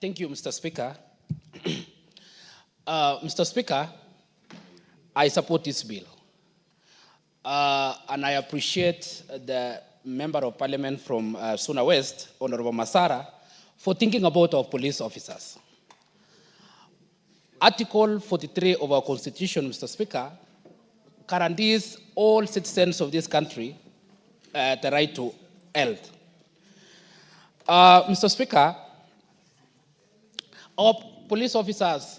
Thank you, Mr. Speaker. Mr. Speaker, I support this bill. And I appreciate the Member of Parliament from Suna West, Honorable Masara, for thinking about our police officers. Article 43 of our Constitution, Mr. Speaker, guarantees all citizens of this country the right to health. Mr. Speaker, our police officers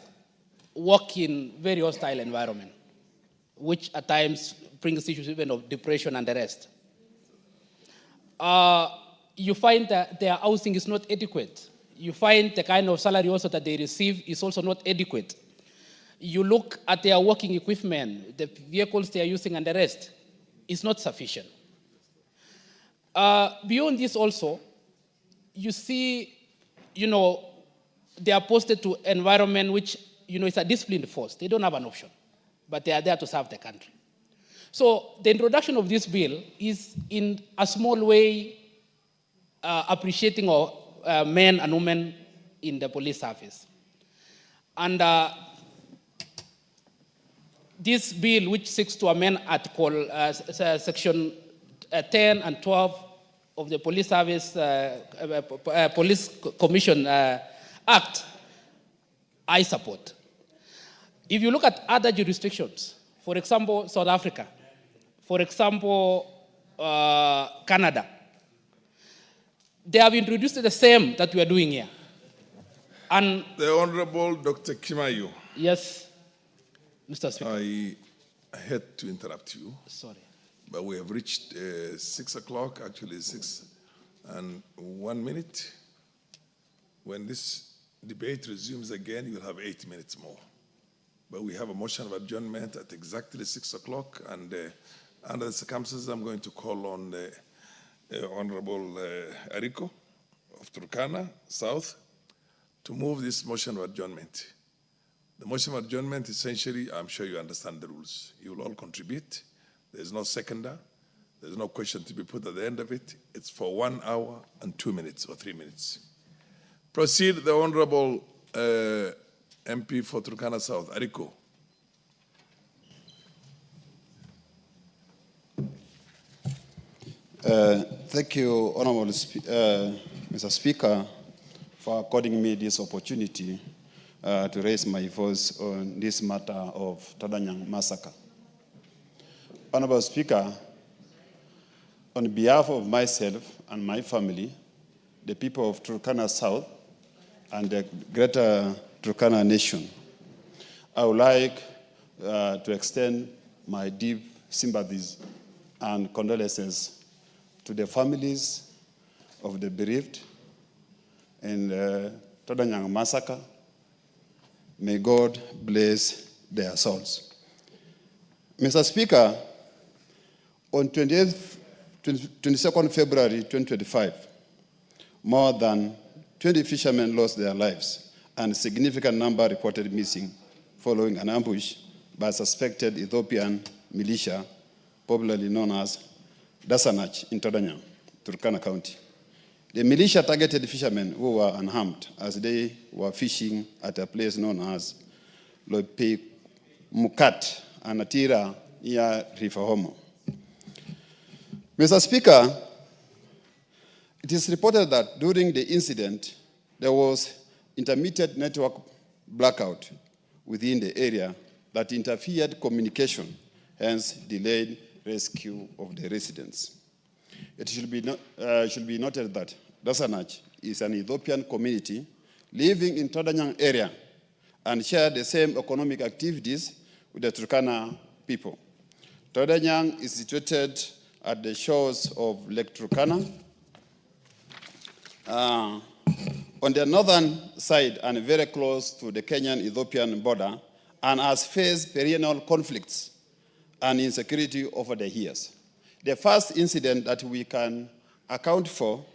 work in very hostile environment, which at times brings issues even of depression and the rest. You find that their housing is not adequate. You find the kind of salary also that they receive is also not adequate. You look at their working equipment, the vehicles they are using and the rest, is not sufficient. Beyond this also, you see, they are posted to environment which, it's a disciplined force. They don't have an option, but they are there to serve the country. So the introduction of this bill is in a small way appreciating our men and women in the police service. And this bill, which seeks to amend Article Section 10 and 12 of the Police Service Police Commission Act, I support. If you look at other jurisdictions, for example, South Africa, for example, Canada, they have introduced the same that we are doing here. And the Honorable Dr. Kimayo. Yes. Mr. Speaker. I had to interrupt you. Sorry. But we have reached 6 o'clock, actually 6 and 1 minute. When this debate resumes again, you'll have 8 minutes more. But we have a motion of adjournment at exactly 6 o'clock, and under the circumstances, I'm going to call on Honorable Ariko of Turkana South to move this motion of adjournment. The motion of adjournment, essentially, I'm sure you understand the rules. You will all contribute. There's no seconder. There's no question to be put at the end of it. It's for 1 hour and 2 minutes or 3 minutes. Proceed, the Honorable MP for Turkana South, Ariko. Thank you, Honorable Mr. Speaker, for according me this opportunity to raise my voice on this matter of Tadanyang massacre. Honorable Speaker, on behalf of myself and my family, the people of Turkana South, and the greater Turkana nation, I would like to extend my deep sympathies and condolences to the families of the bereaved in the Tadanyang massacre. May God bless their souls. Mr. Speaker, on 22nd February 2025, more than 20 fishermen lost their lives and a significant number reported missing following an ambush by suspected Ethiopian militia, popularly known as Dasanach in Tadanyang, Turkana County. The militia targeted fishermen who were unharmed as they were fishing at a place known as Lope Mukat and Atira near River Homo. Mr. Speaker, it is reported that during the incident, there was intermittent network blackout within the area that interfered communication, hence delayed rescue of the residents. It should be noted that Dasanach is an Ethiopian community living in Tadanyang area and share the same economic activities with the Turkana people. Tadanyang is situated at the shores of Lake Turkana, on the northern side and very close to the Kenyan-Ethiopian border, and has faced perennial conflicts and insecurity over the years. The first incident that we can account for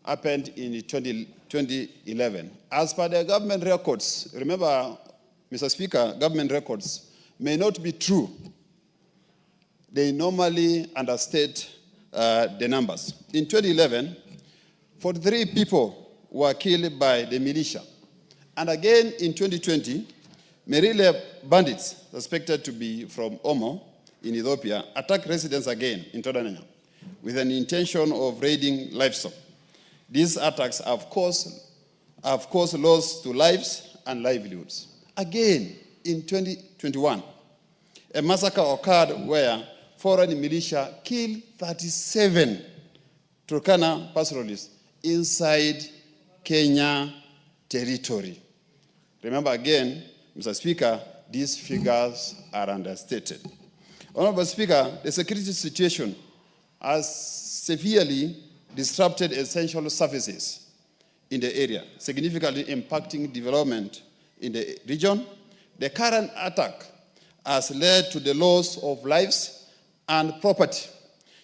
happened in 2011. As per the government records, remember, Mr. Speaker, government records may not be true. They normally understate the numbers. In 2011, 43 people were killed by the militia. And again in 2020, Merile bandits, suspected to be from Omo in Ethiopia, attacked residents again in Tadanyang with an intention of raiding livestock. These attacks have caused loss to lives and livelihoods. Again, in 2021, a massacre occurred where foreign militia killed 37 Turkana pastoralists inside Kenya territory. Remember again, Mr. Speaker, these figures are understated. Honorable Speaker, the security situation has severely disrupted essential services in the area, significantly impacting development in the region. The current attack has led to the loss of lives and property.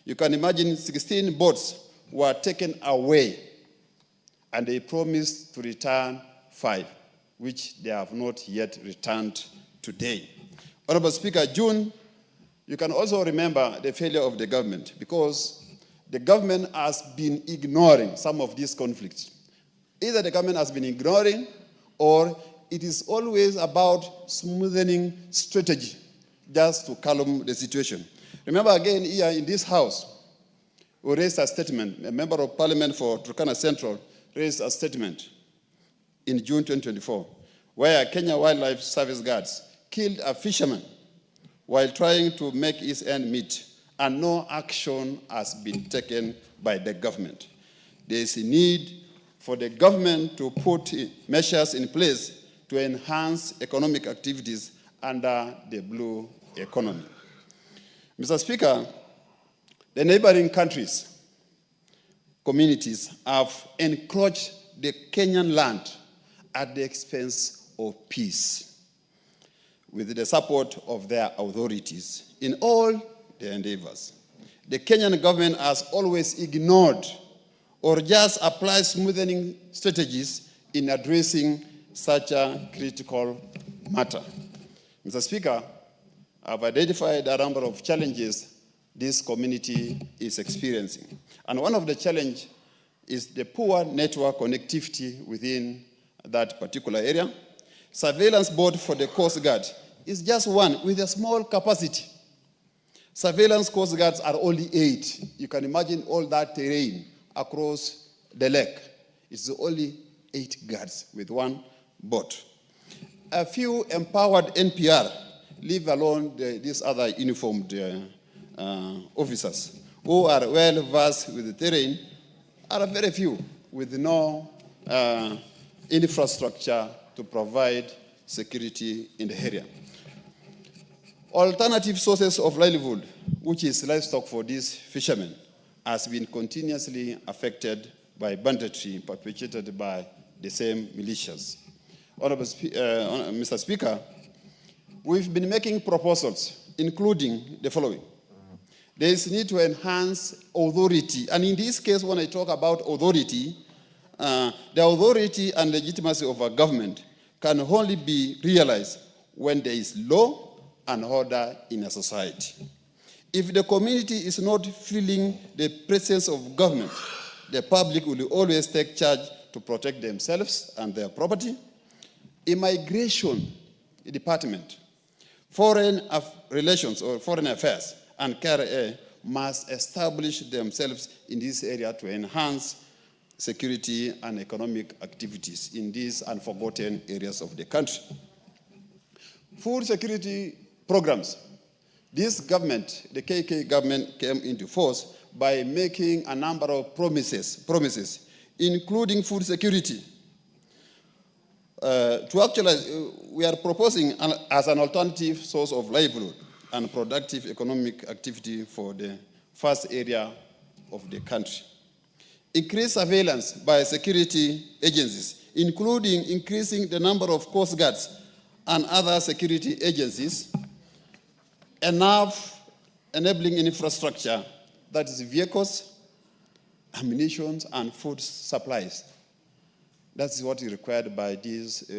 You can imagine 16 boats were taken away, and they promised to return 5, which they have not yet returned today. Honorable Speaker, June, you can also remember the failure of the government, because the government has been ignoring some of these conflicts. Either the government has been ignoring, or it is always about smoothing strategy just to calm the situation. Remember again here in this house, we raised a statement, a member of parliament for Turkana Central raised a statement in June 2024, where Kenya Wildlife Service guards killed a fisherman while trying to make his end meet, and no action has been taken by the government. There is a need for the government to put measures in place to enhance economic activities under the blue economy. Mr. Speaker, the neighboring countries, communities have encroached the Kenyan land at the expense of peace, with the support of their authorities in all their endeavors. The Kenyan government has always ignored or just applied smoothing strategies in addressing such a critical matter. Mr. Speaker, I've identified a number of challenges this community is experiencing. And one of the challenges is the poor network connectivity within that particular area. Surveillance board for the Coast Guard is just one with a small capacity. Surveillance Coast Guards are only 8. You can imagine all that terrain across the lake. It's only 8 guards with one boat. A few empowered NPR, leave alone these other uniformed officers who are well versed with the terrain, are very few with no infrastructure to provide security in the area. Alternative sources of livelihood, which is livestock for these fishermen, has been continuously affected by banditry perpetrated by the same militias. Honorable Mr. Speaker, we've been making proposals, including the following. There is need to enhance authority. And in this case, when I talk about authority, the authority and legitimacy of a government can only be realized when there is law and order in a society. If the community is not feeling the presence of government, the public will always take charge to protect themselves and their property. Immigration department, foreign relations or foreign affairs, and KRA must establish themselves in this area to enhance security and economic activities in these unforgotten areas of the country. Food security programs. This government, the KK government, came into force by making a number of promises, including food security. To actualize, we are proposing as an alternative source of livelihood and productive economic activity for the first area of the country. Increased surveillance by security agencies, including increasing the number of coast guards and other security agencies, enough enabling infrastructure, that is vehicles, ammunition, and food supplies. That's what is required by these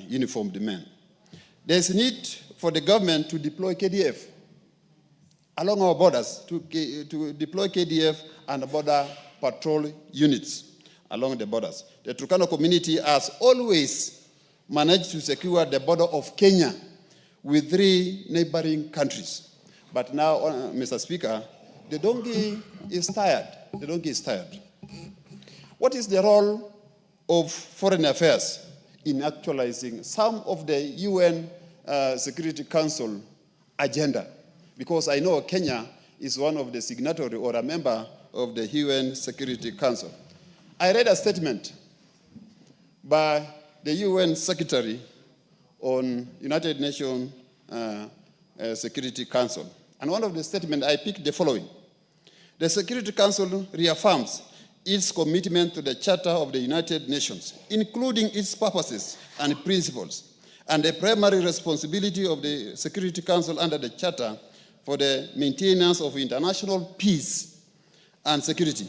uniformed men. There's a need for the government to deploy KDF along our borders, to deploy KDF and border patrol units along the borders. The Turkana community has always managed to secure the border of Kenya with 3 neighboring countries. But now, Mr. Speaker, the donkey is tired. The donkey is tired. What is the role of foreign affairs in actualizing some of the UN Security Council agenda? Because I know Kenya is one of the signatory or a member of the UN Security Council. I read a statement by the UN Secretary on United Nations Security Council. And one of the statements, I picked the following. The Security Council reaffirms its commitment to the Charter of the United Nations, including its purposes and principles, and the primary responsibility of the Security Council under the Charter for the maintenance of international peace and security.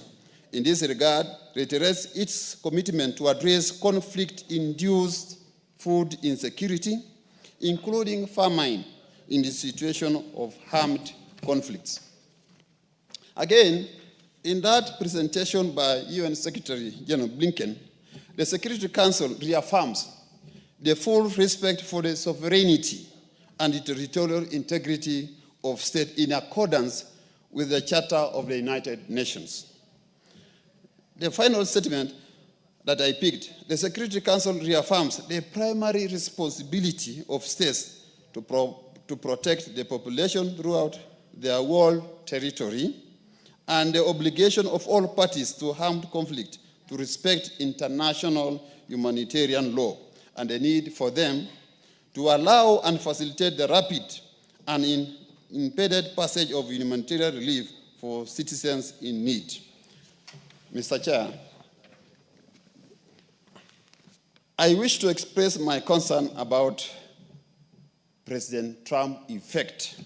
In this regard, reiterates its commitment to address conflict-induced food insecurity, including famine in the situation of armed conflicts. Again, in that presentation by UN Secretary General Blinken, the Security Council reaffirms the full respect for the sovereignty and the territorial integrity of state in accordance with the Charter of the United Nations. The final statement that I picked, the Security Council reaffirms the primary responsibility of states to protect the population throughout their whole territory, and the obligation of all parties to armed conflict to respect international humanitarian law, and the need for them to allow and facilitate the rapid and impeded passage of humanitarian relief for citizens in need. Mr. Chair, I wish to express my concern about President Trump's effect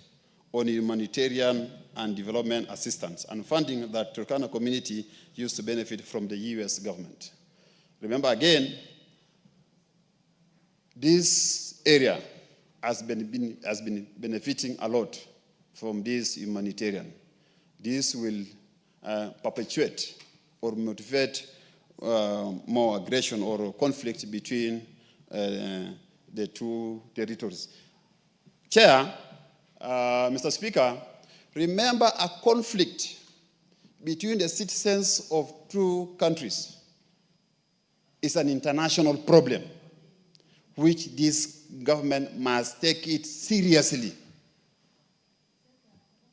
on humanitarian and development assistance and funding that Turkana community used to benefit from the US government. Remember again, this area has been benefiting a lot from this humanitarian. This will perpetuate or motivate more aggression or conflict between the two territories. Chair, Mr. Speaker, remember a conflict between the citizens of two countries is an international problem which this government must take it seriously.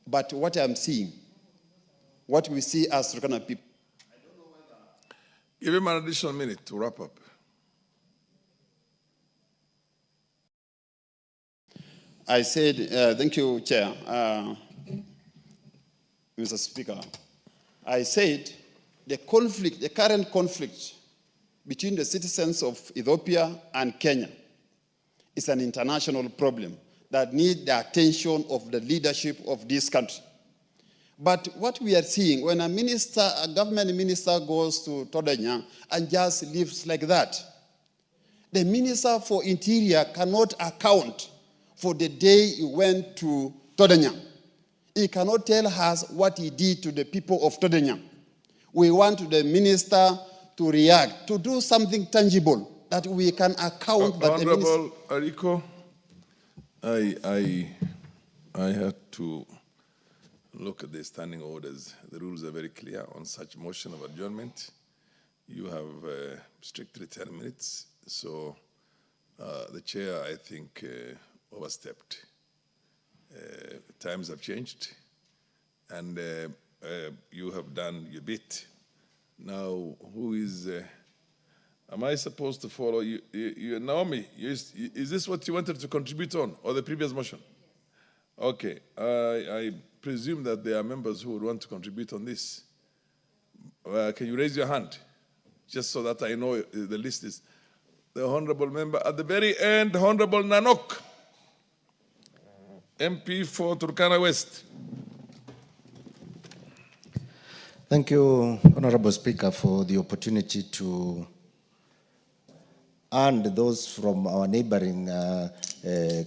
But what I'm seeing, what we see as Turkana people. Give him an additional minute to wrap up. I said, thank you, Chair, Mr. Speaker. I said the conflict, the current conflict between the citizens of Ethiopia and Kenya is an international problem that needs the attention of the leadership of this country. But what we are seeing, when a government minister goes to Todenya and just lives like that, the Minister for Interior cannot account for the day he went to Todenya. He cannot tell us what he did to the people of Todenya. We want the minister to react, to do something tangible that we can account that Honorable Ariko, I had to look at the standing orders. The rules are very clear on such motion of adjournment. You have strictly 10 minutes. So the chair, I think, overstepped. Times have changed, and you have done your bit. Now, who is, am I supposed to follow you? Naomi, is this what you wanted to contribute on, or the previous motion? Okay, I presume that there are members who would want to contribute on this. Can you raise your hand? Just so that I know the list is. The honorable member at the very end, Honorable Nanok, MP for Turkana West. Thank you, Honorable Speaker, for the opportunity to and those from our neighboring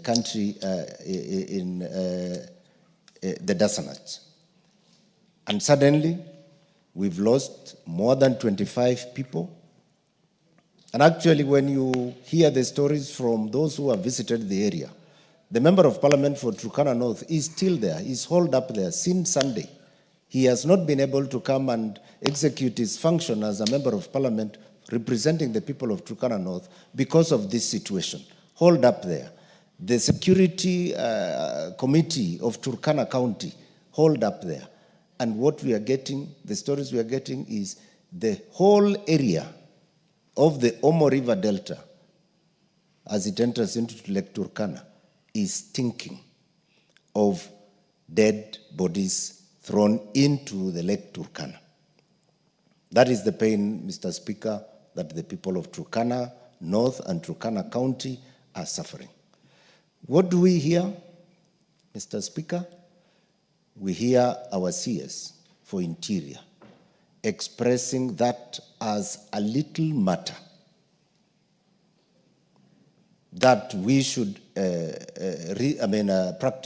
country in the Dasanat. And suddenly, we've lost more than 25 people. And actually, when you hear the stories from those who have visited the area, the Member of Parliament for Turkana North is still there. He's holed up there since Sunday. He has not been able to come and execute his function as a Member of Parliament representing the people of Turkana North because of this situation. Hold up there. The Security Committee of Turkana County, hold up there. And what we are getting, the stories we are getting is the whole area of the Omo River Delta, as it enters into Lake Turkana, is stinking of dead bodies thrown into the Lake Turkana. That is the pain, Mr. Speaker, that the people of Turkana North and Turkana County are suffering. What do we hear, Mr. Speaker? We hear our CS for Interior expressing that as a little matter that we should practice